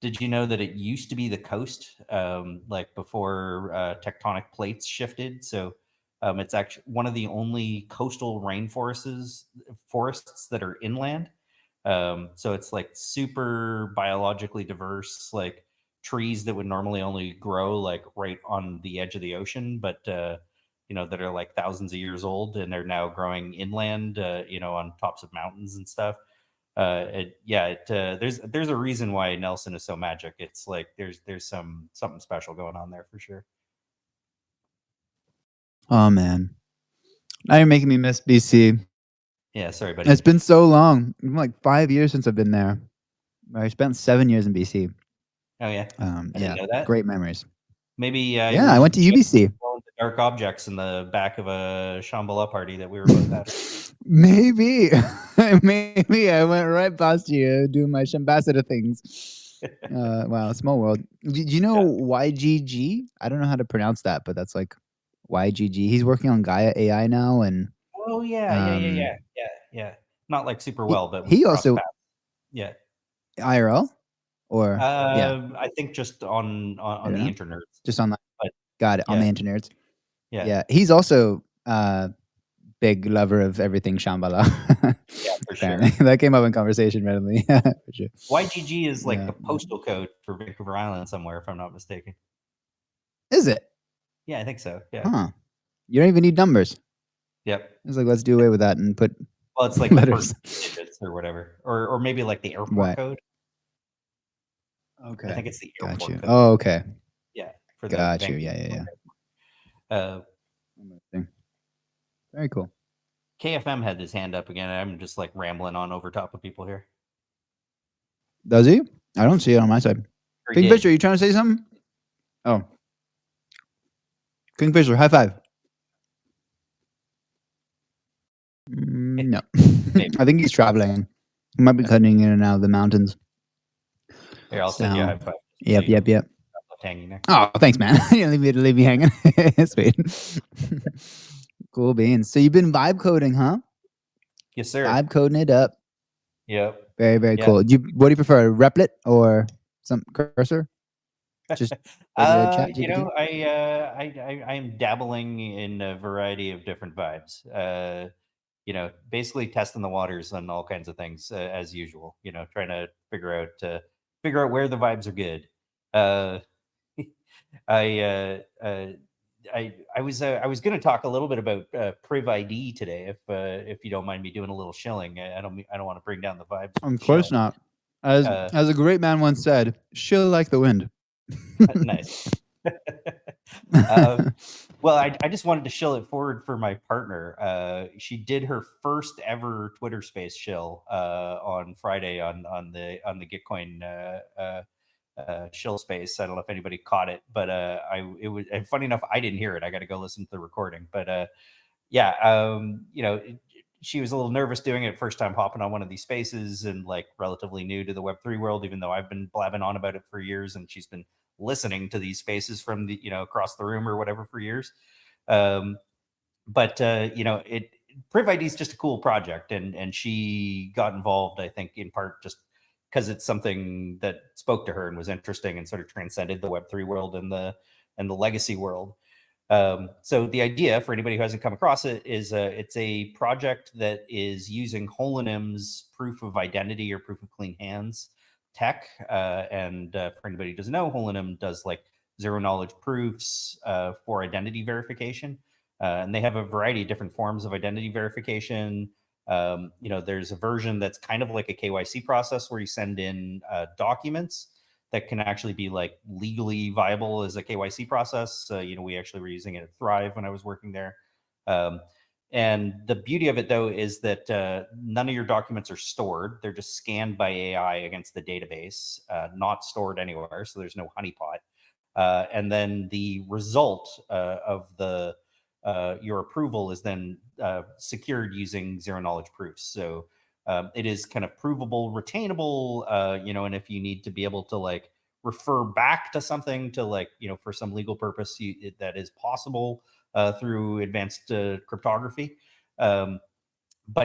did you know that it used to be the coast, like before tectonic plates shifted? So it's actually one of the only coastal forests that are inland. So it's like super biologically diverse, like trees that would normally only grow like right on the edge of the ocean, but that are like thousands of years old, and they're now growing inland, on tops of mountains and stuff. There's a reason why Nelson is so magic. It's like there's something special going on there for sure. Oh man. Now you're making me miss BC. Yeah, sorry, buddy. It's been so long. It's been like 5 years since I've been there. I spent 7 years in BC. Oh yeah. I Yeah, didn't know that. great memories. Maybe Yeah, I went to UBC. The dark objects in the back of a Shambhala party that we were both at. Maybe. Maybe I went right past you doing my Shambassador things. Wow, small world. Do you know YGG? I don't know how to pronounce that, but that's like YGG. He's working on Gaia AI now, and Oh yeah. Not like super well, but we he crossed also paths. Yeah. IRL or yeah. I think just on the know. internet. Just on the But got it on the yeah. internet. Yeah. Yeah, he's also big lover of everything Shambhala. Yeah, for sure. That came up in conversation randomly. For sure. YGG is like Yeah. the postal code for Vancouver Island somewhere, if I'm not mistaken. Is it? Yeah, I think so. Yeah. Huh. You don't even need numbers. Yep. It's like let's do away with that and put Well, it's like letters. the first digits or whatever, or maybe like the airport Right. code. Okay. I think it's the airport Got you. code. Oh, okay. Yeah. For the Got you. Vancouver Yeah. Very cool. KFM had his hand up again. I'm just like rambling on over top of people here. Does he? I don't see it on my side. Or he Kingfisher, did. you trying to say something? Oh. Kingfisher, high five. No. I think he's traveling. He might be cutting in and out of the mountains. Here, I'll send you a high five. Yep. Left hanging there. Oh, thanks, man. You didn't leave me hanging. Sweet. Cool beans. So you've been vibe coding, huh? Yes, sir. Vibe coding it up. Yep. Very, very Yeah. cool. What do you prefer, Replit or some cursor? Just regular chat GPT? I am dabbling in a variety of different vibes. Basically testing the waters on all kinds of things as usual. Trying to figure out where the vibes are good. I was going to talk a little bit about Priv ID today, if you don't mind me doing a little shilling. I don't want to bring down the vibes. Of course not. As a great man once said, "Shill like the wind." Nice. Well, I just wanted to shill it forward for my partner. She did her first ever Twitter Space shill on Friday on the Gitcoin shill space. I don't know if anybody caught it, but it was, and funny enough, I didn't hear it. I got to go listen to the recording. But she was a little nervous doing it, first time hopping on one of these spaces, and like relatively new to the Web3 world, even though I've been blabbing on about it for years, and she's been listening to these spaces from the across the room or whatever for years. Priv ID is just a cool project, and she got involved, I think, in part just because it's something that spoke to her and was interesting and sort of transcended the Web3 world and the legacy world. So the idea, for anybody who hasn't come across it, is it's a project that is using Holonym's proof of identity or proof of clean hands tech. And for anybody who doesn't know, Holonym does like zero knowledge proofs for identity verification. And they have a variety of different forms of identity verification. There's a version that's kind of like a KYC process where you send in documents that can actually be like legally viable as a KYC process. We actually were using it at Thrive when I was working there. And the beauty of it, though, is that none of your documents are stored. They're just scanned by AI against the database, not stored anywhere. So there's no honeypot. And then the result of your approval is then secured using zero knowledge proofs. So it is kind of provable, retainable, and if you need to be able to like refer back to something to like, for some legal purpose, that is possible through advanced cryptography. But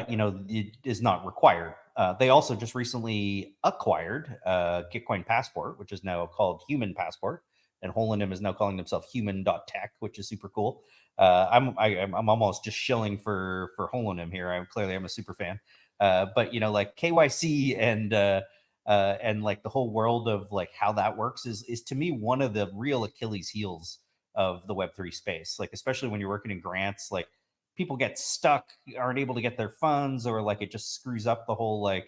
it is not required. They also just recently acquired Gitcoin Passport, which is now called Human Passport, and Holonym is now calling themselves Human.tech, which is super cool. I'm almost just shilling for Holonym here. I'm a super fan. But like KYC and like the whole world of like how that works is to me one of the real Achilles heels of the Web3 space. Like especially when you're working in grants, like people get stuck, aren't able to get their funds, or like it just screws up the whole like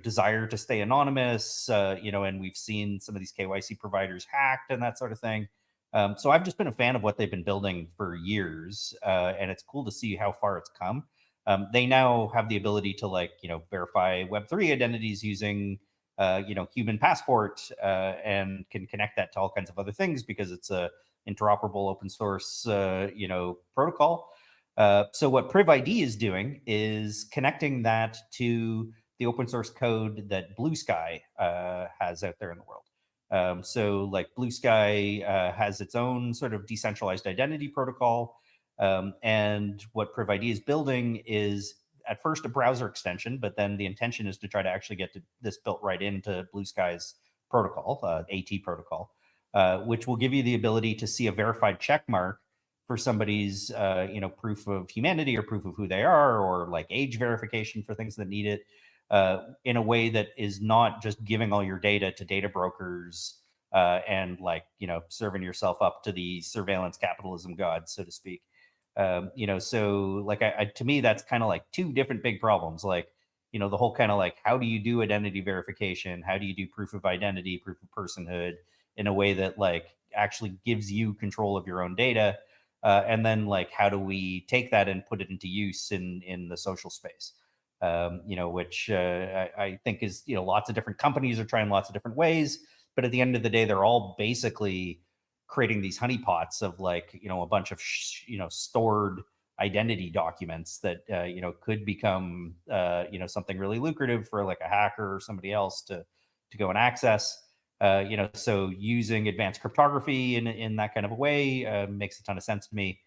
desire to stay anonymous. And we've seen some of these KYC providers hacked and that sort of thing. So I've just been a fan of what they've been building for years, and it's cool to see how far it's come. They now have the ability to like verify Web3 identities using Human Passport, and can connect that to all kinds of other things because it's a interoperable open source protocol. So what Priv ID is doing is connecting that to the open source code that Blue Sky has out there in the world. So like Blue Sky has its own sort of decentralized identity protocol. And what Priv ID is building is at first a browser extension, but then the intention is to try to actually get this built right into Blue Sky's protocol, AT protocol, which will give you the ability to see a verified check mark for somebody's proof of humanity or proof of who they are, or like age verification for things that need it, in a way that is not just giving all your data to data brokers and like serving yourself up to the surveillance capitalism gods, so to speak. So like to me that's kind of like two different big problems. Like the whole kind of like how do you do identity verification, how do you do proof of identity, proof of personhood in a way that like actually gives you control of your own data. And then like, how do we take that and put it into use in the social space? Which I think is, lots of different companies are trying lots of different ways, but at the end of the day, they're all basically creating these honeypots of like, a bunch of, stored identity documents that, could become, something really lucrative for like a hacker or somebody else to go and access. So using advanced cryptography in that kind of a way makes a ton of sense to me.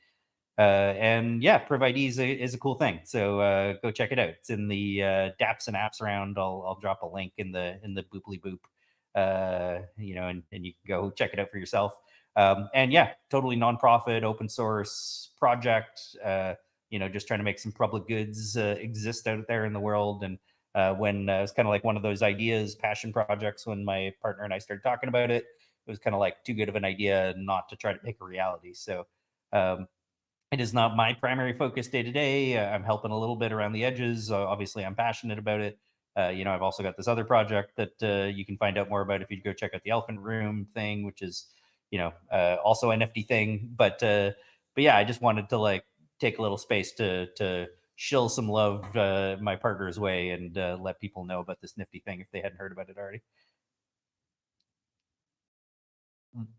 And yeah, Priv ID is a cool thing. So go check it out. It's in the dApps and apps round. I'll drop a link in the booply boop, and you can go check it out for yourself. And yeah, totally nonprofit, open source project. Just trying to make some public goods exist out there in the world. And when it was kind of like one of those ideas, passion projects, when my partner and I started talking about it, it was kind of like too good of an idea not to try to make a reality. So it is not my primary focus day to day. I'm helping a little bit around the edges. Obviously, I'm passionate about it. I've also got this other project that you can find out more about if you go check out the Elephant Room thing, which is, also an NFT thing. But yeah, I just wanted to like take a little space to shill some love my partner's way and let people know about this nifty thing if they hadn't heard about it already.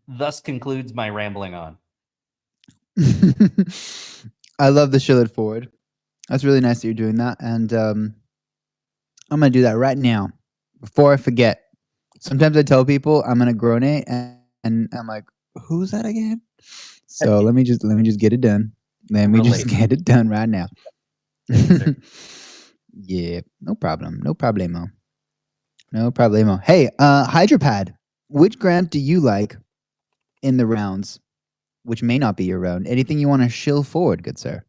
Thus concludes my rambling on. I love the shill it forward. That's really nice that you're doing that. And I'm going to do that right now before I forget. Sometimes I tell people I'm going to gronate and I'm like, who's that again? So let me just get it done. Let me just get it done right now. Yeah, no problem. No problemo. No problemo. Hey, Hydropad, which grant do you like in the rounds, which may not be your round? Anything you want to shill forward, good sir?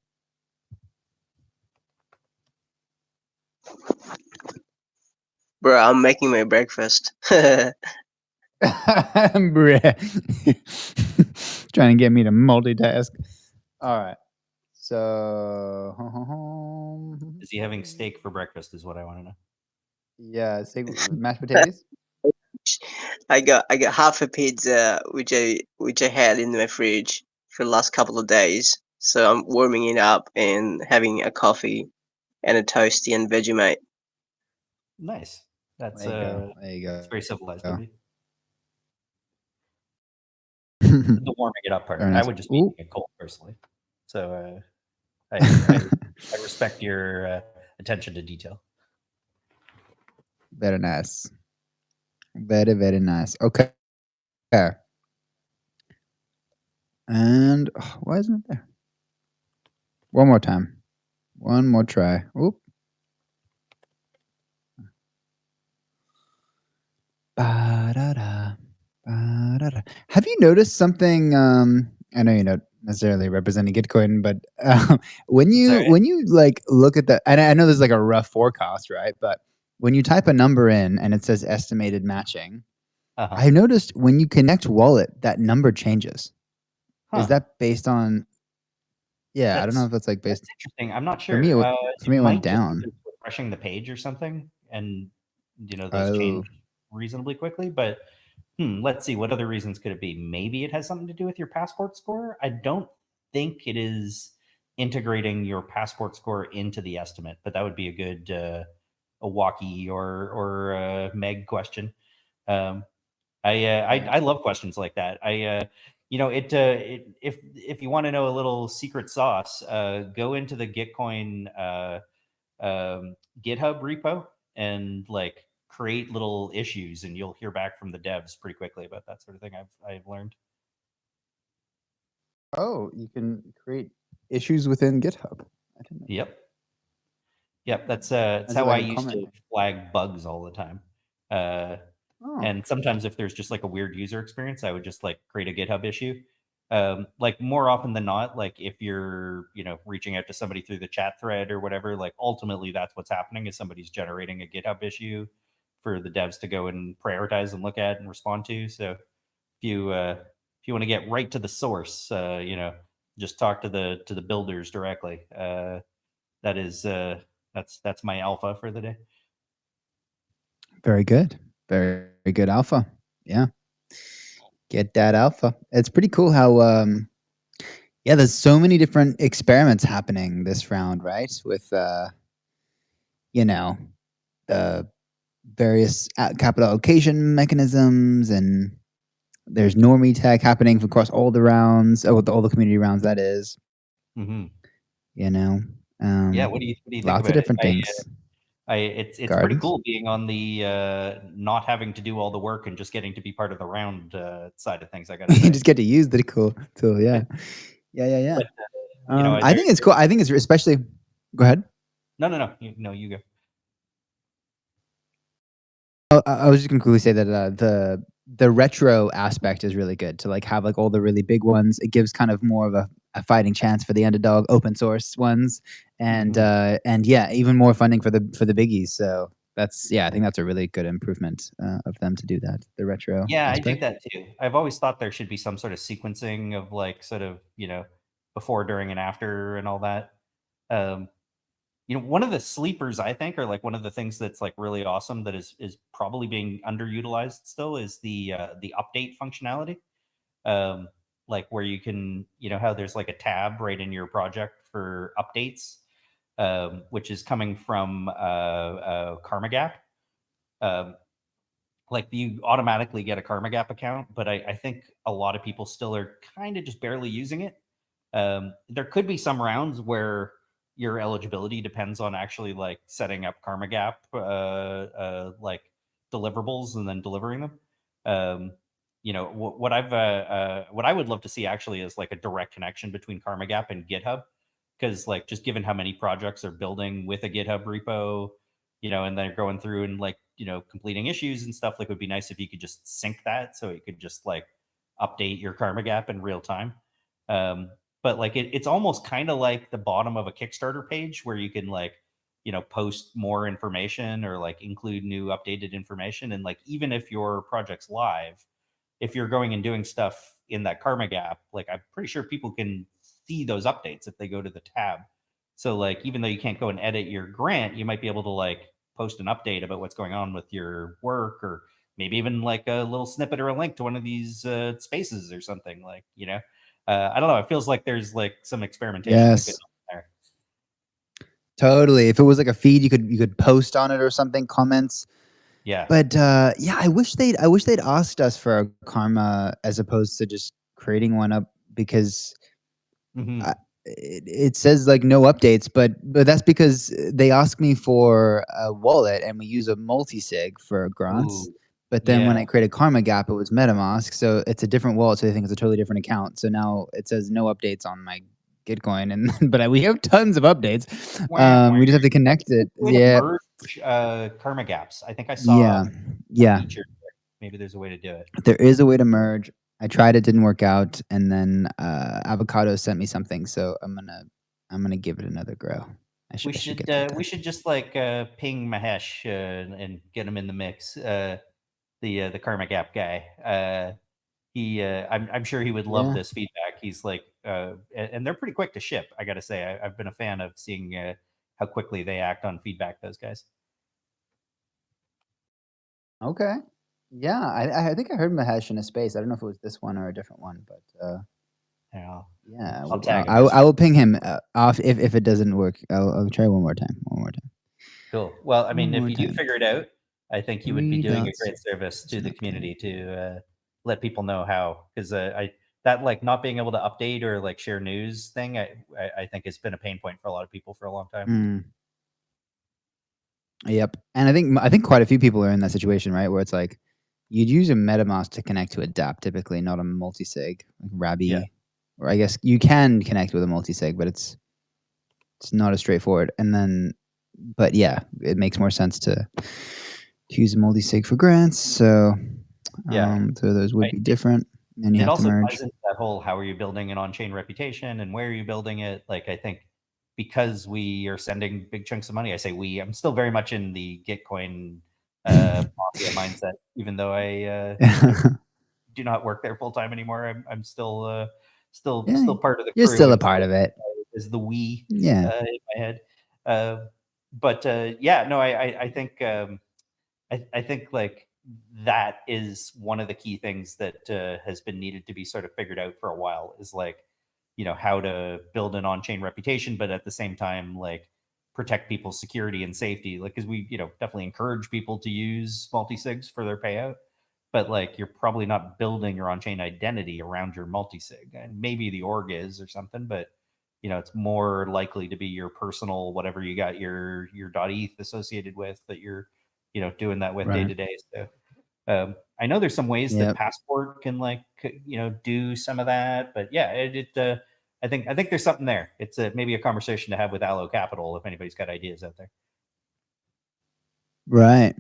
Bro, I'm making my breakfast. Bruh. Trying to get me to multitask. All right. So, is he having steak for breakfast? Is what I want to know. Yeah, steak, mashed potatoes. I got half a pizza which I had in my fridge for the last couple of days. So I'm warming it up and having a coffee and a toasty and Vegemite. Nice. That's There you go. There you go. That's very civilized of you. The warming it up part. Very nice. I would just be eating it cold personally. So I respect your attention to detail. Very nice. Very, very nice. Okay. And why isn't it there? One more time. One more try. Oop. Ba-da-da, ba-da-da. Have you noticed something? I know you're not necessarily representing Gitcoin, but when you like look at the, and I know there's like a rough forecast, right? But when you type a number in and it says estimated matching, I noticed when you connect wallet, that number changes. Is that based on? Yeah, I don't know if that's like based. That's interesting. I'm not sure. For me, it might went just down. be refreshing the page or something, and those change reasonably quickly. But let's see, what other reasons could it be? Maybe it has something to do with your passport score. I don't think it is integrating your passport score into the estimate, but that would be a good a Walkie or Meg question. I love questions like that. If you want to know a little secret sauce, go into the Gitcoin GitHub repo and like create little issues, and you'll hear back from the devs pretty quickly about that sort of thing. I've learned. Oh, you can create issues within GitHub. I didn't know. Yep. That's how I used to flag bugs all the time. And sometimes if there's just like a weird user experience, I would just like create a GitHub issue. Like more often than not, like if you're, reaching out to somebody through the chat thread or whatever, like ultimately that's what's happening is somebody's generating a GitHub issue for the devs to go and prioritize and look at and respond to. So if you want to get right to the source, just talk to the builders directly. That's my alpha for the day. Very good. Very, very good alpha. Yeah. Get that alpha. It's pretty cool how there's so many different experiments happening this round, right? With the various capital allocation mechanisms, and there's normie tech happening across all the rounds, all the community rounds, that is. Mm-hmm. Yeah, what do you think lots about of different it? things. It's pretty cool being on the not having to do all the work and just getting to be part of the round side of things. I gotta say, you just get to use the cool tool. Yeah. But, I think it's cool. I think it's especially. Go ahead. No. You go. I was just going to quickly say that the retro aspect is really good to like have like all the really big ones. It gives kind of more of a fighting chance for the underdog open source ones, and even more funding for the biggies. So I think that's a really good improvement of them to do that. The retro. Yeah, aspect. I dig that too. I've always thought there should be some sort of sequencing of like sort of before, during, and after, and all that. One of the sleepers I think, or like one of the things that's like really awesome that is probably being underutilized still is the update functionality. Like where you can, how there's like a tab right in your project for updates, which is coming from Karma Gap. Like you automatically get a Karma Gap account, but I think a lot of people still are kind of just barely using it. There could be some rounds where your eligibility depends on actually like setting up Karma Gap like deliverables and then delivering them. What I would love to see actually is like a direct connection between Karma Gap and GitHub, because like just given how many projects are building with a GitHub repo, and they're going through and like completing issues and stuff, like it would be nice if you could just sync that so you could just like update your karma gap in real time. But like it's almost kind of like the bottom of a Kickstarter page where you can like post more information or like include new updated information. And like even if your project's live, if you're going and doing stuff in that karma gap, like I'm pretty sure people can see those updates if they go to the tab. So like even though you can't go and edit your grant, you might be able to like post an update about what's going on with your work, or maybe even like a little snippet or a link to one of these spaces or something, like I don't know, it feels like there's like some experimentation that could happen there. Totally. If it was like a feed, you could post on it or something, comments. Yeah. But yeah, I wish they'd asked us for a karma as opposed to just creating one up, because it says like no updates, but that's because they asked me for a wallet and we use a multi-sig for grants. Ooh, but then when yeah. I created Karma Gap, it was MetaMask, so it's a different wallet, so they think it's a totally different account. So now it says no updates on my Gitcoin, and but we have tons of updates. We just have to connect it. Yeah. Merge karma gaps. I think I saw Yeah. a feature there. Maybe there's a way to do it. There is a way to merge. I tried it, didn't work out, and then Avocado sent me something, so I'm gonna give it another go. We should just like ping Mahesh and get him in the mix. The Karma Gap guy. I'm sure he would love Yeah. this feedback. He's like, and they're pretty quick to ship. I got to say, I've been a fan of seeing how quickly they act on feedback. Those guys. Okay. Yeah, I think I heard Mahesh in a space. I don't know if it was this one or a different one, but yeah, I'll tag him. I will ping him off if it doesn't work. I'll try one more time. Cool. Well, I mean, One if more you do time. figure it out, I think you would be 3 doing a dots. great service to the community to let people know how, because that like not being able to update or like share news thing, I think has been a pain point for a lot of people for a long time. Yep, and I think quite a few people are in that situation, right? Where it's like you'd use a MetaMask to connect to a DApp, typically, not a multi-sig, like Rabby. Yeah. Or I guess you can connect with a multi-sig, but it's not as straightforward. And then, but yeah, it makes more sense to use a multi-sig for grants. So, so those would be different. And you It have to also merge. ties into that whole how are you building an on-chain reputation and where are you building it? Like, I think because we are sending big chunks of money, I say I'm still very much in the Gitcoin mafia mindset, even though I do not work there full time anymore. I'm still still part of the crew. You're still a part of it. Is the we Yeah. in my head. But yeah, no, I think I think like that is one of the key things that has been needed to be sort of figured out for a while, is like, how to build an on-chain reputation, but at the same time, like protect people's security and safety. Like, cause we, definitely encourage people to use multi-sigs for their payout, but like, you're probably not building your on-chain identity around your multi-sig, and maybe the org is or something, but it's more likely to be your personal, whatever you got your .eth associated with, that you're, doing that with day to day. So I know there's some ways that Passport can like, do some of that, but yeah, I think there's something there. It's maybe a conversation to have with Allo Capital if anybody's got ideas out there. Right.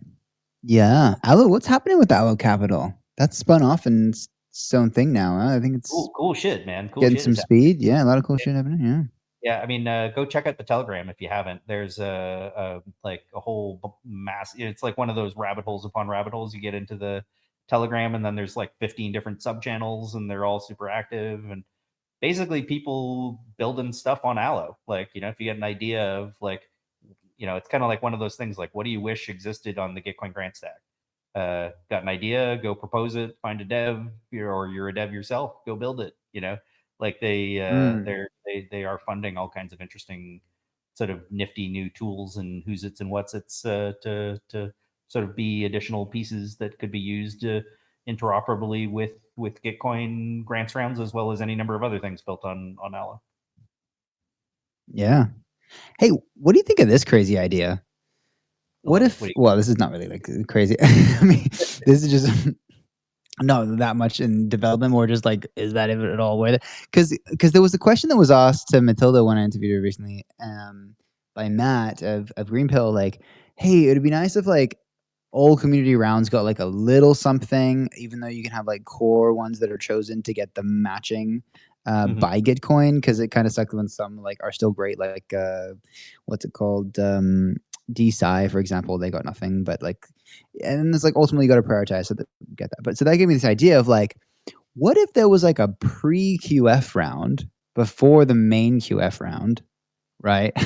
Yeah. Allo, what's happening with Allo Capital? That's spun off and it's its own thing now. Huh? I think it's cool shit, man. Cool getting shit some speed. Yeah, a lot of cool shit happening. Yeah. Yeah, I mean, go check out the Telegram if you haven't. There's like a whole mass. It's like one of those rabbit holes upon rabbit holes. You get into the Telegram, and then there's like 15 different sub channels, and they're all super active. And basically, people building stuff on Allo. Like, if you get an idea of like, it's kind of like one of those things. Like, what do you wish existed on the Gitcoin grant stack? Got an idea? Go propose it. Find a dev, or you're a dev yourself. Go build it. Like they are funding all kinds of interesting sort of nifty new tools and who's its and what's its to sort of be additional pieces that could be used interoperably with Gitcoin grants rounds, as well as any number of other things built on Allo. Yeah. Hey, what do you think of this crazy idea? What if? Well, this is not really like crazy. I mean, this is just not that much in development, more just like, is that even at all worth it? Because there was a question that was asked to Matilda when I interviewed her recently, by Matt of Green Pill, like, hey, it'd be nice if like all community rounds got like a little something, even though you can have like core ones that are chosen to get the matching by Gitcoin, because it kind of sucks when some like are still great, like what's it called, DSci, for example, they got nothing, but like, and it's like ultimately you got to prioritize so that you get that. But so that gave me this idea of like, what if there was like a pre-QF round before the main QF round, right?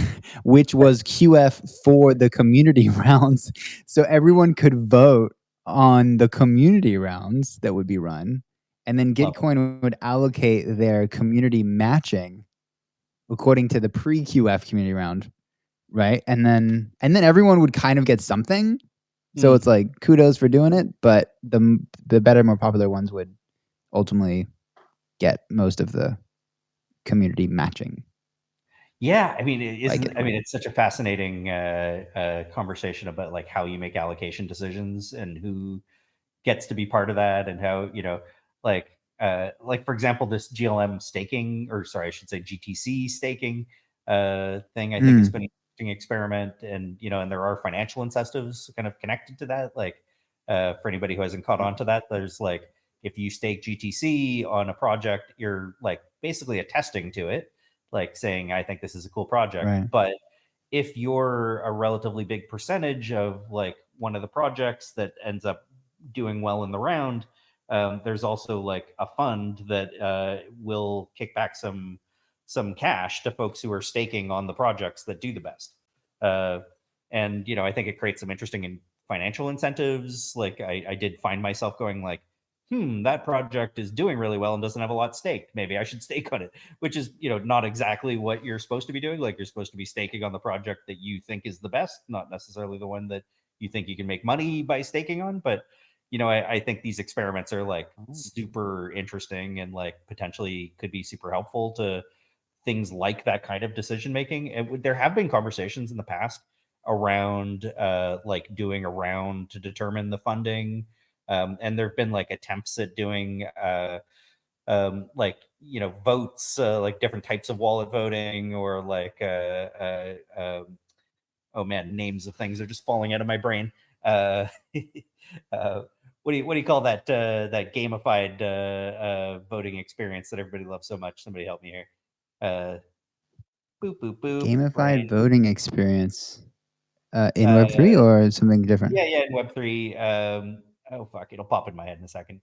Which was QF for the community rounds, so everyone could vote on the community rounds that would be run, and then Gitcoin would allocate their community matching according to the pre-QF community round, right? And then everyone would kind of get something. So it's like, kudos for doing it, but the better, more popular ones would ultimately get most of the community matching. Yeah, I mean, it's such a fascinating conversation about like how you make allocation decisions and who gets to be part of that, and how, like for example, this GLM staking, or sorry, I should say GTC staking thing, I think has been an interesting experiment, and and there are financial incentives kind of connected to that. Like for anybody who hasn't caught on to that, there's like, if you stake GTC on a project, you're like basically attesting to it, like saying, I think this is a cool project. Right. But if you're a relatively big percentage of like one of the projects that ends up doing well in the round, there's also like a fund that will kick back some cash to folks who are staking on the projects that do the best. And I think it creates some interesting financial incentives. Like I did find myself going like, that project is doing really well and doesn't have a lot staked. Maybe I should stake on it, which is, not exactly what you're supposed to be doing. Like, you're supposed to be staking on the project that you think is the best, not necessarily the one that you think you can make money by staking on. But, I think these experiments are like super interesting, and like potentially could be super helpful to things like that kind of decision making. And there have been conversations in the past around like doing a round to determine the funding. And there have been like attempts at doing like votes, like different types of wallet voting, or like oh man, names of things are just falling out of my brain. What do you call that that gamified voting experience that everybody loves so much? Somebody help me here. Boop boop boop. Gamified brain. voting experience in Web3 or something different? Yeah, in Web3. Oh fuck, it'll pop in my head in a second.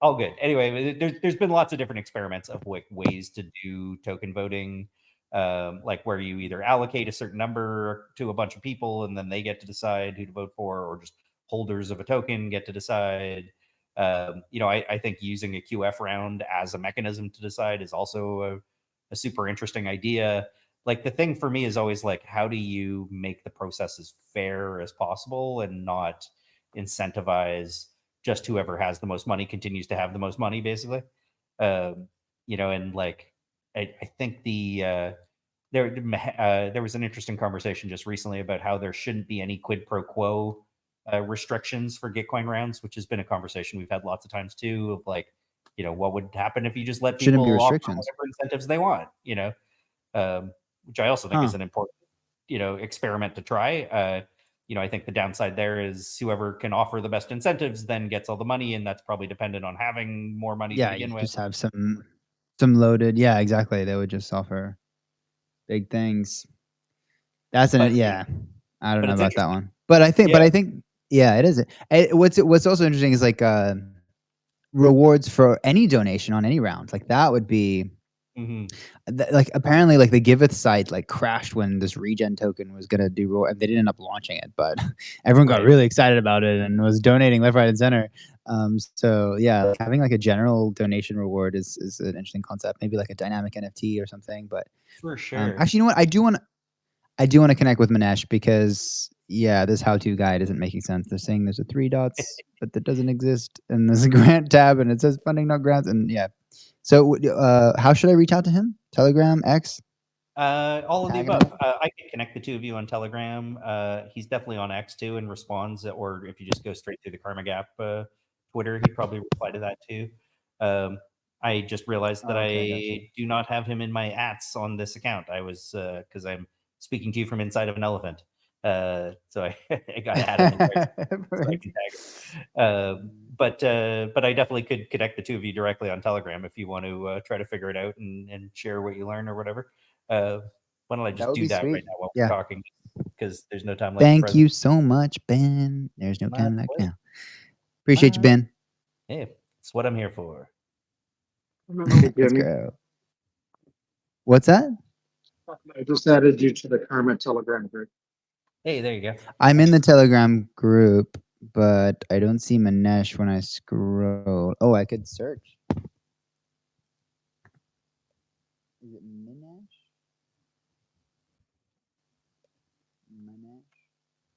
All good. Anyway, there's been lots of different experiments of ways to do token voting, like where you either allocate a certain number to a bunch of people and then they get to decide who to vote for, or just holders of a token get to decide. I think using a QF round as a mechanism to decide is also a super interesting idea. Like, the thing for me is always like, how do you make the process as fair as possible and not incentivize just whoever has the most money continues to have the most money, basically. And like, I think there was an interesting conversation just recently about how there shouldn't be any quid pro quo restrictions for Gitcoin rounds, which has been a conversation we've had lots of times too, of like, what would happen if you just let Shouldn't be people offer restrictions. whatever incentives they want, which I also think is an important, experiment to try. I think the downside there is whoever can offer the best incentives then gets all the money, and that's probably dependent on having more money to Yeah, begin you with. just have some loaded. Yeah, exactly. They would just offer big things. That's I don't know about that one, but I think yeah, it is. What's also interesting is like rewards for any donation on any round. Like, that would be like, apparently like the Giveth site like crashed when this regen token was gonna do reward, and they didn't end up launching it, but everyone got really excited about it and was donating left, right, and center. So yeah, like having like a general donation reward is an interesting concept. Maybe like a dynamic NFT or something. But for sure. Actually, you know what? I do want to connect with Manesh, because this how-to guide isn't making sense. They're saying there's a 3 dots, but that doesn't exist, and there's a grant tab, and it says funding, not grants, and yeah. So how should I reach out to him? Telegram, X? All of the Tagging above. I can connect the two of you on Telegram. He's definitely on X too and responds, or if you just go straight through the Karma Gap Twitter, he'd probably reply to that too. I just realized that I do not have him in my ats on this account. I was because I'm speaking to you from inside of an elephant. So I got to add him in there so I can tag him. But I definitely could connect the two of you directly on Telegram if you want to try to figure it out and share what you learn or whatever. Why don't I just do that right now while we're talking? Because there's no time like the Thank present. you so much, Ben. There's no My time like pleasure. now. Appreciate you, Ben. Hey, it's what I'm here for. Let's go. What's that? I just added you to the Karma Telegram group. Hey, there you go. I'm in the Telegram group, but I don't see Manesh when I scroll. Oh, I could search. Is it Manesh? Manesh?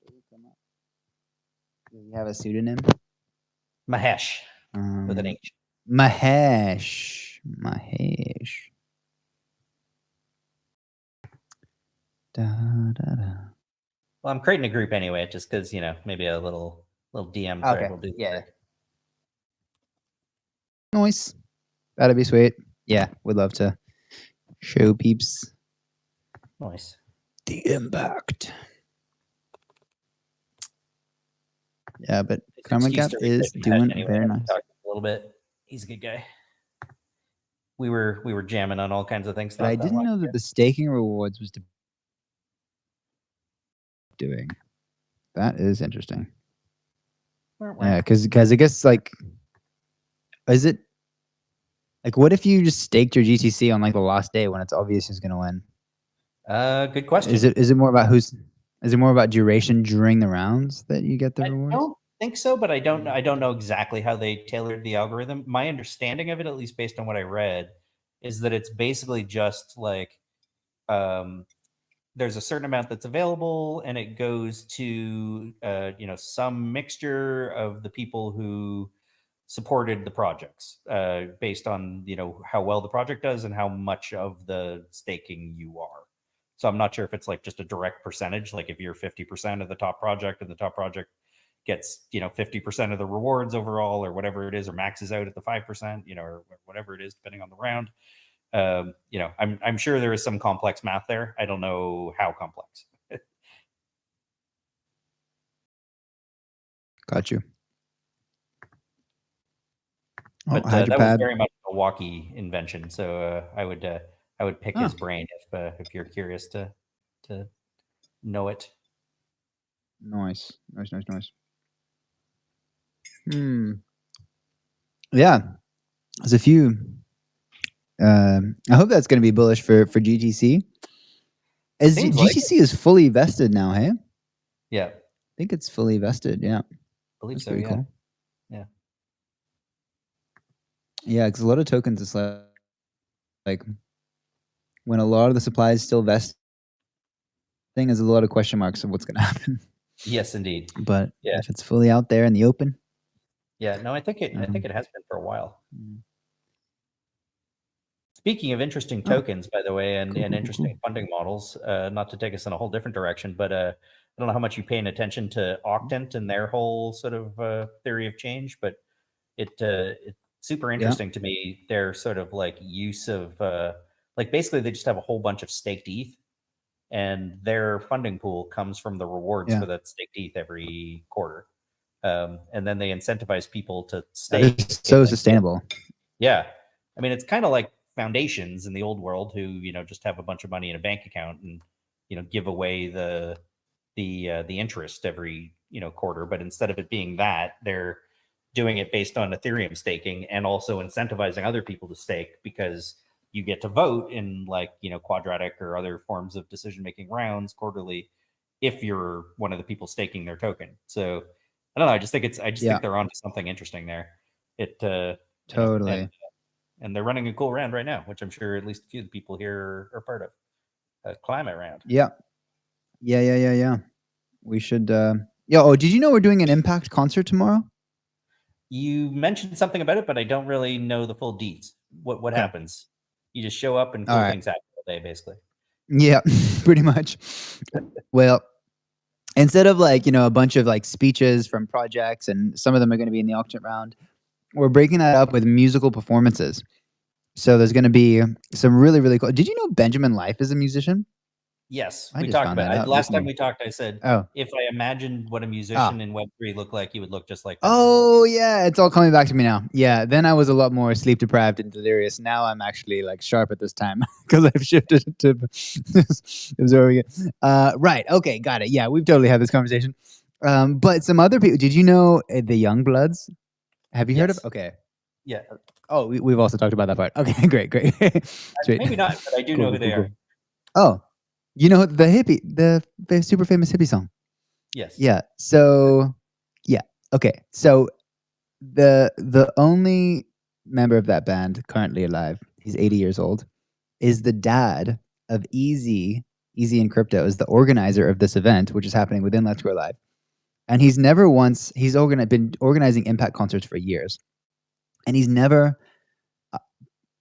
Does it come up? Does he have a pseudonym? Mahesh with an H. Mahesh. Da, da, da. Well, I'm creating a group anyway, just because maybe a little DM thread will do. Yeah. Nice. That'd be sweet. Yeah, we'd love to show peeps. Nice. The impact. Yeah, but Karma Gap is doing very nice. A little bit. He's a good guy. We were jamming on all kinds of things. But I didn't know that the staking rewards was doing. That is interesting. Yeah, because I guess is it what if you just staked your GTC on the last day when it's obvious who's gonna win? Good question. Is it more about is it more about duration during the rounds that you get the rewards? I don't think so, but I don't know exactly how they tailored the algorithm. My understanding of it, at least based on what I read, is that it's basically just there's a certain amount that's available, and it goes to some mixture of the people who supported the projects based on how well the project does and how much of the staking you are. So I'm not sure if it's just a direct percentage, like if you're 50% of the top project and the top project gets 50% of the rewards overall or whatever it is, or maxes out at the 5%, or whatever it is depending on the round. I'm sure there is some complex math there. I don't know how complex. Got you. But that was very much a Milwaukee invention, so I would pick his brain if you're curious to know it. Nice. Yeah, there's a few. I hope that's going to be bullish for GTC. GTC is fully vested now, hey? Yeah, I think it's fully vested. Yeah, I believe that's so. pretty Yeah, cool. yeah. Yeah, because a lot of tokens is like when a lot of the supply is still vesting, there's a lot of question marks of what's going to happen. Yes, indeed. But if it's fully out there in the open, yeah, no, I think it has been for a while. Speaking of interesting tokens, by the way, and interesting funding models, not to take us in a whole different direction, but I don't know how much you're paying attention to Octant and their whole sort of theory of change, but it's super interesting to me. Their sort of use of basically they just have a whole bunch of staked ETH, and their funding pool comes from the rewards for that staked ETH every quarter, and then they incentivize people to stake. It's so sustainable. Yeah, I mean it's kind of like foundations in the old world who just have a bunch of money in a bank account and give away the interest every quarter, but instead of it being that, they're doing it based on Ethereum staking and also incentivizing other people to stake because you get to vote in quadratic or other forms of decision making rounds quarterly if you're one of the people staking their token. So I don't know, I just think they're onto something interesting there. It totally. And they're running a cool round right now, which I'm sure at least a few of the people here are part of. A climate round. Yeah. We should. Oh, did you know we're doing an Impact concert tomorrow? You mentioned something about it, but I don't really know the full deets. What happens? You just show up and cool things happen all day, basically. Yeah, pretty much. Well, instead of like, a bunch of like speeches from projects, and some of them are going to be in the auction round, we're breaking that up with musical performances. So there's going to be some really, really cool. Did you know Benjamin Life is a musician? Yes, I we just talked found about that it. out Last this time morning. we talked, I said, Oh. if I imagined what a musician in Web3 looked like, he would look just like that. Oh yeah, it's all coming back to me now. Yeah, then I was a lot more sleep deprived and delirious. Now I'm actually like sharp at this time because I've shifted to observing it. Right. Okay. Got it. Yeah, we've totally had this conversation. But some other people. Did you know the Young Bloods? Have you heard of? Okay. Yeah. Oh, we've also talked about that part. Okay, great. Sweet. Maybe not, but I do know who they are. Oh, you know the hippie, the super famous hippie song. Yes. Yeah. So, yeah. Okay. So, the only member of that band currently alive, he's 80 years old, is the dad of Easy and Crypto, is the organizer of this event, which is happening within Let's Grow Live. And he's been organizing impact concerts for years, and he's never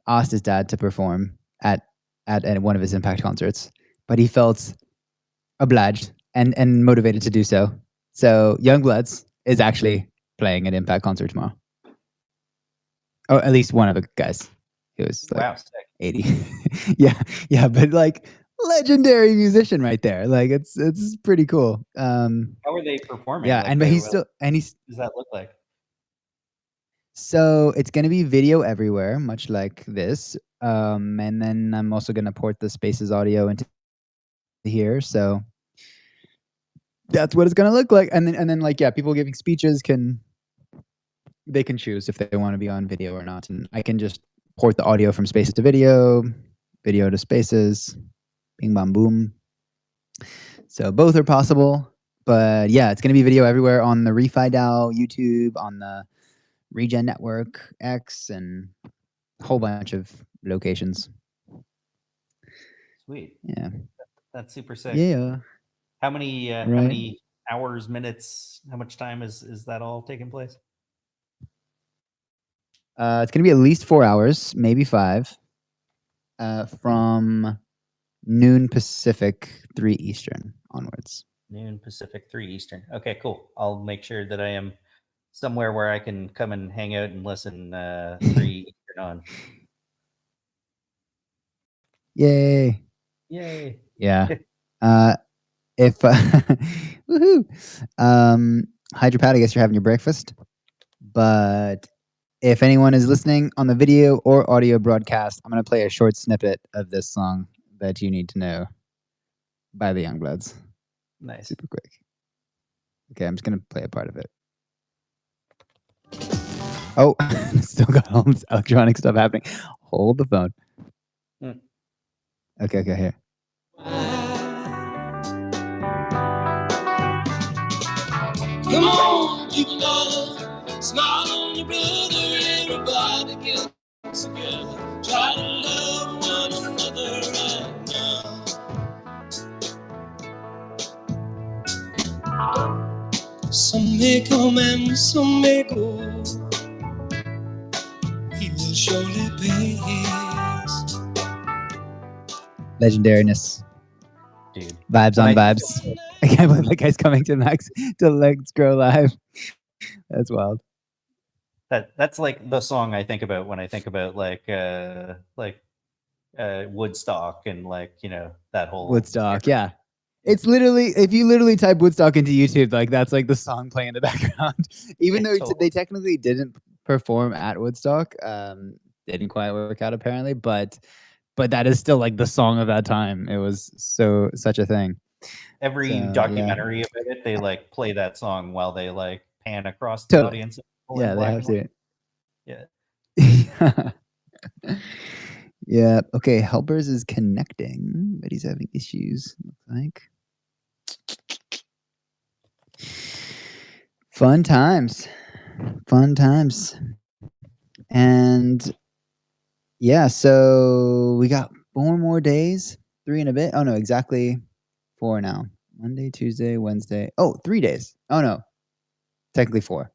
asked his dad to perform at one of his impact concerts, but he felt obliged and motivated to do so. So Youngbloods is actually playing an impact concert tomorrow. Or at least one of the guys. It was like wow, sick. 80. yeah, but like legendary musician right there. Like it's pretty cool. How are they performing? Yeah, Like, and he's still what does that look like? So it's going to be video everywhere, much like this. And then I'm also going to port the Spaces audio into here. So that's what it's going to look like. And then like, yeah, people giving speeches can choose if they want to be on video or not. And I can just port the audio from Spaces to video to Spaces, bing, bam, boom. So both are possible. But yeah, it's going to be video everywhere on the Refi DAO, YouTube, on the Regen Network, X, and a whole bunch of locations. Sweet. Yeah. That's super sick. Yeah. How many Right. how many hours, minutes, how much time is that all taking place? It's going to be at least 4 hours, maybe 5, from noon Pacific, 3 Eastern onwards. Noon Pacific, 3 Eastern. Okay, cool. I'll make sure that I am somewhere where I can come and hang out and listen 3 Eastern on. Yay. Yay. Yeah. If woohoo. Hydropad, I guess you're having your breakfast. But if anyone is listening on the video or audio broadcast, I'm going to play a short snippet of this song that you need to know by the Youngbloods. Nice. Super quick. Okay, I'm just going to play a part of it. Oh, still got all this electronic stuff happening. Hold the phone. Okay, here. Come on, people, love, smile on your brother, everybody gets together. Try to love one another right now. Some may come and some may go. He will surely pay his. Legendariness. Dude. Vibes on vibes. I can't believe that guy's coming to Max to Let's Grow Live. That's wild. That's like the song I think about when I think about like Woodstock and like, you know, that whole Woodstock, yeah. It's literally, if you literally type Woodstock into YouTube, like that's like the song playing in the background. Even though they technically didn't perform at Woodstock, didn't quite work out apparently, but that is still like the song of that time. It was such a thing. Every documentary about it, they like play that song while they like pan across the audience. Yeah, they have to. Yeah. Yeah. Okay, Helpers is connecting, but he's having issues, looks like. Fun times. And yeah, so we got 4 more days, 3 and a bit. Oh no, exactly 4 now. Monday, Tuesday, Wednesday. Oh, 3 days. Oh no, technically 4.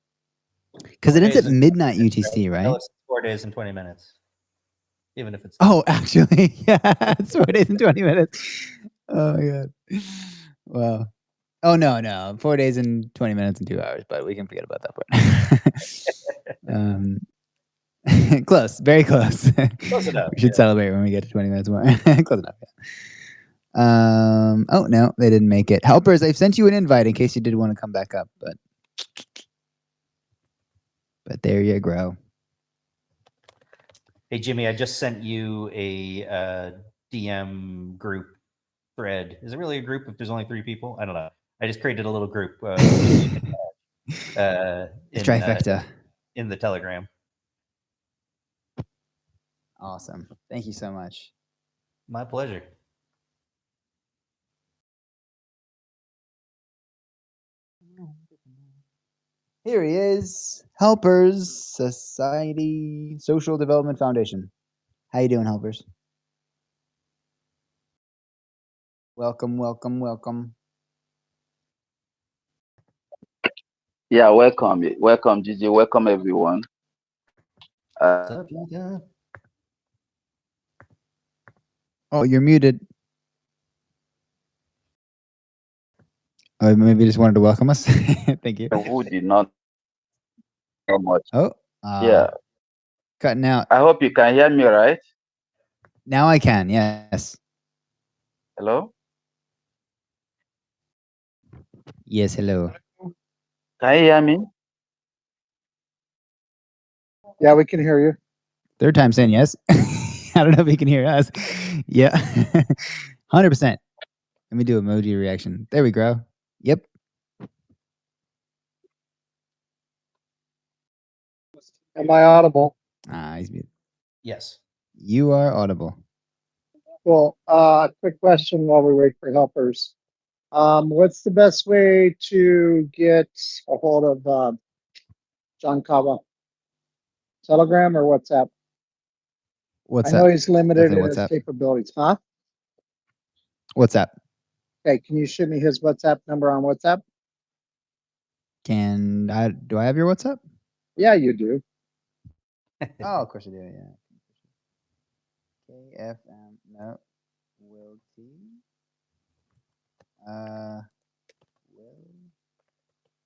Because it ends at midnight UTC, right? No, it's 4 days and 20 minutes. even if it's. Oh, actually, yeah, it's 4 days and 20 minutes. Oh my god. Wow. Oh no, 4 days and 20 minutes and 2 hours, but we can forget about that part. Close, very close. Close enough. We should celebrate when we get to 20 minutes more. Close enough. Yeah. Oh no, they didn't make it. Helpers, I've sent you an invite in case you did want to come back up, but there you go. Hey Jimmy, I just sent you a DM group thread. Is it really a group if there's only 3 people? I don't know. I just created a little group Trifecta in the Telegram. Awesome. Thank you so much. My pleasure. Here he is. Helpers Society Social Development Foundation. How you doing, Helpers? Welcome. Yeah, welcome, GG. Welcome, everyone. Oh, you're muted. Oh, maybe you just wanted to welcome us. Thank you. Who did not know much? Oh, yeah. Cutting out. I hope you can hear me, right? Now I can. Yes. Hello. Yes. Hello. Can you hear me? Yeah, we can hear you. Third time saying yes. I don't know if you can hear us. Yeah. 100%. Let me do emoji reaction. There we go. Yep. Am I audible? He's muted. Yes. You are audible. Cool. Quick question while we wait for helpers. What's the best way to get a hold of John Kawa? Telegram or WhatsApp? WhatsApp. I know he's limited in Definitely his WhatsApp. capabilities, huh? WhatsApp. Okay, can you shoot me his WhatsApp number on WhatsApp? Do I have your WhatsApp? Yeah, you do. Oh, of course I do. Yeah. KFM. No. Will T. Will.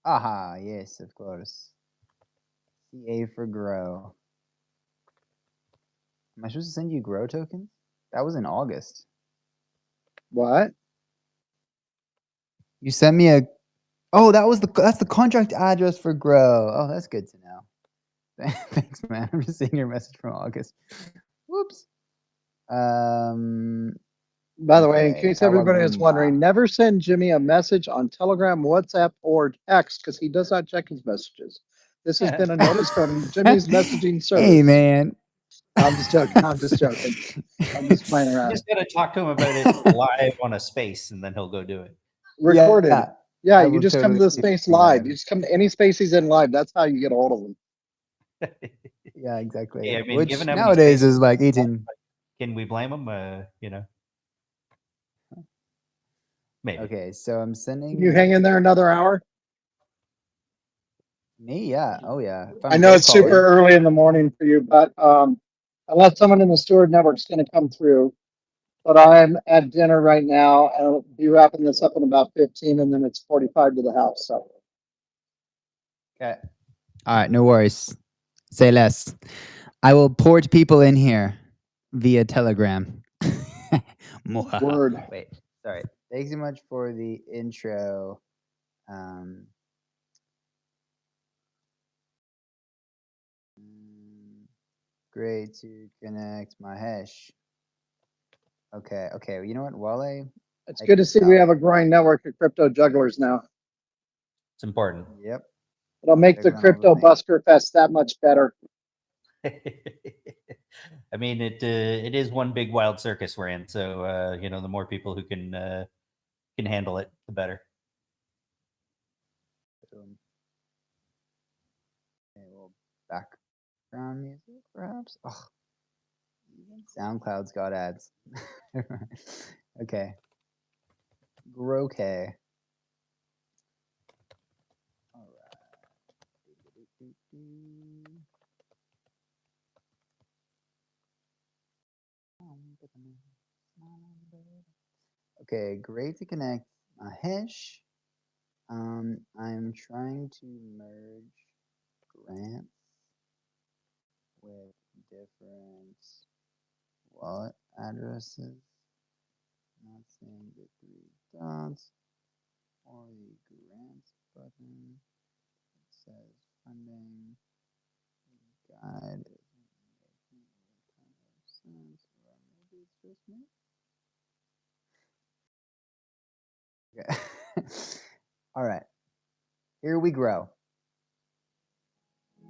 Aha. Yes, of course. CA for Grow. Am I supposed to send you Grow tokens? That was in August. What? You sent me a. Oh, that's the contract address for Grow. Oh, that's good to know. Thanks, man. I'm just seeing your message from August. Whoops. By the way, in case everybody is wondering, never send Jimmy a message on Telegram, WhatsApp, or text because he does not check his messages. This has been a notice from Jimmy's messaging service. Hey, man. I'm just joking. I'm just joking. I'm just playing around. You just gotta talk to him about it live on a space, and then he'll go do it. Recorded. Yeah, you just come to the totally space live. You just come to any space he's in live. That's how you get a hold of him. Yeah, exactly. Hey, I mean, Which given how many nowadays spaces is like 18. Can we blame him? You know. Maybe. Okay, so I'm sending. Can you hang in there another hour? Me? Yeah. Oh, yeah. I know it's super early in the morning for you, but unless someone in the Steward Network is going to come through, but I'm at dinner right now, and I'll be wrapping this up in about 15, and then it's 45 to the house. So. Okay. All right. No worries. Say less. I will port people in here via Telegram. Word. Wait. Sorry. Thanks so much for the intro. Great to connect my hash. Okay. You know what? Wale? It's good to see we have a growing network of crypto jugglers now. It's important. Yep. It'll make the crypto busker fest that much better. I mean, it is one big wild circus we're in. So you know, the more people who can handle it, the better. Okay, well, background music, perhaps. Oh, even SoundCloud's got ads. Okay. Grokay. All right. Okay, great to connect Mahesh. I'm trying to merge grants with different wallet addresses. Not seeing the three dots or the grants button. It says funding guide isn't making any kind of sense, or maybe it's just me. Okay. All right. Here we grow.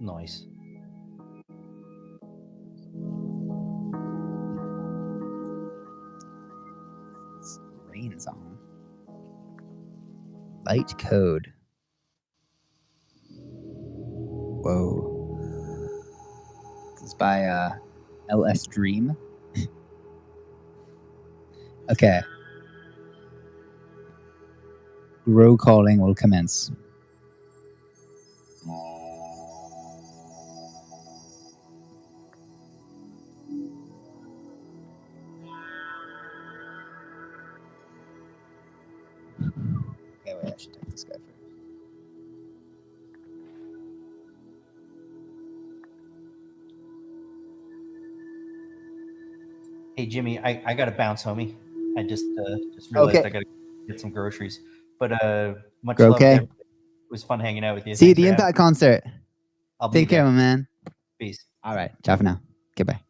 Nice. Rain song. Light code. Whoa. This is by LS Dream. Okay. Grow calling will commence. Okay, wait, I should take this guy first. Hey Jimmy, I gotta bounce, homie. I just realized Okay. I gotta get some groceries. But much Grow love to okay. everybody. It was fun hanging out with you. See you at Thanks the for having Impact me. concert. I'll be Take care, there. my man. Peace. All right. Ciao for now. Goodbye.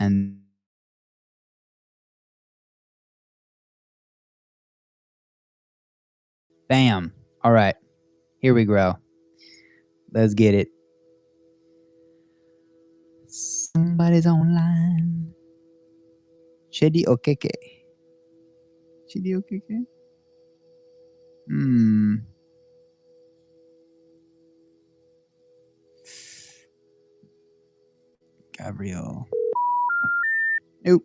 And bam. All right. Here we grow. Let's get it. Somebody's online. Chedi Okeke. Chedi Okeke? Gabriel. Nope.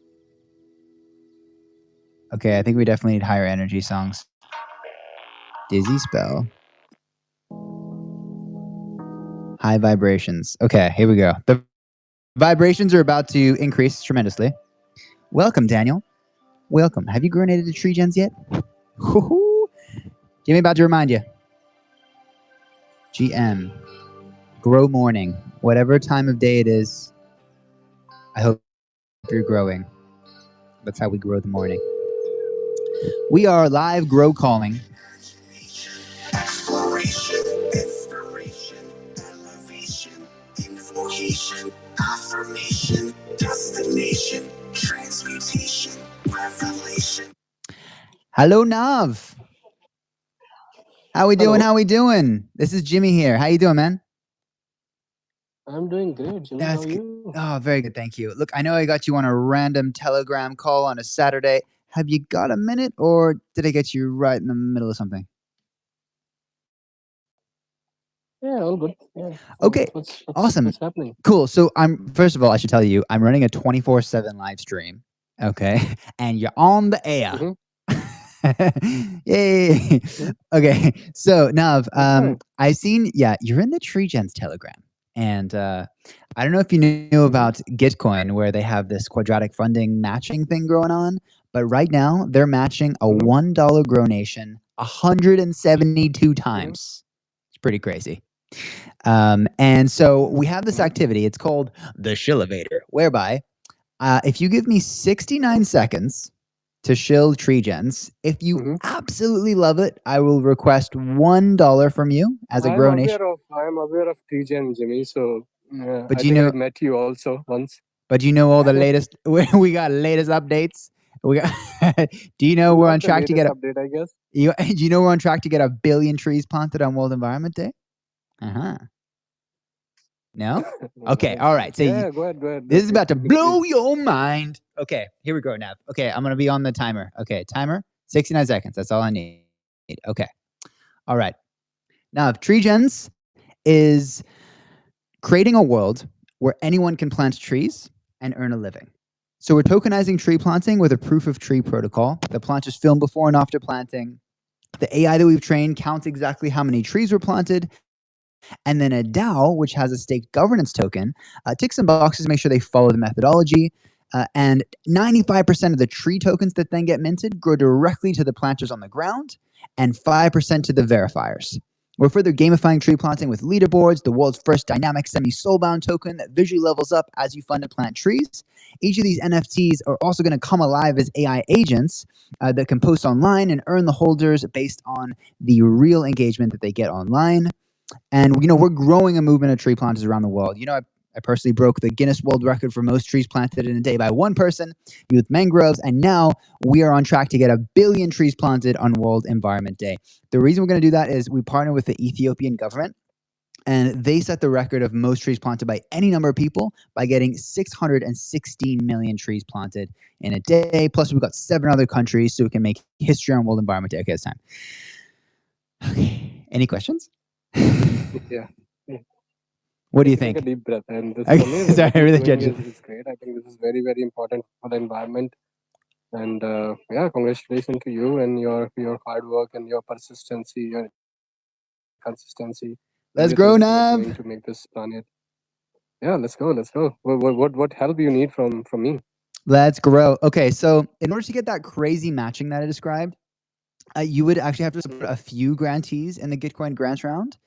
Okay, I think we definitely need higher energy songs. Dizzy Spell. High vibrations. Okay, here we go. The vibrations are about to increase tremendously. Welcome, Daniel. Welcome. Have you grenaded the tree gens yet? Jimmy about to remind you. GM. Grow morning. Whatever time of day it is, I hope you're growing. That's how we grow the morning. We are live grow calling. Exploration, inspiration, elevation, invocation, affirmation, destination, transmutation, revelation. Hello, Nav. How we doing? Hello. How we doing? This is Jimmy here. How you doing, man? I'm doing great, Jimmy. How are you? Oh, very good. Thank you. Look, I know I got you on a random Telegram call on a Saturday. Have you got a minute, or did I get you right in the middle of something? Yeah, all good. Yeah. Okay. Awesome. What's happening? Cool. So first of all, I should tell you, I'm running a 24/7 live stream. Okay. And you're on the air. Yay. Okay. So Nav, I seen, you're in the Tree Gens Telegram. And I don't know if you knew about Gitcoin, where they have this quadratic funding matching thing going on. But right now, they're matching a $1 Gronation 172 times. It's pretty crazy. And so we have this activity. It's called the Shillevator, whereby if you give me 69 seconds to shill tree gens, if you absolutely love it, I will request $1 from you as a Gronation. I'm aware of T-Gen, Jimmy. So But I you think know, I met you also once. but you know all the latest. We got latest updates. We got. Do you know we're on Not the track to get latest update, I guess. Do you know we're on track to get 1 billion trees planted on World Environment Day? No? Okay, all right. So yeah, go ahead. this is about to blow your mind. Okay, here we go, Nav. Okay, I'm going to be on the timer. Okay, timer, 69 seconds. That's all I need. Okay. All right. Now, TreeGens is creating a world where anyone can plant trees and earn a living. So we're tokenizing tree planting with a proof of tree protocol. The plant is filmed before and after planting. The AI that we've trained counts exactly how many trees were planted. And then a DAO, which has a staked governance token, ticks some boxes to make sure they follow the methodology. And 95% of the tree tokens that then get minted go directly to the planters on the ground and 5% to the verifiers. We're further gamifying tree planting with leaderboards, the world's first dynamic semi-soulbound token that visually levels up as you fund and plant trees. Each of these NFTs are also going to come alive as AI agents that can post online and earn the holders based on the real engagement that they get online. And, we're growing a movement of tree planters around the world. I personally broke the Guinness World Record for most trees planted in a day by one person, Youth Mangroves, and now we are on track to get 1 billion trees planted on World Environment Day. The reason we're going to do that is we partner with the Ethiopian government, and they set the record of most trees planted by any number of people by getting 616 million trees planted in a day. Plus, we've got 7 other countries, so we can make history on World Environment Day. Okay, it's time. Okay, any questions? Yeah. What do you think? Take a deep breath, and this Okay, is amazing. sorry, What you're really doing judging. is great. I think this is very, very important for the environment. And yeah, congratulations to you and your hard work and your persistency, your consistency. Let's grow, everything that you're Nav. doing to make this planet. Yeah, let's go. What help you need from me? Let's grow. Okay, so in order to get that crazy matching that I described, you would actually have to support a few grantees in the Gitcoin grant round.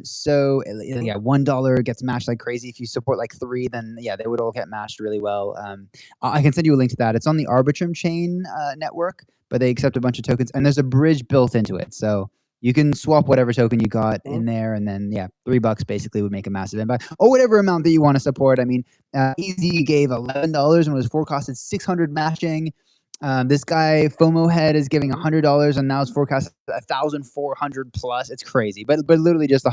So yeah, $1 gets matched like crazy. If you support like 3, then yeah, they would all get matched really well. I can send you a link to that. It's on the Arbitrum chain network, but they accept a bunch of tokens, and there's a bridge built into it. So you can swap whatever token you got in there, and then yeah, $3 basically would make a massive impact, or whatever amount that you want to support. I mean, Easy gave $11 and was forecasted 600 matching. This guy FOMO Head is giving $100 and now it's forecast 1,400 plus. It's crazy, but literally just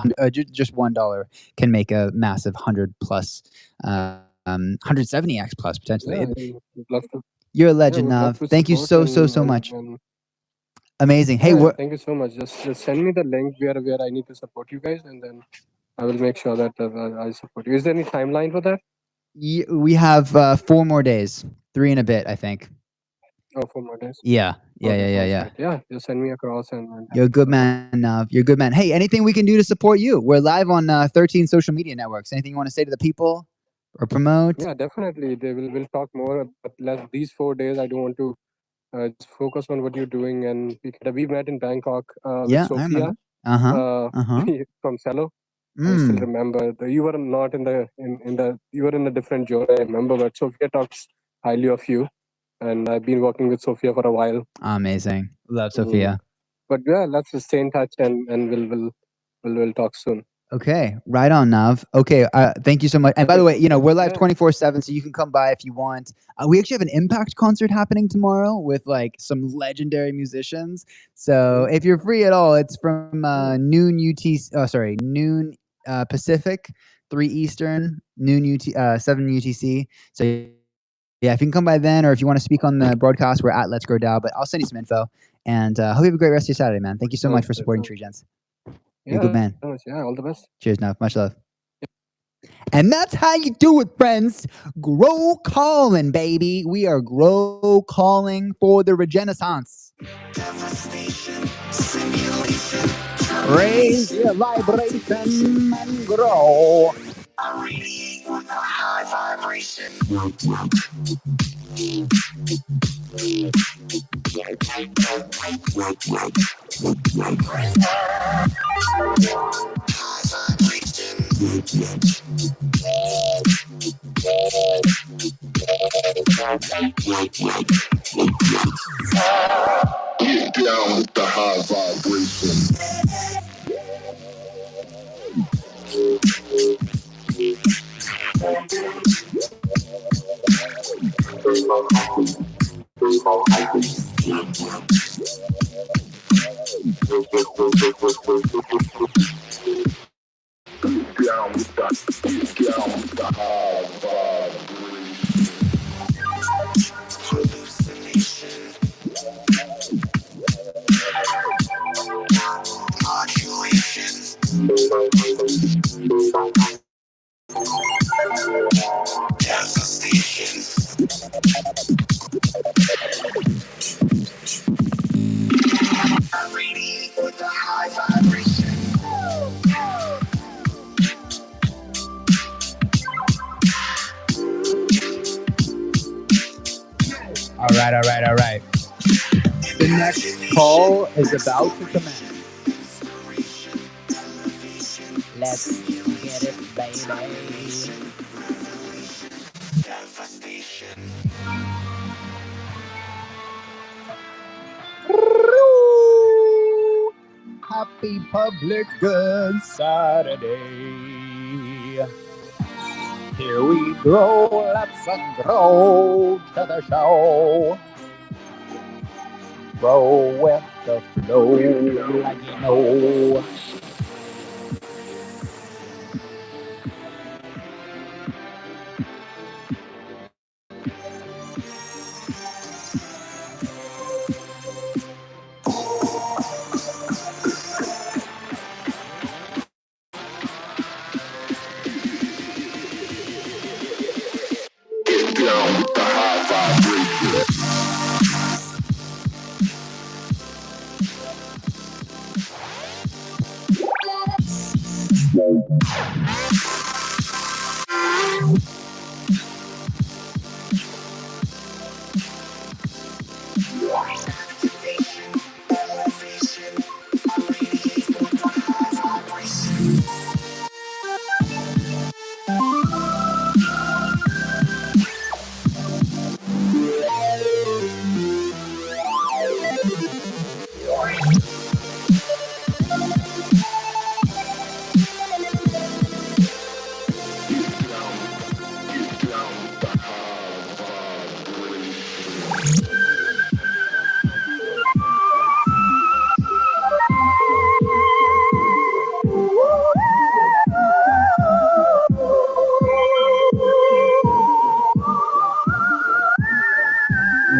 just $1 can make a massive 100 plus, 170x plus potentially. Yeah, I'd love to. You're a legend, would love Nav. to Thank you so support much. and- Amazing. Hey, yeah, thank you so much. Just send me the link where I need to support you guys, and then I will make sure that I support you. Is there any timeline for that? We have 4 more days, 3 and a bit, I think. Oh, 4 more days. Yeah. Okay, yeah. Just send me across and You're a good man, Nav. You're a good man. Hey, anything we can do to support you? We're live on 13 social media networks. Anything you want to say to the people or promote? Yeah, definitely. We'll talk more. But these 4 days, I don't want to just focus on what you're doing. And we met in Bangkok with Yeah, I Sophia remember. from Cello. I still remember. You were not in the you were in a different zone. I remember, but Sophia talks highly of you, and I've been working with Sophia for a while. Amazing. Love Sophia. But yeah, let's just stay in touch, and we'll talk soon. Okay, right on, Nav. Okay, thank you so much. And by the way, we're live 24/7, so you can come by if you want. We actually have an Impact concert happening tomorrow with like some legendary musicians. So if you're free at all, it's from noon Pacific, 3 Eastern, noon 7 UTC. So yeah, if you can come by then, or if you want to speak on the broadcast, we're at Let's Grow DAO. But I'll send you some info. And hope you have a great rest of your Saturday, man. Thank you so much for supporting TreeGens. You're a good man. Yeah, all the best. Cheers, Nav. Much love. And that's how you do it, friends. Grow calling, baby. We are grow calling for the regenaissance. Raise your vibration and grow. I'm radiating with a high vibration. Get down with the high vibration. All right. The next call is about to commence. Let's get it, baby. Happy Public Good Saturday. Here we go, let's go to the show. Roll with the flow, like you know.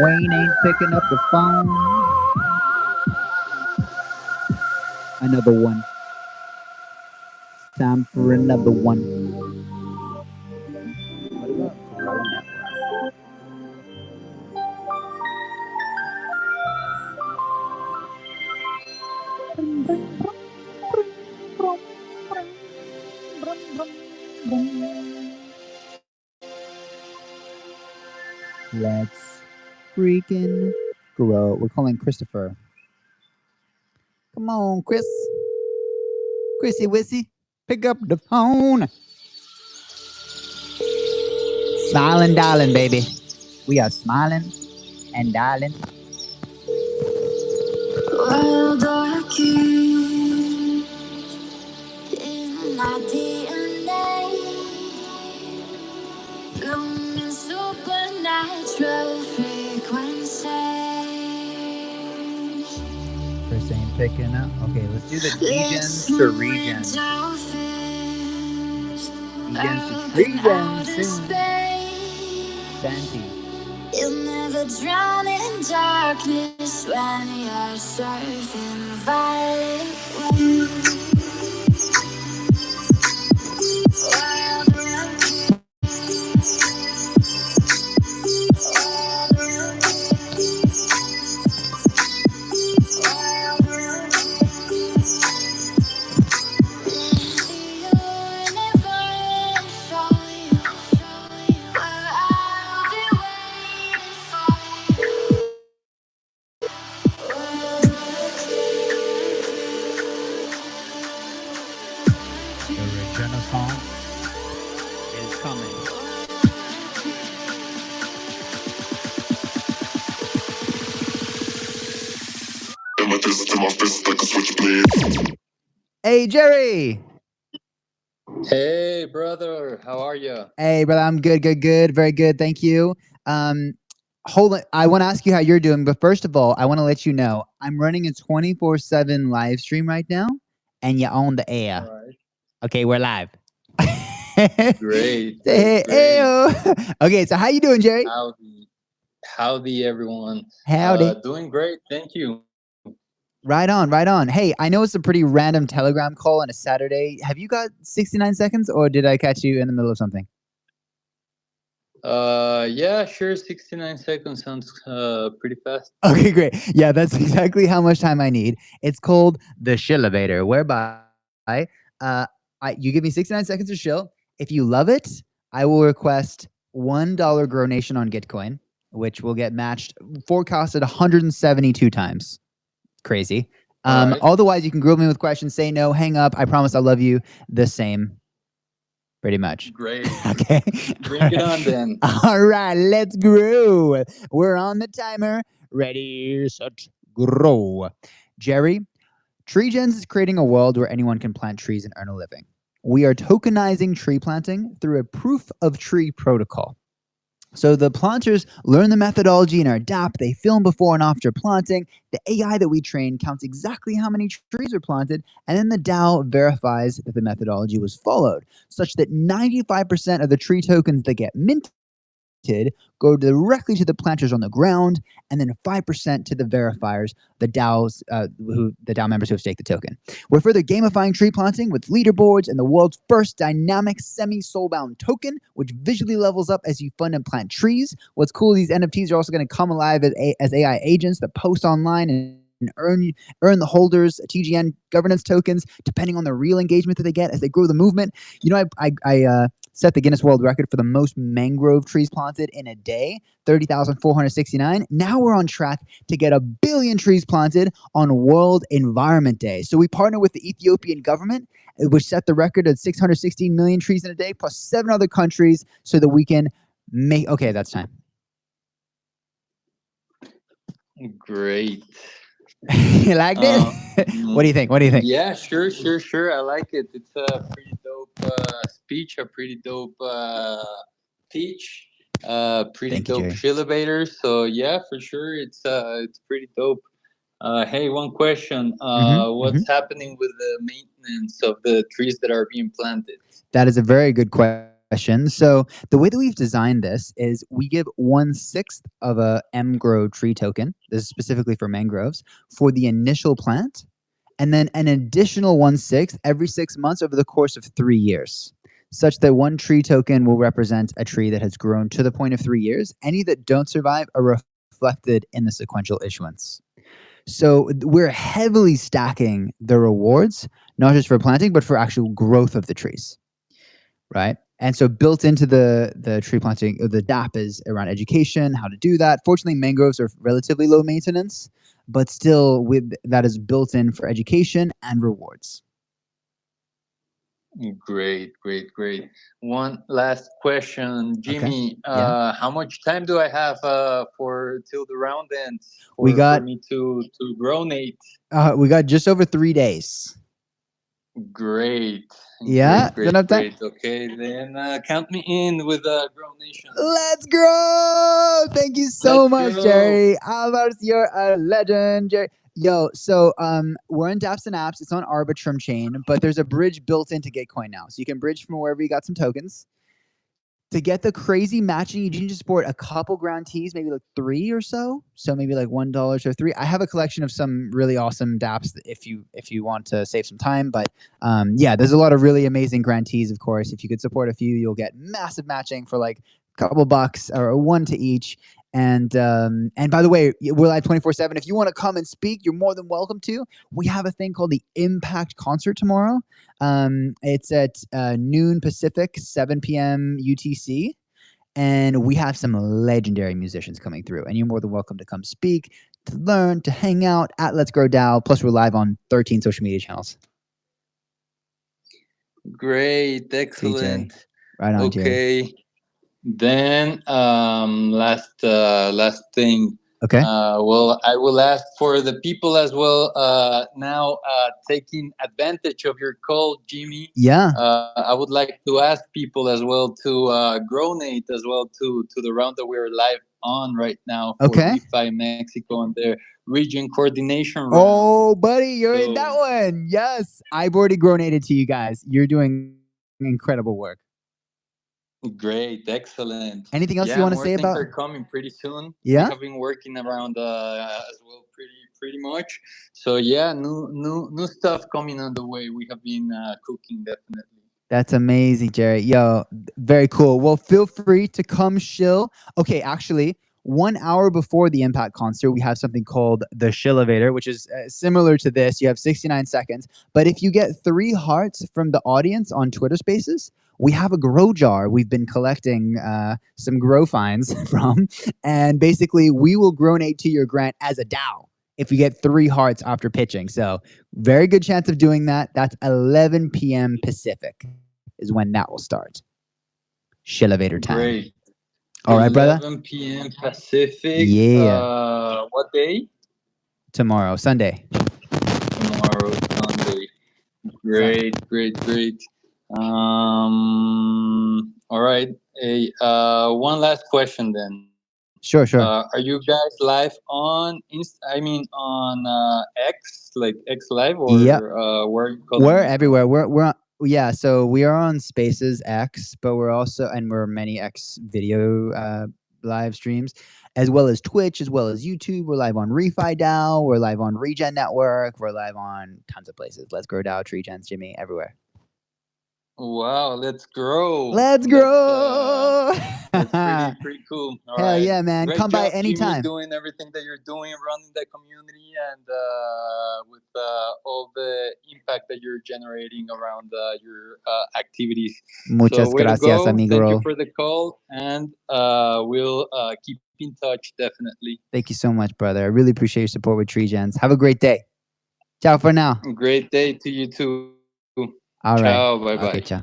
Wayne ain't picking up the phone. Another one. Time for another one. What about Corona? Let's freaking grow. We're calling Christopher. Come on, Chris. Chrissy Wissy, pick up the phone. Smiling, darling, baby. We are smiling and darling. Wild orchids in my DNA, blooming supernatural frequencies. Chris ain't picking up. Okay, let's do the degens to regens. Degens to regens soon. Santi. You'll never drown in darkness when you're surfing violet waves. Wild orchids. Wild orchids. Wild orchids. The universe show you where I'll be waiting for you. The Renaissance is coming. Hey, Jerry. Hey, brother, how are you? Hey, brother. I'm good. Very good. Thank you. Hold on. I want to ask you how you're doing, but first of all, I want to let you know I'm running a 24/7 live stream right now, and you're on the air. All right. Okay, we're live. Great, Say great, hey, great. ayo. Okay, so how you doing, Jerry? Howdy, everyone. Howdy. Doing great, thank you. Right on, right on. Hey, I know it's a pretty random Telegram call on a Saturday. Have you got 69 seconds, or did I catch you in the middle of something? Yeah, sure. 69 seconds sounds pretty fast. Okay, great. Yeah, that's exactly how much time I need. It's called the Shillevator, whereby you give me 69 seconds to shill. If you love it, I will request $1 gronation on Gitcoin, which will get matched, forecasted 172 times. Crazy. Alright. Otherwise, you can grill me with questions, say no, hang up. I promise I'll love you the same. Pretty much. Great. Okay. Bring it on then. All right, let's grow. We're on the timer. Ready, set, grow. Jerry, TreeGens is creating a world where anyone can plant trees and earn a living. We are tokenizing tree planting through a proof of tree protocol. So the planters learn the methodology in our DApp. They film before and after planting. The AI that we train counts exactly how many trees are planted, and then the DAO verifies that the methodology was followed, such that 95% of the tree tokens that get minted go directly to the planters on the ground, and then 5% to the verifiers, the DAOs, the DAO members who have staked the token. We're further gamifying tree planting with leaderboards and the world's first dynamic semi-soulbound token, which visually levels up as you fund and plant trees. What's cool, these NFTs are also going to come alive as AI agents that post online and earn the holders TGN governance tokens depending on the real engagement that they get as they grow the movement. You know, I set the Guinness World Record for the most mangrove trees planted in a day, 30,469. Now we're on track to get 1 billion trees planted on World Environment Day. So we partner with the Ethiopian government, which set the record at 616 million trees in a day, plus 7 other countries, so that we can make... Okay, that's time. Great. You liked it? What do you think? What do you think? Yeah, sure. I like it. It's a pretty dope speech, a pretty dope teach, pretty Thank you, dope Jerry. shillevator. So yeah, for sure, it's pretty dope. Hey, one question. What's happening with the maintenance of the trees that are being planted? That is a very good question. So the way that we've designed this is we give 1/6 of a mgrow tree token. This is specifically for mangroves for the initial plant, and then an additional 1/6 every 6 months over the course of 3 years, such that 1 tree token will represent a tree that has grown to the point of 3 years. Any that don't survive are reflected in the sequential issuance. So we're heavily stacking the rewards, not just for planting, but for actual growth of the trees. Right. And so built into the tree planting, the DApp is around education, how to do that. Fortunately, mangroves are relatively low maintenance, but still with that is built in for education and rewards. Great. One last question, Jimmy. Okay. Yeah. How much time do I have for till the round ends for me to gronate? We got just over 3 days. Great. Yeah. Great. Okay, then count me in with a gronation. Let's grow. Thank you so much, Jerry. Alvars, you're a legend, Jerry. Yo, so we're in dApps and Apps. It's on Arbitrum chain, but there's a bridge built into Gitcoin now. So you can bridge from wherever you got some tokens. To get the crazy matching, you need to support a couple grantees, maybe like 3 or so. So maybe like $1 or 3. I have a collection of some really awesome dApps if you want to save some time. But yeah, there's a lot of really amazing grantees, of course. If you could support a few, you'll get massive matching for like a couple bucks or 1 to each. And by the way, we're live 24/7. If you want to come and speak, you're more than welcome to. We have a thing called the Impact Concert tomorrow. It's at noon Pacific, 7 p.m. UTC. And we have some legendary musicians coming through. And you're more than welcome to come speak, to learn, to hang out at Let's Grow DAO. Plus, we're live on 13 social media channels. Great. Excellent. Right on, Jerry. Okay. Then last thing. Okay. Well, I will ask for the people as well. Now taking advantage of your call, Jimmy. Yeah. I would like to ask people as well to gronate as well to the round that we're live on right now for Refi Mexico and their region coordination round. Oh, buddy, you're in that one. Yes, I've already gronated to you guys. You're doing incredible work. Great, excellent. Anything else you want to more say things about? are coming pretty soon. Yeah? We have been working around as well, pretty much. So yeah, new stuff coming on the way. We have been cooking definitely. That's amazing, Jerry. Yo, very cool. Well, feel free to come shill. Okay, actually, 1 hour before the Impact concert, we have something called the Shillevator, which is similar to this. You have 69 seconds. But if you get 3 hearts from the audience on Twitter Spaces, we have a grow jar we've been collecting some grow finds from. And basically, we will donate to your grant as a DAO if you get 3 hearts after pitching. So very good chance of doing that. That's 11 p.m. Pacific is when that will start. Shillevator time. Great. All right, brother. 11 p.m. Pacific. Yeah. What day? Tomorrow, Sunday. Tomorrow, Sunday. Great. All right. Hey, one last question then. Sure. Are you guys live on on X, like X Live, or where are you calling We're it? everywhere. So we are on Spaces X, but we're many X video live streams, as well as Twitch, as well as YouTube. We're live on Refi DAO. We're live on Regen Network. We're live on tons of places. Let's Grow DAO, Tree Gens, Jimmy, everywhere. Wow, let's grow. Let's grow. That's pretty cool. All Hell right. yeah, man. Great Come job, by anytime. Jimmy, doing everything that you're doing, running the community, and with all the impact that you're generating around your activities. Muchas gracias, amigo. Thank you for the call, and we'll keep in touch, definitely. Thank you so much, brother. I really appreciate your support with Tree Gens. Have a great day. Ciao for now. Great day to you too. All ciao, right. bye-bye. Okay, ciao.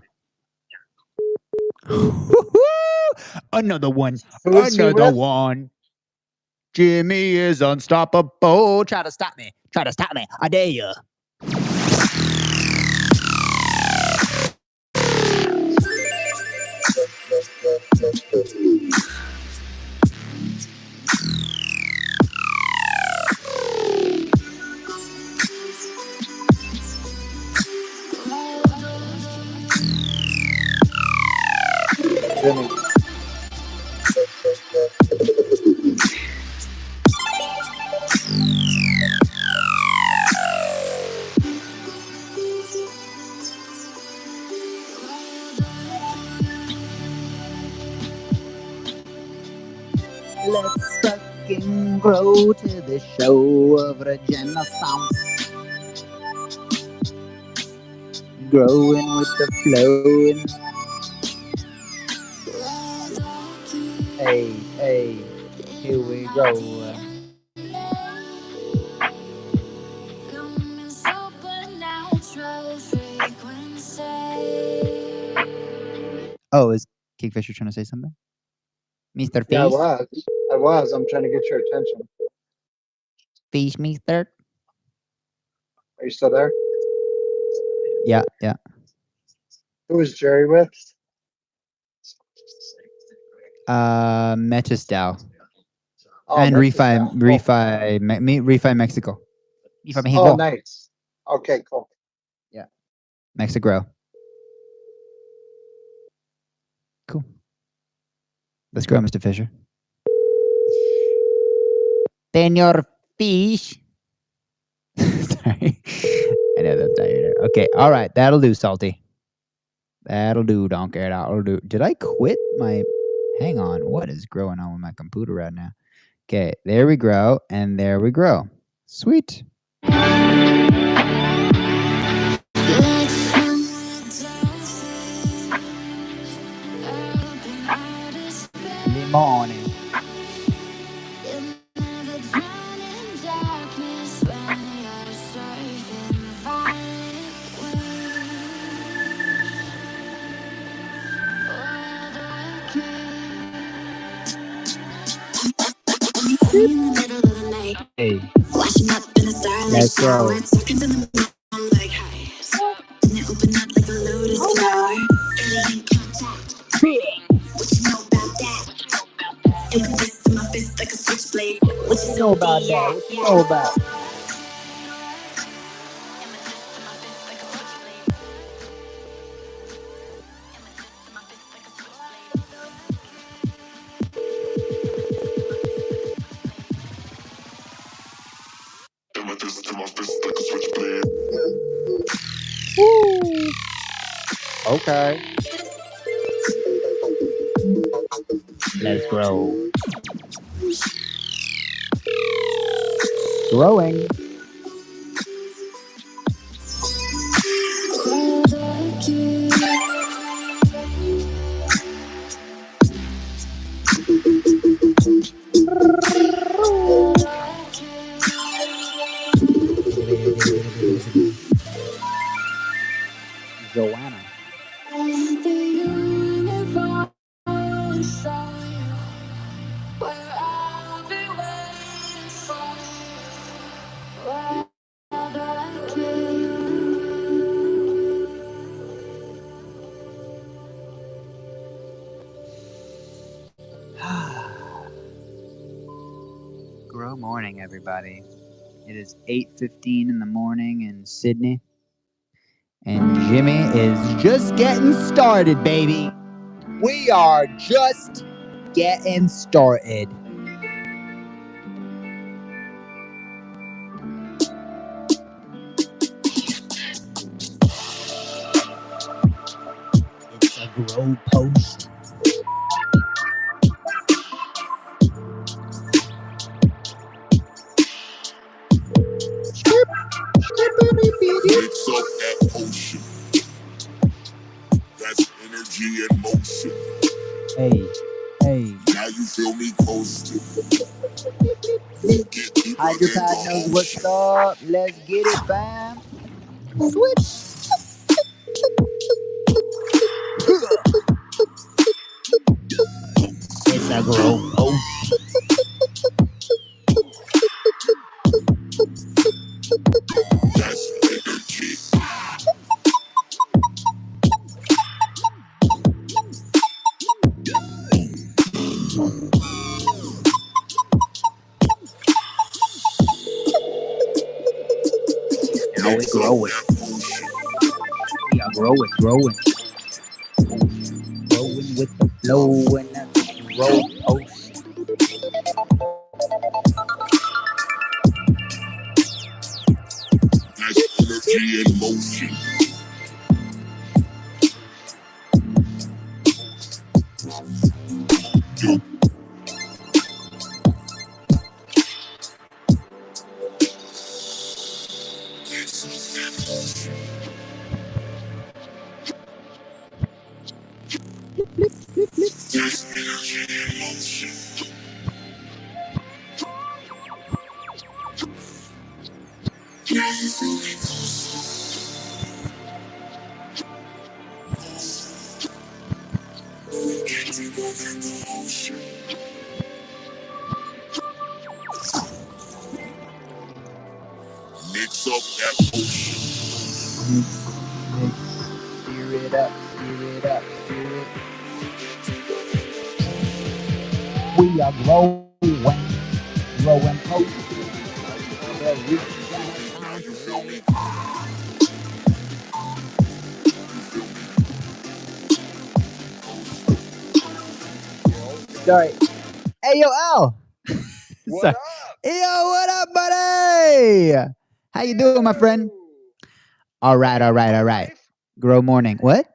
Another one. Who's he Another with? one. Jimmy is unstoppable. Try to stop me. I dare you. Jimmy. Let's fucking grow to the show of Renaissance. Growing with the flowing. Hey, here we go. Oh, is Kingfisher trying to say something? Mr. Fish? Yeah, I was. I'm trying to get your attention. Fish, mister? Are you still there? Yeah. Who is Jerry with? Metis DAO. Oh, And Metis Refi Mexico. Refi Mexico. Oh, nice. Okay, cool. Yeah. Mexico. Cool. Let's grow, Mr. Fisher. Senor Fish. Sorry. I know that's not your name. Okay. All right. That'll do, Salty. That'll do, Donkey. That'll do. Did I quit my... Hang on. What is growing on with my computer right now? Okay. There we grow. And there we grow. Sweet. Morning. Hey. Let's go. What you know about that? What you know about? Okay. Let's grow. Growing. Joanna. Grow morning, everybody. It is 8:15 in the morning in Sydney. And Jimmy is just getting started, baby. We are just getting started. It's a grow post. Mix up that potion. That's energy in motion. Hey. Now you feel me coasting. We get deeper than Hydropad the knows what's ocean. up. Let's get it, fam. Switch. It's a grow post. That's energy. Now we're growing. We are growing. Growing with the flow and that's a grow post. That's energy in motion. That's energy in motion. Now you feel me get deeper than the ocean. Mix up that potion. Steer it up, steer it up, steer it. We are growing post. Now you feel me. Sorry. Hey, yo, Al. What up? Yo, what up, buddy? How you doing, my friend? All right. Grow morning. What?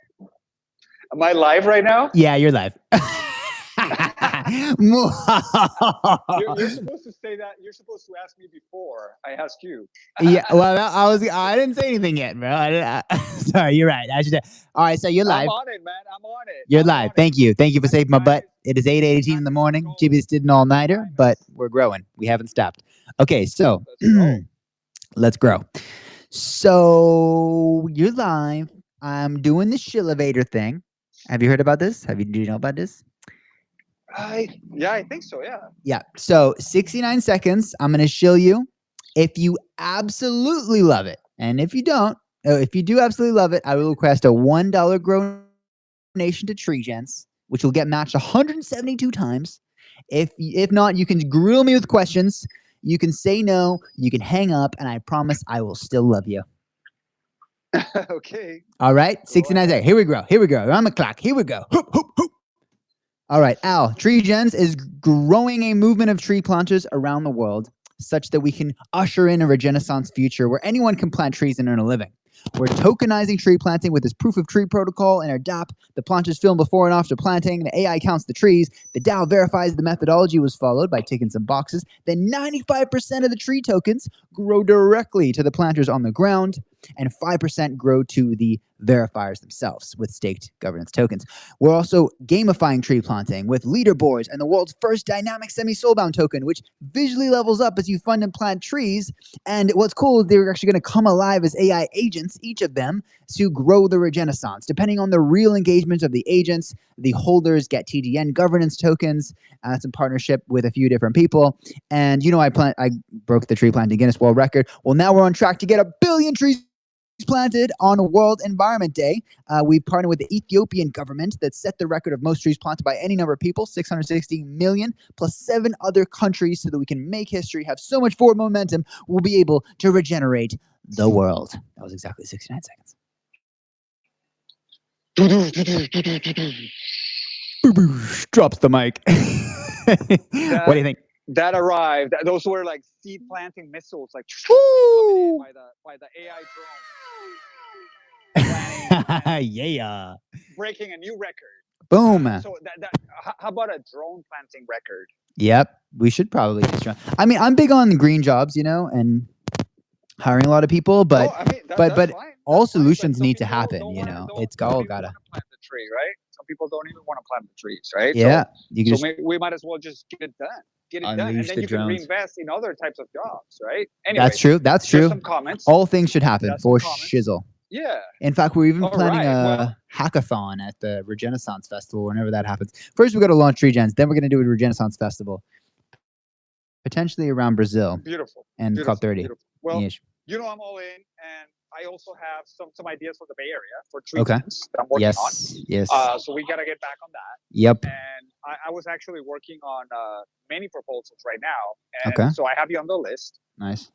Am I live right now? Yeah, you're live. You're supposed to say that. You're supposed to ask me before I ask you. Yeah, well, I didn't say anything yet, bro. Sorry, you're right. I should. All right, so you're live. I'm on it, man. I'm on it. You're live. Thank you for saving my butt. It is 8:18 in the morning. Jimmy's did an all-nighter, but we're growing. We haven't stopped. Okay, so let's grow. So you're live. I'm doing the Shillevator thing. Have you heard about this? Do you know about this? Yeah, I think so. Yeah. Yeah. So 69 seconds. I'm going to shill you. If you absolutely love it, and if you don't, if you do absolutely love it, I will request a $1 grow donation to Tree Gents, which will get matched 172 times. If not, you can grill me with questions. You can say no. You can hang up, and I promise I will still love you. Okay. All right. 69 seconds. Here we go. On the clock. Here we go. Hoop, hoop, hoop. All right, Al. Tree Gens is growing a movement of tree planters around the world, such that we can usher in a Renaissance future where anyone can plant trees and earn a living. We're tokenizing tree planting with this proof of tree protocol in our DApp. The planters film before and after planting. The AI counts the trees. The DAO verifies the methodology was followed by ticking some boxes. Then 95% of the tree tokens grow directly to the planters on the ground, and 5% grow to the verifiers themselves with staked governance tokens. We're also gamifying tree planting with leaderboards and the world's first dynamic semi-soulbound token, which visually levels up as you fund and plant trees. And what's cool is they're actually going to come alive as AI agents, each of them, to grow the regenaissance. Depending on the real engagement of the agents, the holders get TDN governance tokens. It's in partnership with a few different people. And you know, I broke the tree planting Guinness World Record. Well, now we're on track to get 1 billion trees planted on World Environment Day. We've partnered with the Ethiopian government that set the record of most trees planted by any number of people, 660 million, plus 7 other countries, so that we can make history, have so much forward momentum, we'll be able to regenerate the world. That was exactly 69 seconds. Drops the mic. What do you think? That arrived. Those were like seed planting missiles, like coming in by the AI drone. Yeah. Breaking a new record. Boom. So how about a drone planting record? Yep, we should probably just try. I mean, I'm big on green jobs, you know, and hiring a lot of people, but but all solutions need to happen, you know. It's all gotta plant the tree, right? Some people don't even want to plant the trees, right? Yeah, we might as well just get it done. And then you can reinvest in other types of jobs, right? Anyway, that's true. That's true. Some comments. All things should happen for shizzle. Yeah. In fact, we're even planning a hackathon at the Regenaissance Festival whenever that happens. First, we got to launch Tree Gens. Then we're going to do a Regenaissance Festival, potentially around Brazil. Beautiful. And COP30. Beautiful. Well, you know, I'm all in, and I also have some ideas for the Bay Area for Tree Gens that I'm working on. Yes. So we got to get back on that. Yep. And I was actually working on many proposals right now. And so I have you on the list. Nice.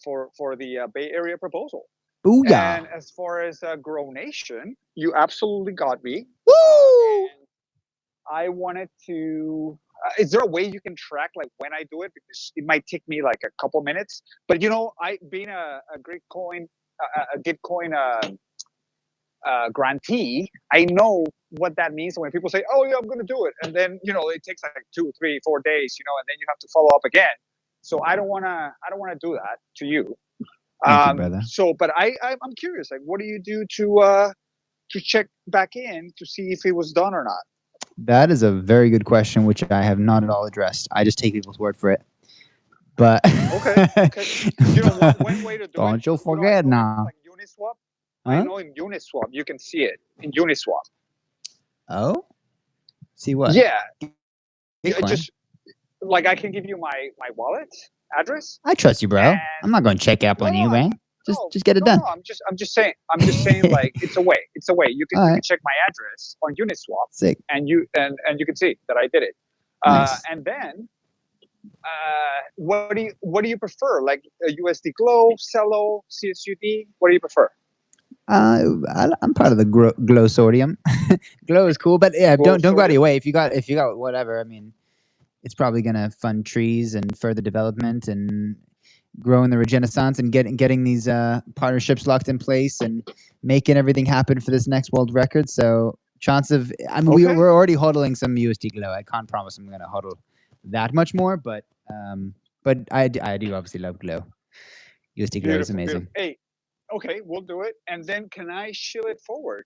For the Bay Area proposal. Booyah. And as far as Grow Nation, you absolutely got me. Woo! And I wanted to. Is there a way you can track like when I do it? Because it might take me like a couple minutes. But you know, being a Gitcoin grantee, I know what that means. When people say, "Oh yeah, I'm going to do it," and then you know it takes like 2, 3, 4 days, you know, and then you have to follow up again. So I don't want to do that to you. Thank you, brother. So, but I'm curious, like, what do you do to check back in to see if it was done or not? That is a very good question, which I have not at all addressed. I just take people's word for it. But okay. You know, one way to do don't you forget now. Like Uniswap. I know in Uniswap you can see it in Uniswap. Oh, see what? Yeah. Just like I can give you my wallet address. I trust you, bro. I'm not going to check up on you, man. Just get it done. No, I'm just saying like it's a way. You can check my address on Uniswap. Sick. And you can see that I did it. Nice. And then what do you prefer? Like a USD Glow, Cello, CSUD? What do you prefer? I'm part of the Glow Sortium. Glow is cool, but yeah, don't go out of your way. If you got whatever, I mean, it's probably gonna fund trees and further development and growing the Regenaissance and getting these partnerships locked in place and making everything happen for this next world record. So chance of, I mean, we're already hodling some USD Glow. I can't promise I'm gonna hodl that much more, but I do obviously love Glow. USD Glow is amazing. Hey, okay, we'll do it. And then can I shill it forward?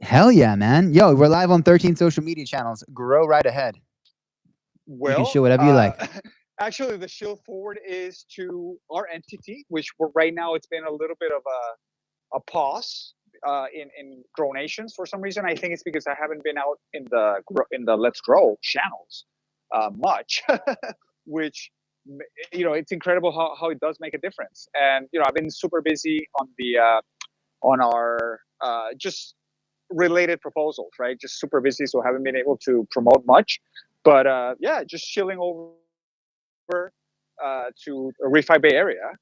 Hell yeah, man. Yo, we're live on 13 social media channels. Grow right ahead. Well, you can shill whatever you like. Actually, the shill forward is to our entity, which right now it's been a little bit of a pause in Grow Nations for some reason. I think it's because I haven't been out in the Let's Grow channels much, which, you know, it's incredible how it does make a difference. And you know, I've been super busy on our just related proposals, right? Just super busy, so haven't been able to promote much. But yeah, just chilling over to Refi Bay Area.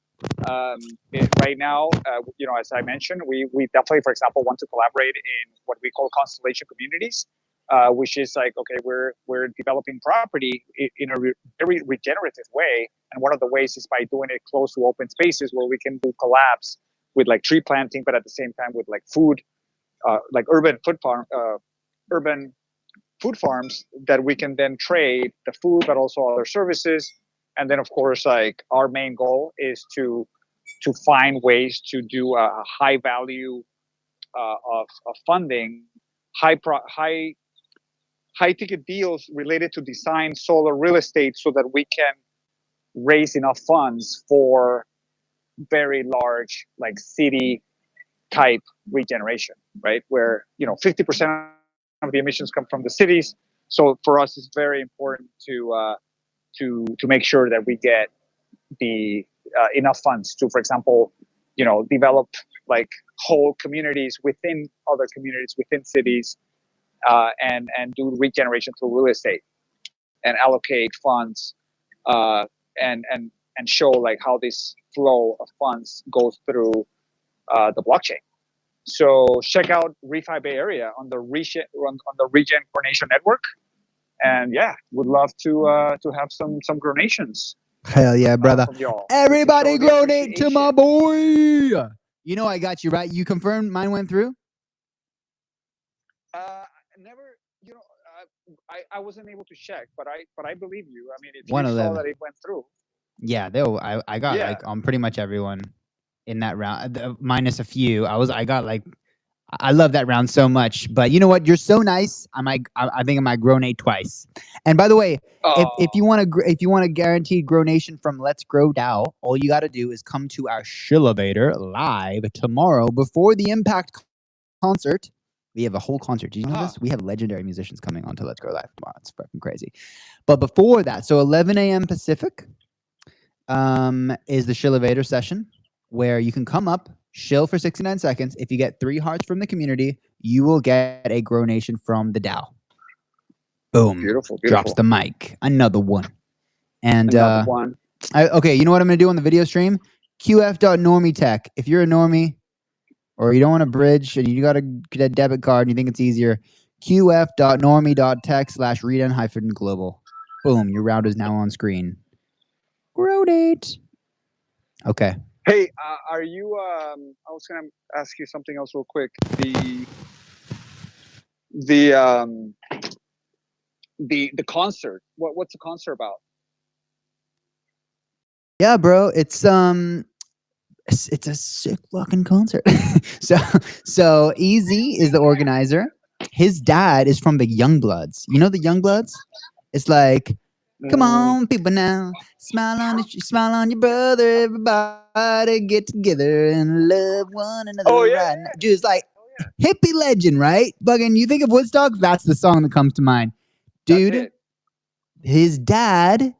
Right now, you know, as I mentioned, we definitely, for example, want to collaborate in what we call constellation communities, which is like, okay, we're developing property in a very regenerative way, and one of the ways is by doing it close to open spaces where we can do collabs like tree planting, but at the same time with like food, like urban food farms that we can then trade the food, but also other services. And then, of course, like our main goal is to find ways to do a high value of funding, high ticket deals related to design, solar, real estate, so that we can raise enough funds for very large, like city type regeneration, right? Where 50% of the emissions come from the cities. So for us, it's very important to make sure that we get the enough funds to, for example, develop like whole communities within other communities within cities, and do regeneration through real estate and allocate funds, and show like how this flow of funds goes through the blockchain. So check out Refi Bay Area on the Regen Coordination Network, and yeah, would love to have some donations. Hell yeah, brother! From y'all. Everybody To donate to my boy. You know I got you right. You confirmed mine went through. Never. I wasn't able to check, but I believe you. I mean, if you 111. saw that it went through. Yeah, I got like on pretty much everyone in that round, minus a few. I got like, I love that round so much. But you know what? You're so nice. I think I might gronate twice. And by the way, if you want a guaranteed gronation from Let's Grow DAO, all you got to do is come to our Shillevator live tomorrow before the Impact concert. We have a whole concert. Did you know this? We have legendary musicians coming on to Let's Grow Live tomorrow. It's fucking crazy. But before that, so 11 a.m. Pacific is the Shillevator session, where you can come up, shill for 69 seconds. If you get 3 hearts from the community, you will get a gronation from the DAO. Boom. Beautiful. Drops the mic. Another one. And Another one. Okay, you know what I'm going to do on the video stream? QF.normietech. If you're a normie, or you don't want a bridge and you got a debit card and you think it's easier, qf.normie.tech/reden-global. Boom, your route is now on screen. Gronate. Okay. Hey, are you? I was gonna ask you something else real quick. The concert. What's the concert about? Yeah, bro. It's a sick fucking concert. so Easy is the organizer. His dad is from the Youngbloods. You know the Youngbloods? It's like, come on, people now, smile on your brother. Everybody get together and love one another right now. Dude, it's like hippie legend, right? Buggin', you think of Woodstock? That's the song that comes to mind. Dude, his dad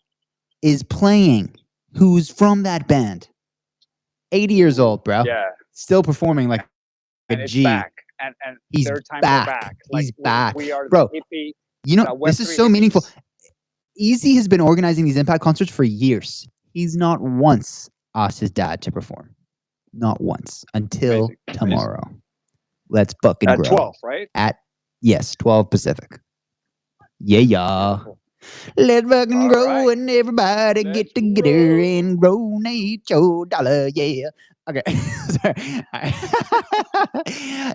is playing. Who's from that band? 80 years old, bro. Yeah. Still performing like a G. Back. And he's their times back. are back. Like, He's back. We are bro, the hippie. You know, this is so meaningful. Easy has been organizing these Impact concerts for years. He's not once asked his dad to perform. Not once. Until tomorrow. Let's fucking grow. At 12, right? Yes, 12 Pacific. Yeah. Let's fucking grow and everybody get together and donate your dollar, yeah. Okay. Sorry.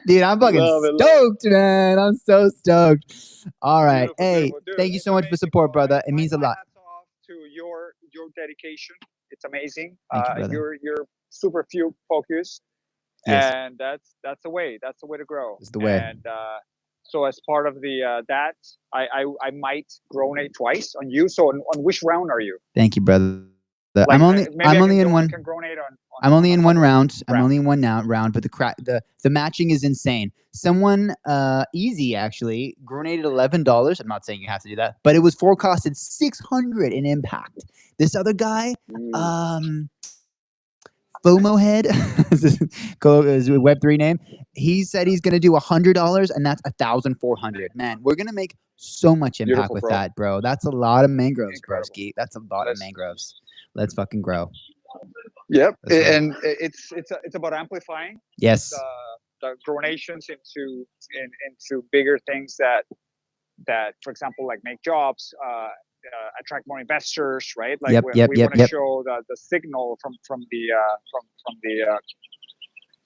Dude, I'm fucking stoked, man. I'm so stoked. All right. Hey, thank you so much for support, brother. It means a lot. Hats off to your dedication. It's amazing. Thank you, brother. You're super focused. Yes. And that's the way. That's the way to grow. It's the way. And so as part of the that, I might gronate twice on you. So on which round are you? Thank you, brother. Like, I'm only in one. I'm only in one round. I'm only in one round, but the matching is insane. Someone Easy actually gronated $11. I'm not saying you have to do that, but it was forecasted $600 in impact. This other guy, FOMO Head, his Web3 name. He said he's gonna do $100, and that's $1,400. Man, we're gonna make so much impact with that, bro. That's a lot of mangroves, broski. That's a lot of mangroves. Let's fucking grow. Yep, and it's about amplifying. Yes. The donations into bigger things that for example, like make jobs, attract more investors, right? Like we want to show the signal from the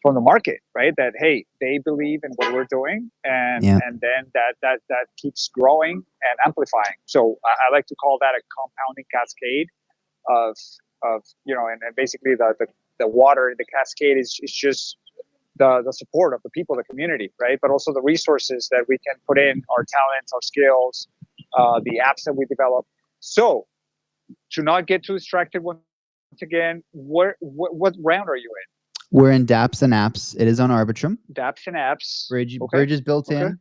from the market, right? That hey, they believe in what we're doing, and then that keeps growing and amplifying. So I like to call that a compounding cascade of and basically the water, the cascade is just the support of the people, the community, right? But also the resources that we can put in, our talents, our skills, the apps that we develop. So to not get too distracted once again, what round are you in? We're in dApps and apps. It is on Arbitrum. dApps and apps. Bridge is built in.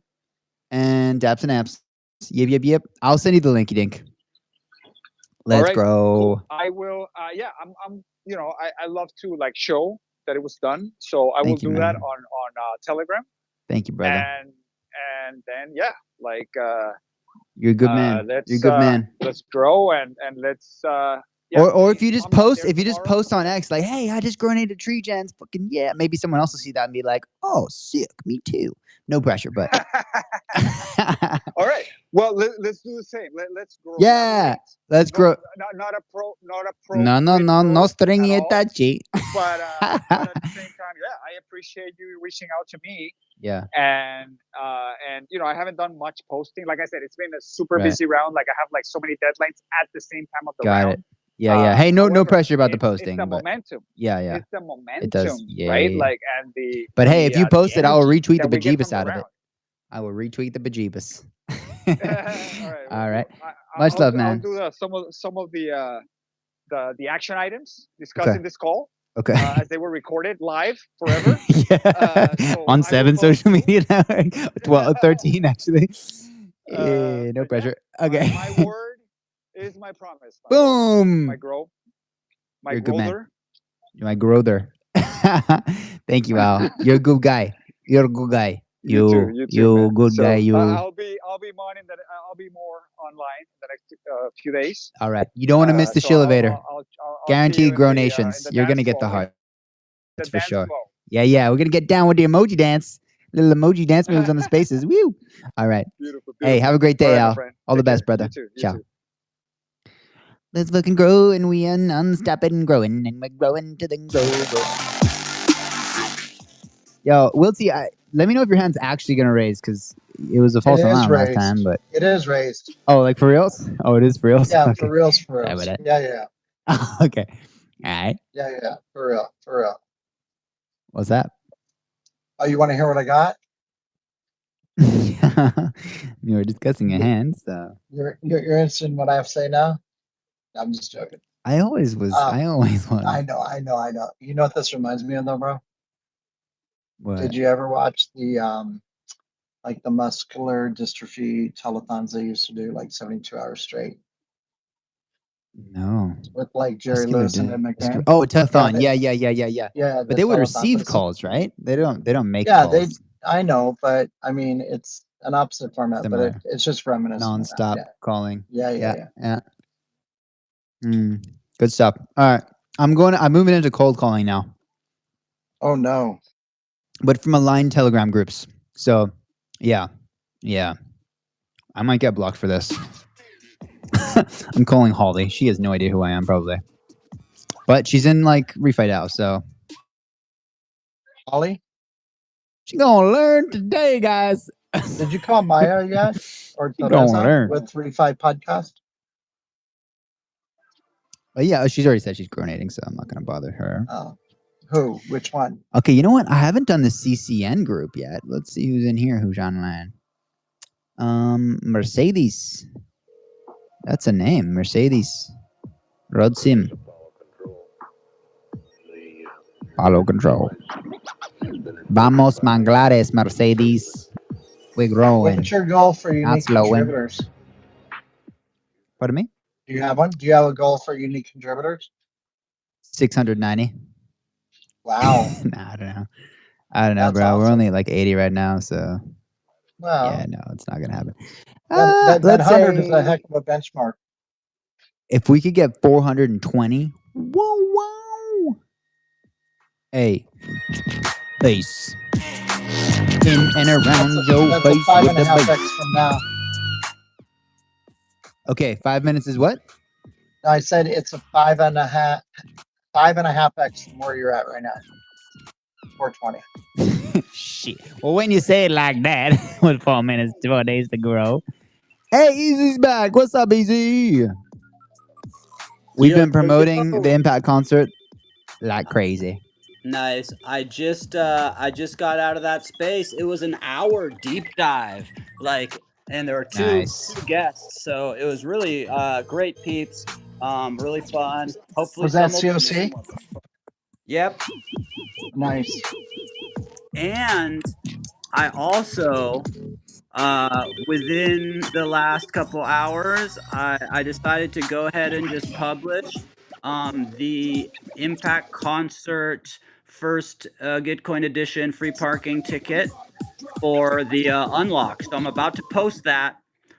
And dApps and apps. Yep. I'll send you the linky dink. Let's grow. Cool. I will. I'm. I love to like show that it was done. So I will do that on Telegram. Thank you, brother. And then you're a good man. You're a good man. Let's grow and let's. Or if you just post on X like, hey, I just donated tree gens. Fucking yeah. Maybe someone else will see that and be like, oh, sick. Me too. No pressure, but. All right. Well, let's do the same. Let's grow. Yeah. Let's grow. Not a pro. No stringy touchy. But at the same time, I appreciate you reaching out to me. Yeah. And I haven't done much posting. Like I said, it's been a super busy round. Like I have like so many deadlines at the same time of the round. Got it. Yeah. Hey, no pressure about the posting. It's the momentum. Yeah. It's the momentum. It does. Yeah. Right. Like and the. But hey, if you post it, I will retweet the bejeebus out of it. I will retweet the bejeebus. All right. Much love, man. I'll do some of the action items discussed in this call. Okay. As they were recorded live forever. So on 7 social media networks. 13 actually. No pressure. Okay. My word is my promise. Boom. My grow. My You're a good man. growther. You're my growther. Thank you, Al. You're a good guy. You're a good guy. You too, good guy. You. I'll be mining that. I'll be more online the next few days. All right. You don't want to miss the Shillevator. Guaranteed grow nations. You're gonna get the heart. That's for sure. Yeah. We're gonna get down with the emoji dance. Little emoji dance moves on the spaces. Woo. All right. Beautiful. Hey, have a great day, Al. All the best, brother. You Ciao. too. Let's fucking grow, and we unstop it and growing, and we're growing to the grow. Yo, Wilty, let me know if your hand's actually gonna raise, because it was a false alarm last time. But it is raised. Oh, like for reals? Oh, it is for reals. Yeah, okay. for reals. Yeah. Okay. All right. Yeah. For real. What's that? Oh, you want to hear what I got? We were discussing your hands, so. You're interested in what I have to say now? I'm just joking. I always was. I know. You know what this reminds me of, though, bro? What? Did you ever watch the the muscular dystrophy telethons they used to do, like 72 hours straight? No. With like Jerry Lewis and Ed McMahon. Oh, telethon. Yeah. Yeah, But they would receive calls, right? They don't make calls. Yeah, I know, but I mean, it's an opposite format, Similar. but it's just reminiscent. Non-stop calling. Yeah. Good stuff. All right. I'm moving into cold calling now. Oh no. But from aligned Telegram groups. So yeah. I might get blocked for this. I'm calling Holly. She has no idea who I am, probably. But she's in like Refight Out, so Holly? She gonna learn today, guys. Did you call Maya yet? Or Teresa with 3-5 podcast? Yeah, she's already said she's gronating, so I'm not gonna bother her. Oh. Who? Which one? Okay, you know what? I haven't done the CCN group yet. Let's see who's in here, who's online. Mercedes. That's a name, Mercedes. Rod Sim. Follow control. Vamos Manglares, Mercedes. We're growing. What's your goal for unique contributors? Pardon me? Do you have one? Do you have a goal for unique contributors? 690. Wow. Nah, I don't know, bro. Awesome. We're only at like 80 right now, so. Wow. Yeah, no, it's not going to happen. That 100 is a heck of a benchmark. If we could get 420. Whoa. Hey. Base. In and around your face with the bass. From now. Okay, 5 minutes is what? I said it's a 5.5x from where you're at right now. 420. Shit. Well, when you say it like that, with 4 minutes, 4 days to grow. Hey, Easy's back. What's up, Easy? We've been promoting the Impact concert like crazy. Nice. I just got out of that space. It was an hour deep dive, and there were two guests, so it was really great peeps. Really fun. Hopefully, Was that COC? Yep. Nice. And I also, within the last couple hours, I decided to go ahead and just publish the Impact Concert first Gitcoin edition free parking ticket for the unlock. So I'm about to post that.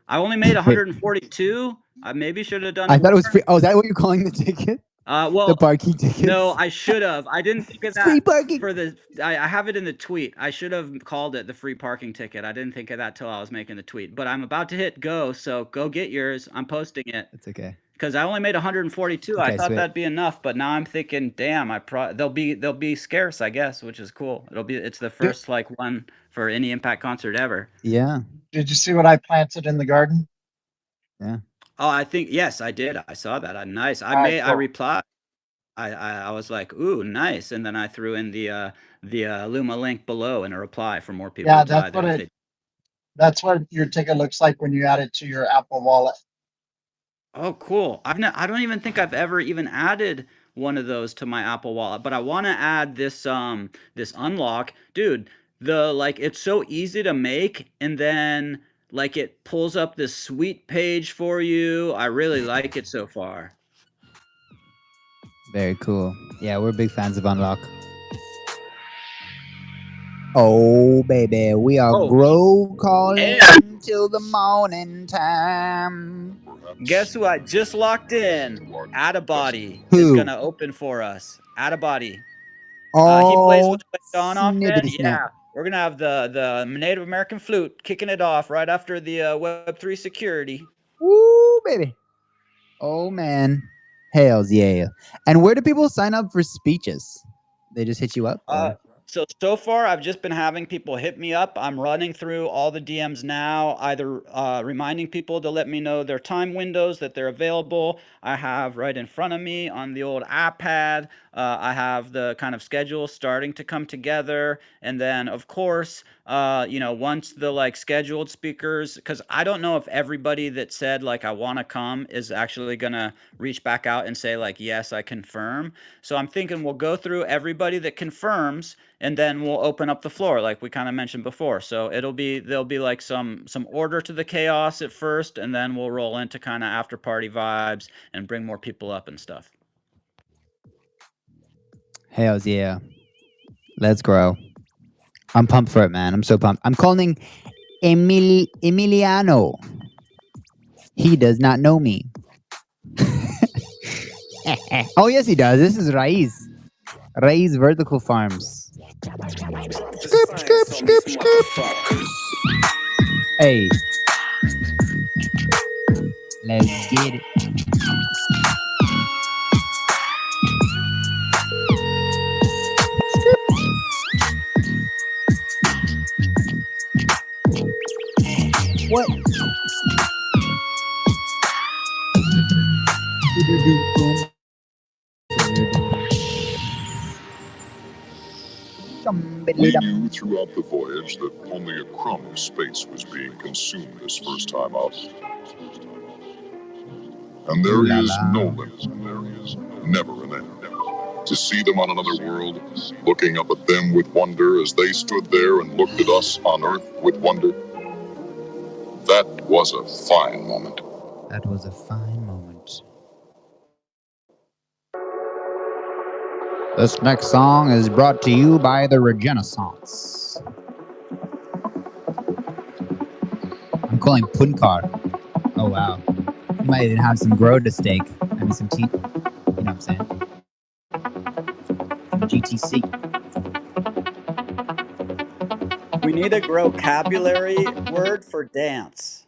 I only made 142. I maybe should have done I more. thought it was free. Oh, is that what you're calling the ticket? Well, the parking tickets? No, I should have. I didn't think of that. Free parking. For the, I have it in the tweet. I should have called it the free parking ticket. I didn't think of that till I was making the tweet. But I'm about to hit go, so go get yours. I'm posting it. It's okay. Because I only made 142. Okay, I thought sweet. that'd be enough, but now I'm thinking, damn, they'll be scarce, I guess, which is cool. It's the first one for any Impact concert ever. Yeah. Did you see what I planted in the garden? Yeah. Oh, I think yes, I did. I saw that. Nice. I replied. I was like, ooh, nice, and then I threw in the Luma link below in a reply for more people. Yeah, to that's what your ticket looks like when you add it to your Apple Wallet. Oh, cool. I don't even think I've ever even added one of those to my Apple Wallet, but I want to add this this unlock, dude. It's so easy to make, and then it pulls up this sweet page for you. I really like it so far. Very cool. Yeah, we're big fans of Unlock. Oh, baby, we are grow calling till the morning time. Guess who I just locked in? Adabody is going to open for us. Adabody. He plays with Don often. Yeah, we're going to have the Native American flute kicking it off right after the Web3 security. Woo, baby. Oh, man. Hells yeah. And where do people sign up for speeches? They just hit you up? So far, I've just been having people hit me up. I'm running through all the DMs now, either reminding people to let me know their time windows that they're available. I have right in front of me on the old iPad, I have the kind of schedule starting to come together. And then, of course, once the scheduled speakers, because I don't know if everybody that said I want to come is actually going to reach back out and say yes, I confirm. So I'm thinking we'll go through everybody that confirms, and then we'll open up the floor like we kind of mentioned before. So there'll be some order to the chaos at first, and then we'll roll into kind of after party vibes and bring more people up and stuff. Hells yeah. Let's grow. I'm pumped for it, man. I'm so pumped. I'm calling Emiliano. He does not know me. Oh, yes, he does. This is Raiz. Raiz Vertical Farms. Hey. Let's get it. What? We knew throughout the voyage that only a crumb of space was being consumed this first time out. And there is no limit, there is never an end. To see them on another world, looking up at them with wonder as they stood there and looked at us on Earth with wonder, that was a fine moment. That was a fine moment. This next song is brought to you by the Regenaissance. I'm calling Punkar. Oh, wow. You might even have some grow to stake. Maybe some tea. You know what I'm saying? From GTC. We need a vocabulary word for dance.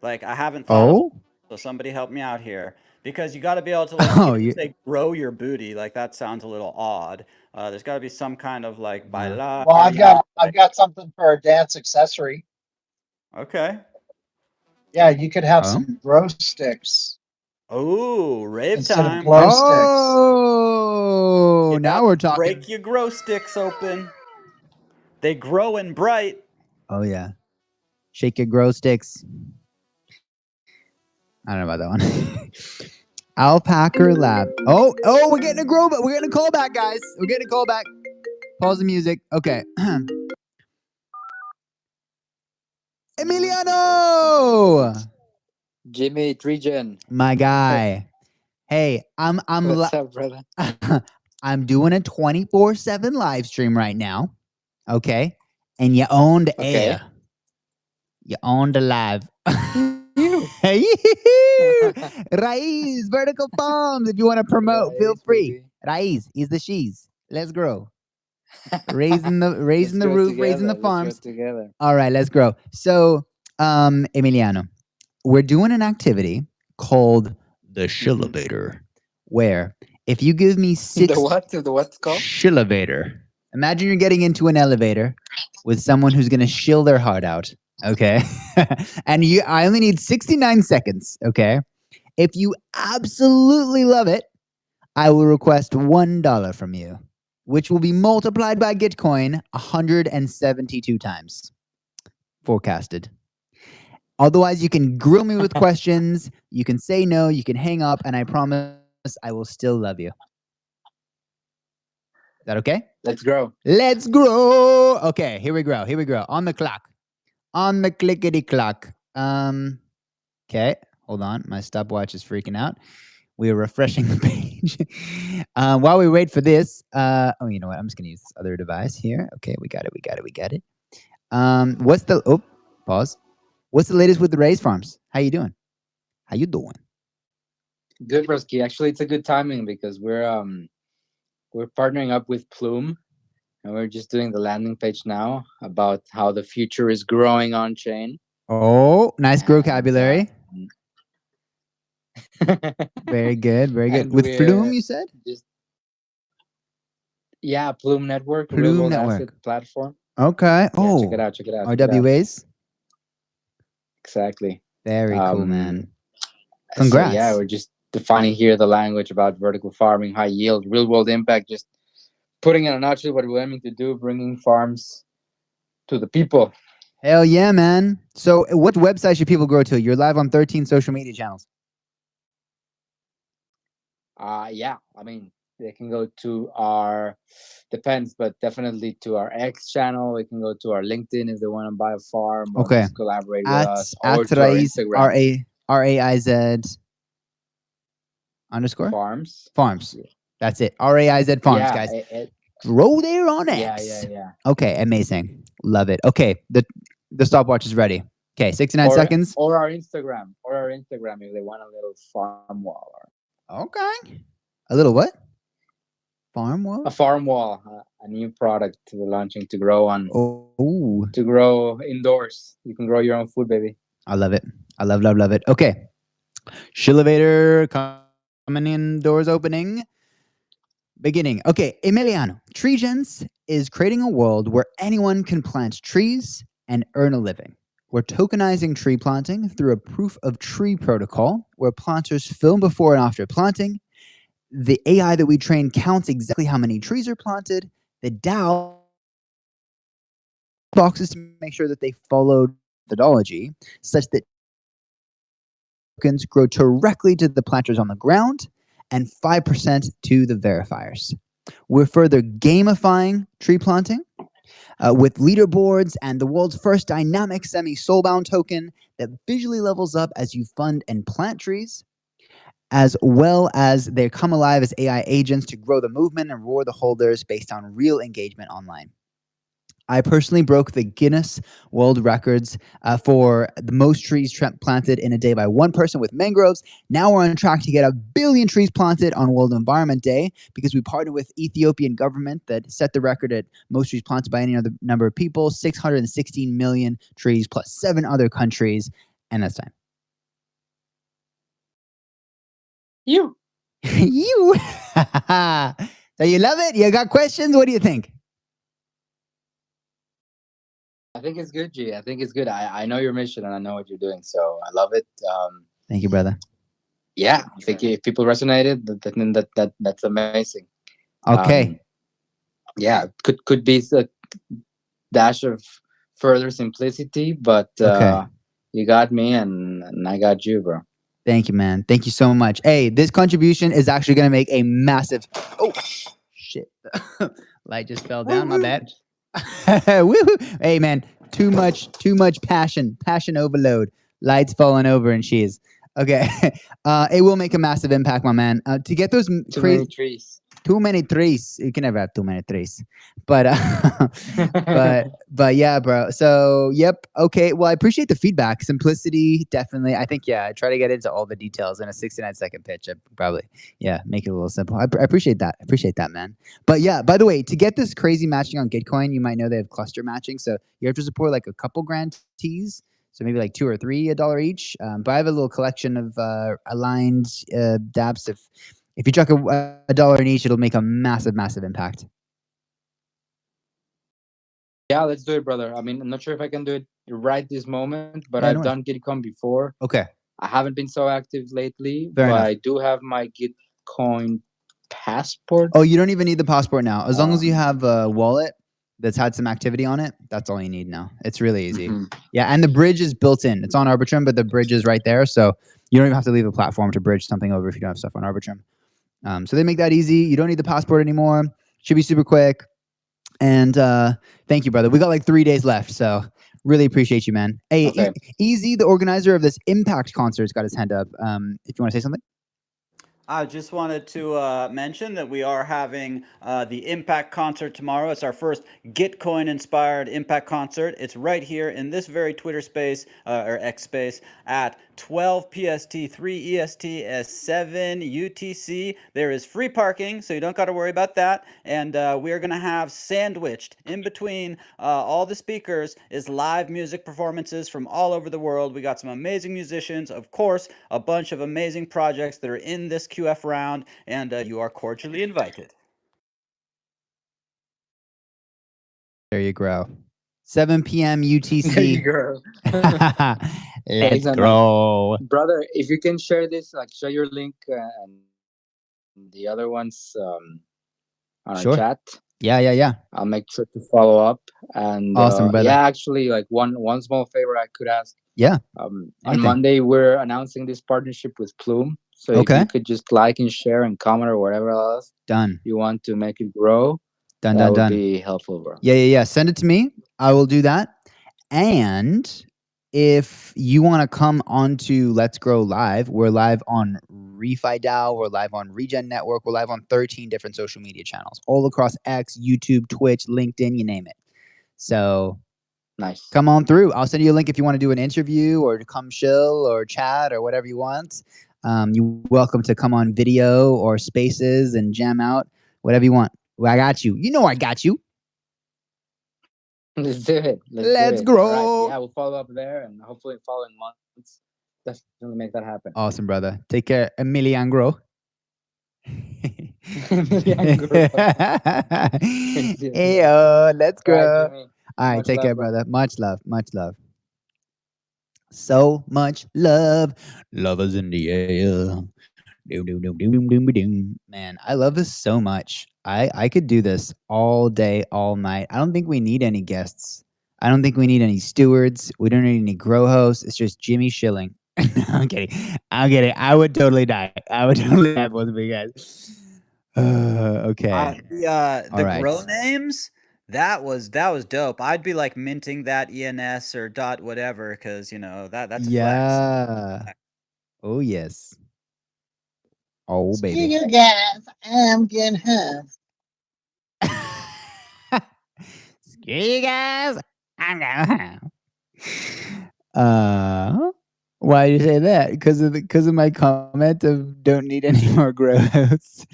I haven't thought of it, so somebody help me out here. Because you got to be able to like Oh, you you. say grow your booty. Like that sounds a little odd. There's got to be some kind of like bailar. Well, You know? I've got something for a dance accessory. Okay. Yeah, you could have Oh. some glow sticks Oh, rave instead of time. glow sticks. Oh, You now got we're to talking. break your grow sticks open. They grow and bright. Oh yeah, shake your grow sticks. I don't know about that one. Alpaca Lab. Oh, we're getting a grow, but we're getting a callback, guys. We're getting a callback. Pause the music. Okay. Emiliano, Jimmy Trigen. my guy. Hey, What's up, brother? I'm doing a 24/7 live stream right now. Okay, and you own the air. You own the live. Raiz, Vertical Farms. If you want to promote, feel free. Baby. Raiz is the she's. Let's grow. Raising the roof, raising the farms. Together. All right, let's grow. So, Emiliano, we're doing an activity called the Shillevator, where if you give me 6 The what? The what's called? Shillevator. Imagine you're getting into an elevator with someone who's going to shill their heart out. Okay. And I only need 69 seconds. Okay. If you absolutely love it, I will request $1 from you, which will be multiplied by Gitcoin 172 times. Forecasted. Otherwise, you can grill me with questions. You can say no. You can hang up. And I promise I will still love you. Is that okay? Let's grow. Let's grow. Okay, here we go. Here we go. On the clock. On the clickety clock. Okay, hold on. My stopwatch is freaking out. We are refreshing the page. While we wait for this, oh, you know what? I'm just gonna use this other device here. Okay, we got it. What's the pause? What's the latest with the Raise Farms? How you doing? Good, Broski. Actually, it's a good timing because we're partnering up with Plume, and we're just doing the landing page now about how the future is growing on chain. Oh, nice vocabulary. Very good, very good. With Plume, you said? Yeah, Plume Network, Plume real world Network. asset platform. Okay. Yeah, check it out. RWAs? Exactly. Very cool, man. Congrats. So yeah, we're just defining here the language about vertical farming, high yield, real world impact, just putting in a nutshell what we're aiming to do, bringing farms to the people. Hell yeah, man. So what website should people go to? You're live on 13 social media channels. Yeah, I mean, they can go to our, depends, but definitely to our X channel. They can go to our LinkedIn if they want to buy a farm or just collaborate with us. Or to our Instagram. RAIZ _ Farms. That's it. RAIZ Farms, guys. Grow there on X. Yeah. Okay, amazing. Love it. Okay, the stopwatch is ready. Okay, 69 seconds. Or our Instagram. If they want a little farm wall. Okay. A little what? Farm wall? A farm wall. A new product we're launching to grow on. Oh. To grow indoors. You can grow your own food, baby. I love it. I love it. Okay. Shillevator coming in, doors opening. Beginning. Okay, Emiliano. Treegens is creating a world where anyone can plant trees and earn a living. We're tokenizing tree planting through a proof of tree protocol where planters film before and after planting. The AI that we train counts exactly how many trees are planted. The DAO boxes to make sure that they follow methodology such that tokens grow directly to the planters on the ground and 5% to the verifiers. We're further gamifying tree planting with leaderboards and the world's first dynamic semi-soulbound token that visually levels up as you fund and plant trees, as well as they come alive as AI agents to grow the movement and reward the holders based on real engagement online. I personally broke the Guinness World Records for the most trees planted in a day by one person with mangroves. Now we're on track to get 1 billion trees planted on World Environment Day because we partnered with Ethiopian government that set the record at most trees planted by any other number of people, 616 million trees plus 7 other countries, and that's time. You. You. So you love it? You got questions? What do you think? I think it's good, G. I think it's good. I know your mission and I know what you're doing, so I love it. Thank you, brother. Yeah, I think if people resonated, that's amazing. Okay. Yeah, could be a dash of further simplicity, but Okay. you got me and I got you, bro. Thank you, man. Thank you so much. Hey, this contribution is actually going to make a massive. Oh, shit. Light just fell down. My bad. Woohoo. Hey, man. Too much passion. Passion overload. Lights falling over and she's. Okay. It will make a massive impact, my man. To get those Too many trees. Too many trees. You can never have too many trees. But but yeah, bro. So yep. Okay. Well, I appreciate the feedback. Simplicity, definitely. I think I try to get into all the details in a 69-second pitch. I probably make it a little simple. I appreciate that. I appreciate that, man. But yeah, by the way, to get this crazy matching on Gitcoin, you might know they have cluster matching. So you have to support like a couple grantees. So maybe like $2 or $3 each. But I have a little collection of aligned dApps. If you chuck a dollar in each, it'll make a massive impact. Yeah, let's do it, brother. I mean, I'm not sure if I can do it right this moment, but Yeah, I've no done Gitcoin before. Okay. I haven't been so active lately, Fair but enough. I do have my Gitcoin passport. Oh, you don't even need the passport now. As long as you have a wallet that's had some activity on it, that's all you need now. It's really easy. Yeah, and the bridge is built in. It's on Arbitrum, but the bridge is right there, so you don't even have to leave a platform to bridge something over if you don't have stuff on Arbitrum. So they make that easy. You don't need the passport anymore. Should be super quick. And thank you, brother. We got like 3 days left, so really appreciate you, man. Hey, Okay. Easy, the organizer of this Impact concert, has got his hand up. If you want to say something. I just wanted to mention that we are having the Impact concert tomorrow. It's our first Gitcoin-inspired Impact concert. It's right here in this very Twitter space, or X space, at 12 PST, 3 EST, 7 UTC. There is free parking, so you don't got to worry about that. And we are going to have sandwiched in between all the speakers is live music performances from all over the world. We got some amazing musicians, of course, a bunch of amazing projects that are in this QF round, and you are cordially invited. There you go. 7 p.m. UTC. There you go. Let's go. Brother, if you can share this, like share your link and the other ones on our chat. Yeah. I'll make sure to follow up. And awesome, brother. Yeah, actually, like one small favor I could ask. Yeah. On Monday, we're announcing this partnership with Plume. So if you could just like and share and comment or whatever else you want to make it grow, that would be helpful, bro. Yeah. Send it to me. I will do that. And if you want to come onto Let's Grow Live, we're live on Refi DAO, we're live on Regen Network, we're live on 13 different social media channels, all across X, YouTube, Twitch, LinkedIn, you name it. So nice. Come on through. I'll send you a link if you want to do an interview or to come chill or chat or whatever you want. You're welcome to come on video or spaces and jam out, whatever you want. Well, I got you. You know I got you. Let's do it. Let's grow. All right. Yeah, we'll follow up there and hopefully following months definitely make that happen. Awesome, brother. Take care. Emilian Grow. Hey, let's go. All right, take care, brother. Much love. So much love. Love is in the air. Man, I love this so much. I could do this all day, all night. I don't think we need any guests. I don't think we need any stewards. We don't need any grow hosts. It's just Jimmy Schilling. I'm kidding. I would totally die. I would totally die, both of you guys. Okay. The grow names, that was dope. I'd be like minting that ENS or dot whatever, because that's a flex. Oh yes. Oh baby. See you guys. I'm getting home. Screw you guys. I'm going home. Why do you say that? Because of my comment of don't need any more growths.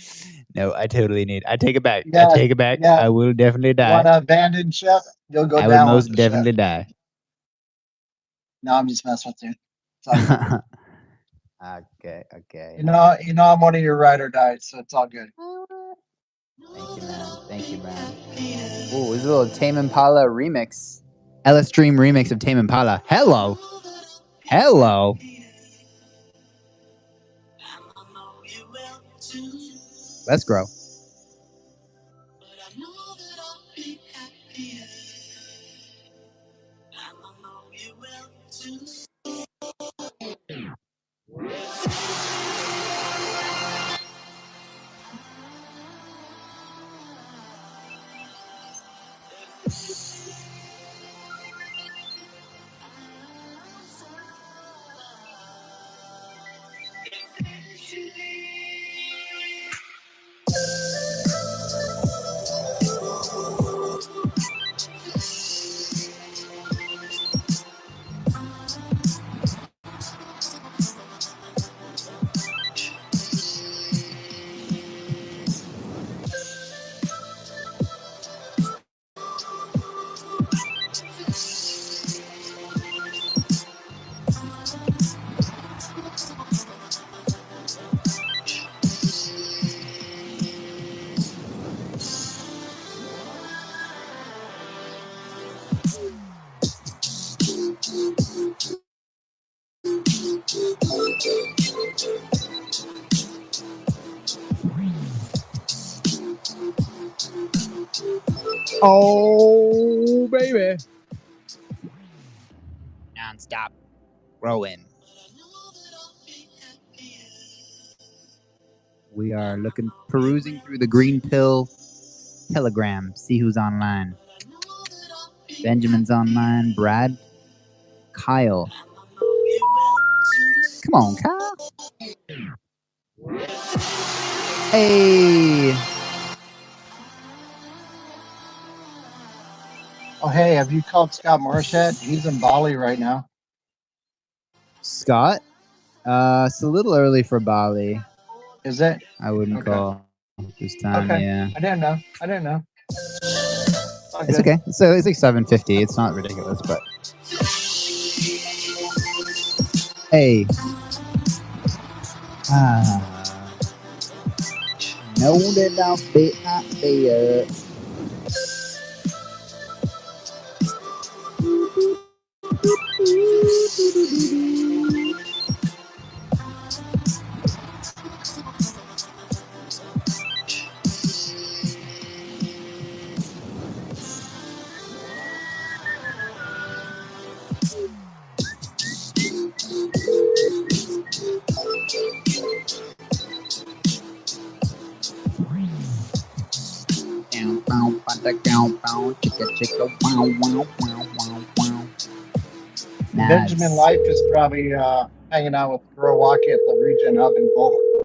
No, I totally need. I take it back. Yeah, I take it back. yeah. I will definitely die. Want to abandon ship? You'll go I down will with most the definitely ship. die. No, I'm just messing with you. Sorry. Okay, okay. You know, I'm one of your ride or dies, so it's all good. Thank you, man. Thank you, man. Ooh, this is a little Tame Impala remix. LS Stream remix of Tame Impala. Hello. Hello. Let's grow. Oh, baby. Non-stop growing. We are perusing through the green pill telegram. See who's online. Benjamin's online. Brad. Kyle. Come on, Kyle. Hey. Oh, hey, have you called Scott Morris yet? He's in Bali right now. Scott? It's a little early for Bali. Is it? I wouldn't call this time, Okay. yeah. I didn't know. All It's good. okay. So it's like 7:50. It's not ridiculous, but hey. Know that I'll be not there. Benjamin Life is probably hanging out with Kurawaki at the Region Hub in Boulder.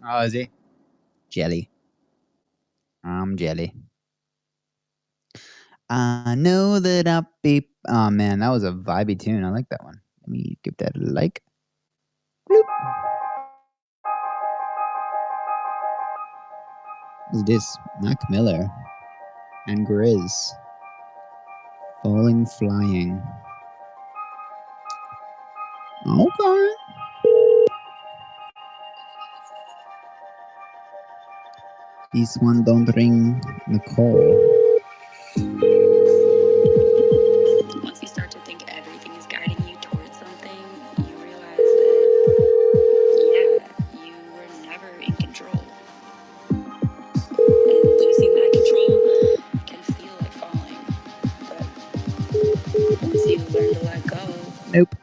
Oh, is he? Jelly. I'm jelly. I know that I'll be. Oh man, that was a vibey tune. I like that one. Let me give that a like. Bloop. What's this? Mac Miller and Grizz. Falling Flying. Okay. This one don't ring Nicole. Once you start to think everything is guiding you towards something, you realize that, yeah, you were never in control. And losing that control can feel like falling. But once you learn to let go, nope.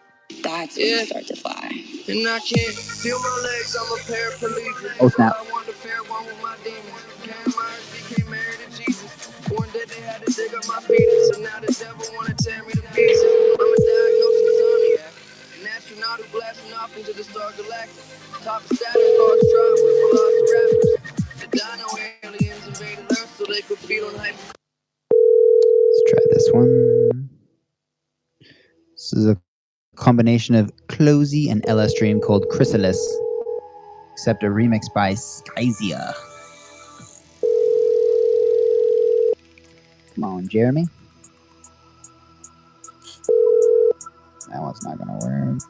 That's when you start to fly. And I can't feel my legs, I'm a paraplegic. Oh, snap. I want to fare one with my demons. Karen Myers became married to Jesus. One day they had to dig up my fetus. So now the devil wanna tear me to pieces. I'm a diagnosed insomniac. An astronaut who blasting off into the star galactic. Top of Saturn, cars drive with velociraptors. The dino aliens invaded Earth so they could feed on hype. Let's try this one. This is a combination of Closey and LS Dream called Chrysalis, except a remix by Skyzia. Come on, Jeremy. That one's not gonna work.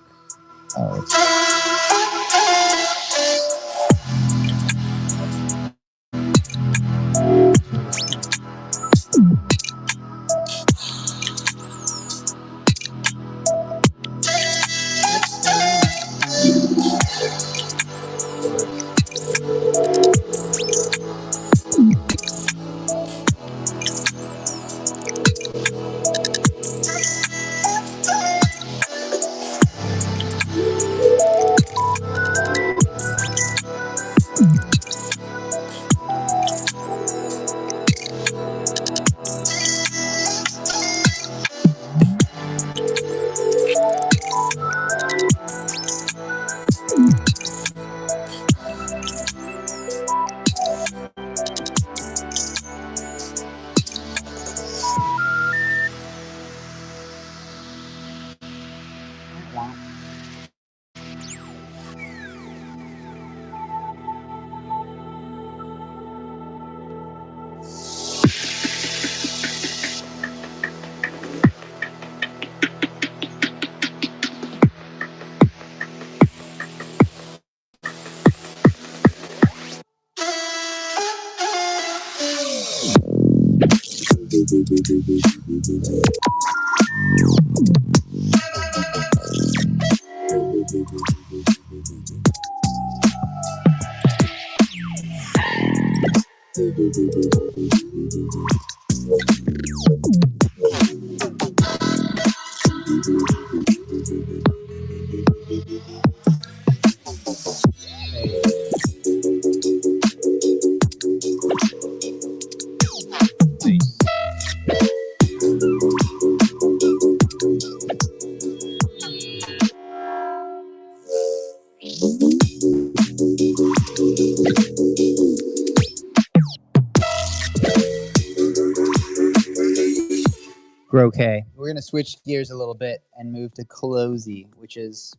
Okay, we're going to switch gears a little bit and move to Closey, which is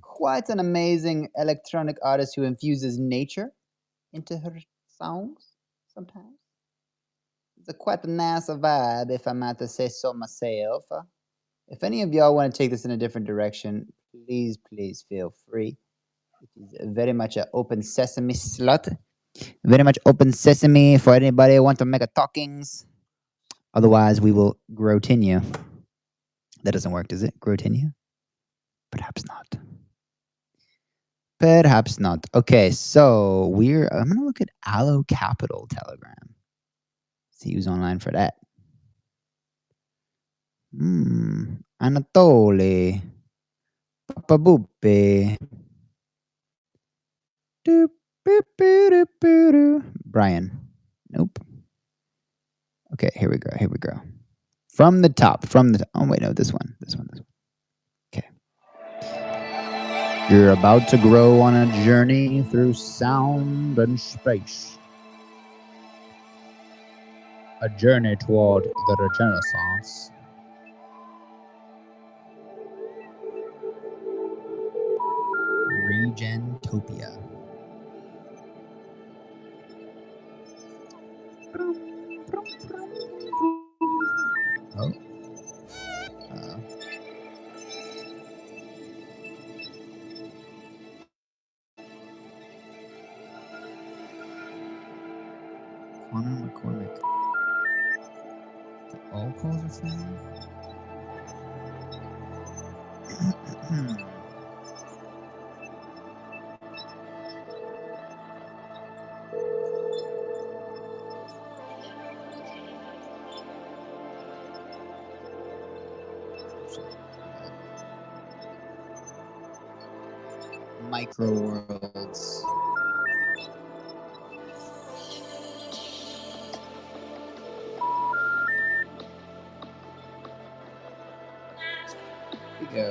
quite an amazing electronic artist who infuses nature into her songs sometimes. It's quite a nice vibe, if I might say so myself. If any of y'all want to take this in a different direction, please feel free. It is very much an open sesame slot. Very much open sesame for anybody who want to make a talkings. Otherwise, we will continue. That doesn't work, does it? Continue? Perhaps not. Perhaps not. Okay, so I'm gonna look at Allo Capital Telegram. See who's online for that. Anatoly. Papa Boopy. Brian. Nope. Okay, here we go. From the top. Oh wait, no, this one. Okay. You're about to grow on a journey through sound and space. A journey toward the Renaissance. Regentopia. Oh. Connor McCormick. All calls are failing? Micro worlds. Here we go.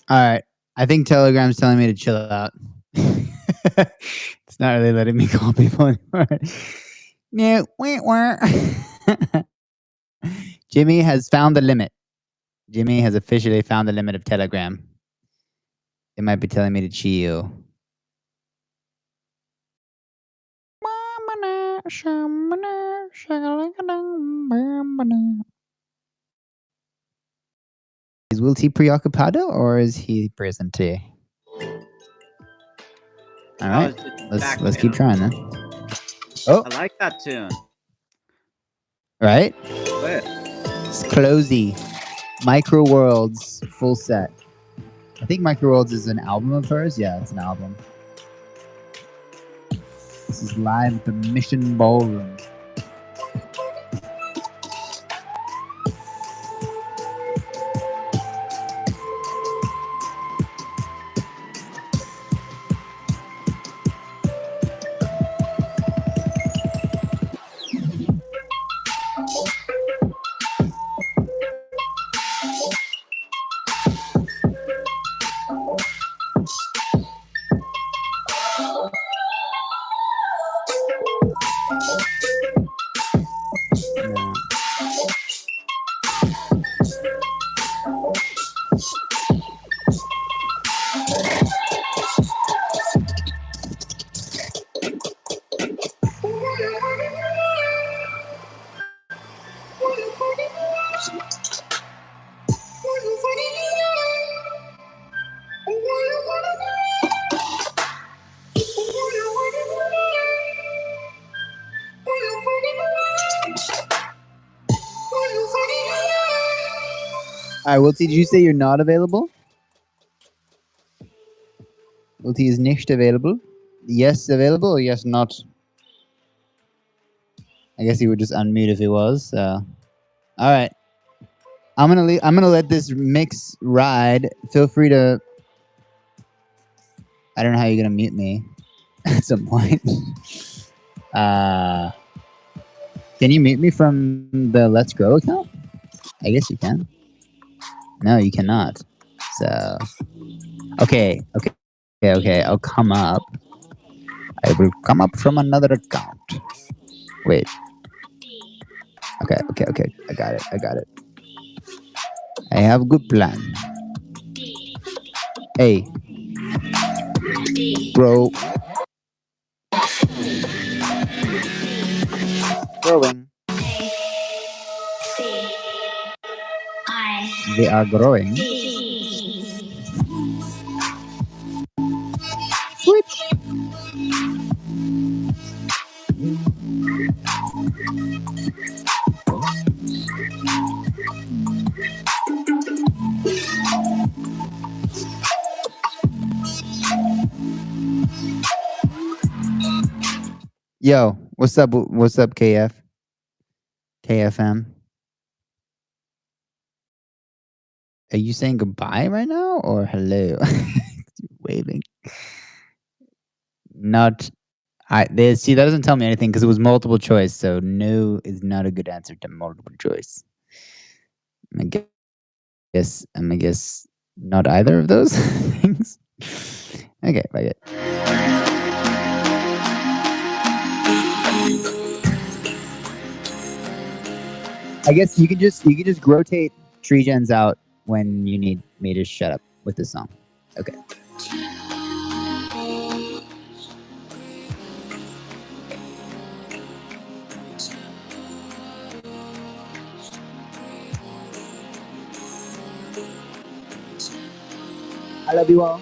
All right. I think Telegram's telling me to chill out. It's not really letting me call people anymore. No, Jimmy has found the limit. Jimmy has officially found the limit of Telegram. It might be telling me to chill. Is Will T preoccupado or is he presente? All right, let's keep trying then. Oh, I like that tune. Right? Lit. It's Closey. Micro Worlds full set. I think Micro Worlds is an album of hers. Yeah, it's an album. This is live at the Mission Ballroom. All right, Wilty, did you say you're not available? Wilty is nicht available. Yes, available or yes, not? I guess he would just unmute if he was. So, all right, I'm gonna let this mix ride. Feel free to. I don't know how you're gonna mute me at some point. Can you mute me from the Let's Grow account? I guess you can. No, you cannot. So, okay. I'll come up. I will come up from another account. Wait. Okay. I got it. I have a good plan. Hey. Bro. Growing. They are growing. Switch. Yo, what's up? What's up, KF? KFM? Are you saying goodbye right now or hello? Waving. Not. See, that doesn't tell me anything because it was multiple choice. So no is not a good answer to multiple choice. I guess not either of those things. Okay, bye. It. I guess you can just rotate tree gens out when you need me to shut up with this song. Okay. I love you all.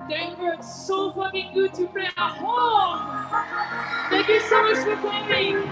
Denver, it's so fucking good to play at home. Thank you so much for coming.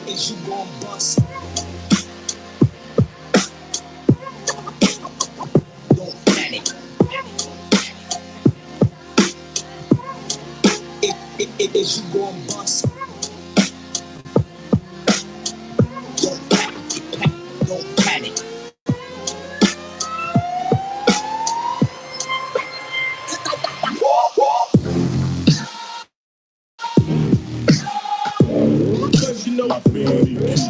Is you gon' bust? Don't panic. Is you gon' bust? Don't panic. Don't panic. Cause you know I feel it.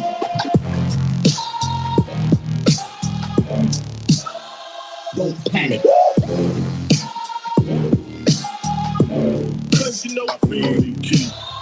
Don't panic. Cause you know I feel it.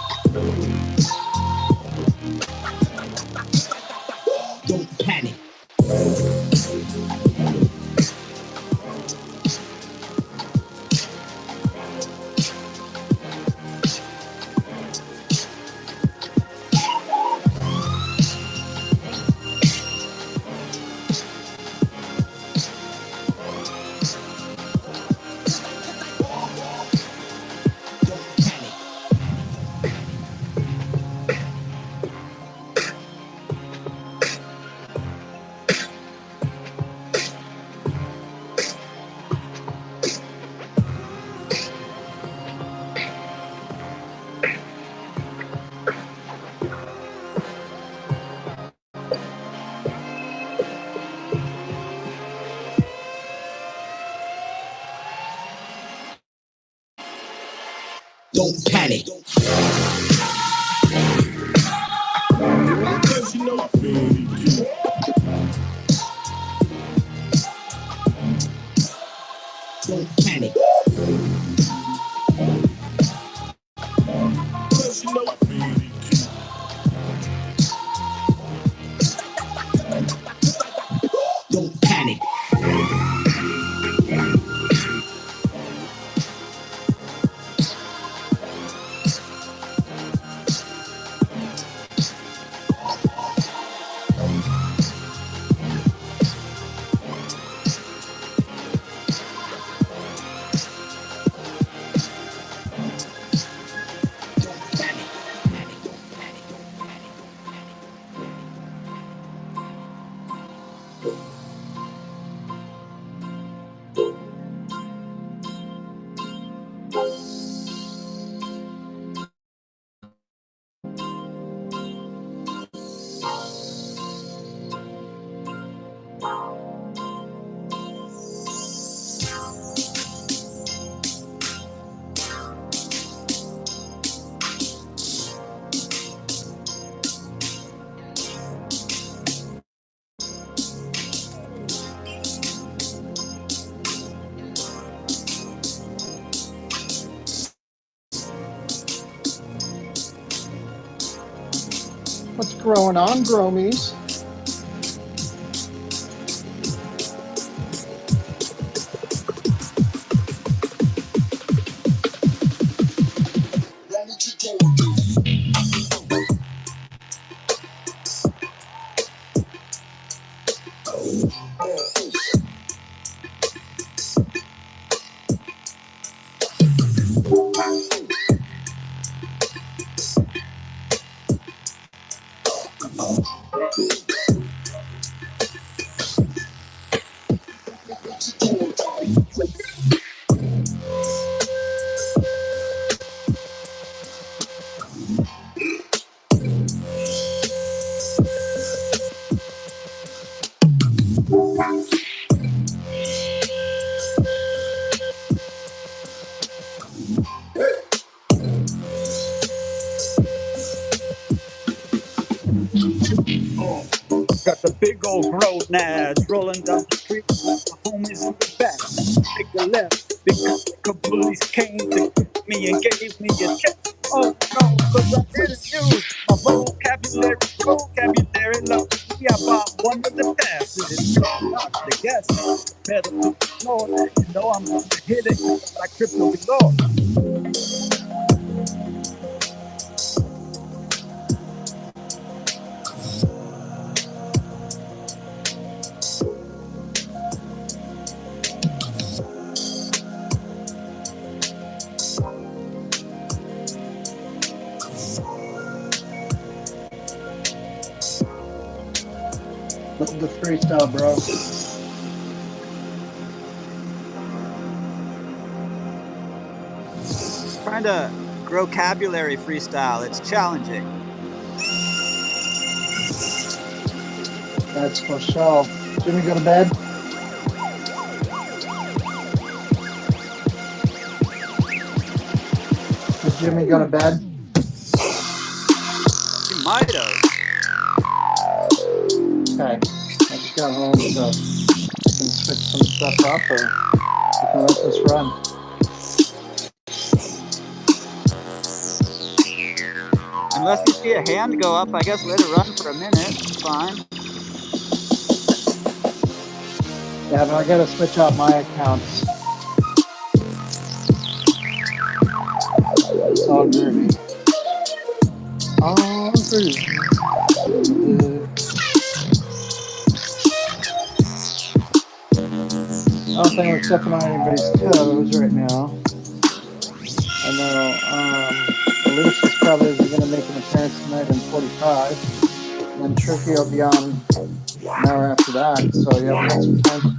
Don't panic. Cause you know I feel it. Don't panic. Cause you know I feel it. Don't panic. What's growing on, Gromies? Got the big old road nads rolling down the street with the homies in the back. Take a left because the police came to get me and gave me a check. Oh no, cause I didn't use my vocabulary. Luckily I bought one of the passes. It's not the gas. Better to the floor. You know I'm gonna hit it like crypto below. Love the freestyle, bro. Trying to grow vocabulary freestyle. It's challenging. That's for sure. Jimmy, go to bed? Did Jimmy go to bed? He might have. Okay. I just got home, so I can switch some stuff up, or you can let this run. Unless you see a hand go up, I guess let it run for a minute. It's fine. Yeah, but I gotta switch out my accounts. It's all groovy. All groovy. I don't think we're stepping on anybody's toes right now. I know Elusive probably isn't going to make an appearance tonight in 45. And then Tricky will be on an hour after that. So yeah, we got some time.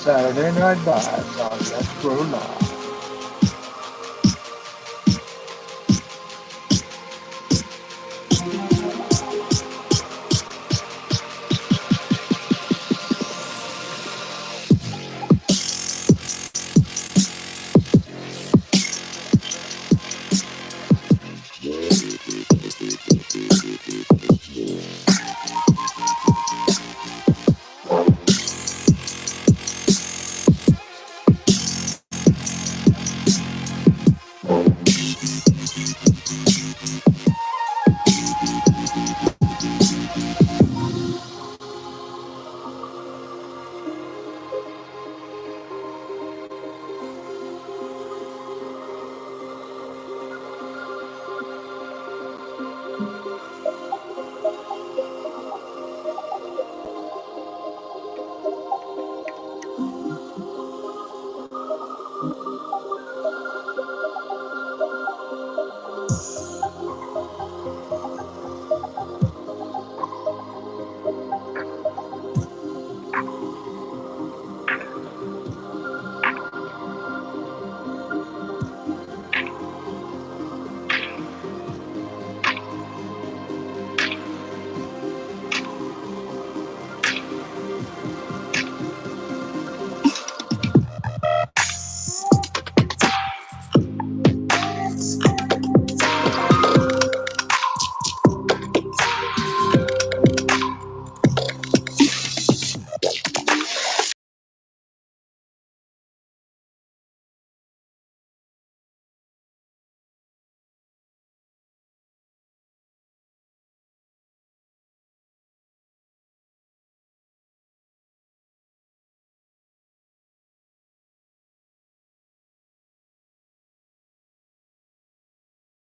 Saturday Night Vibes on Let's Grow Live.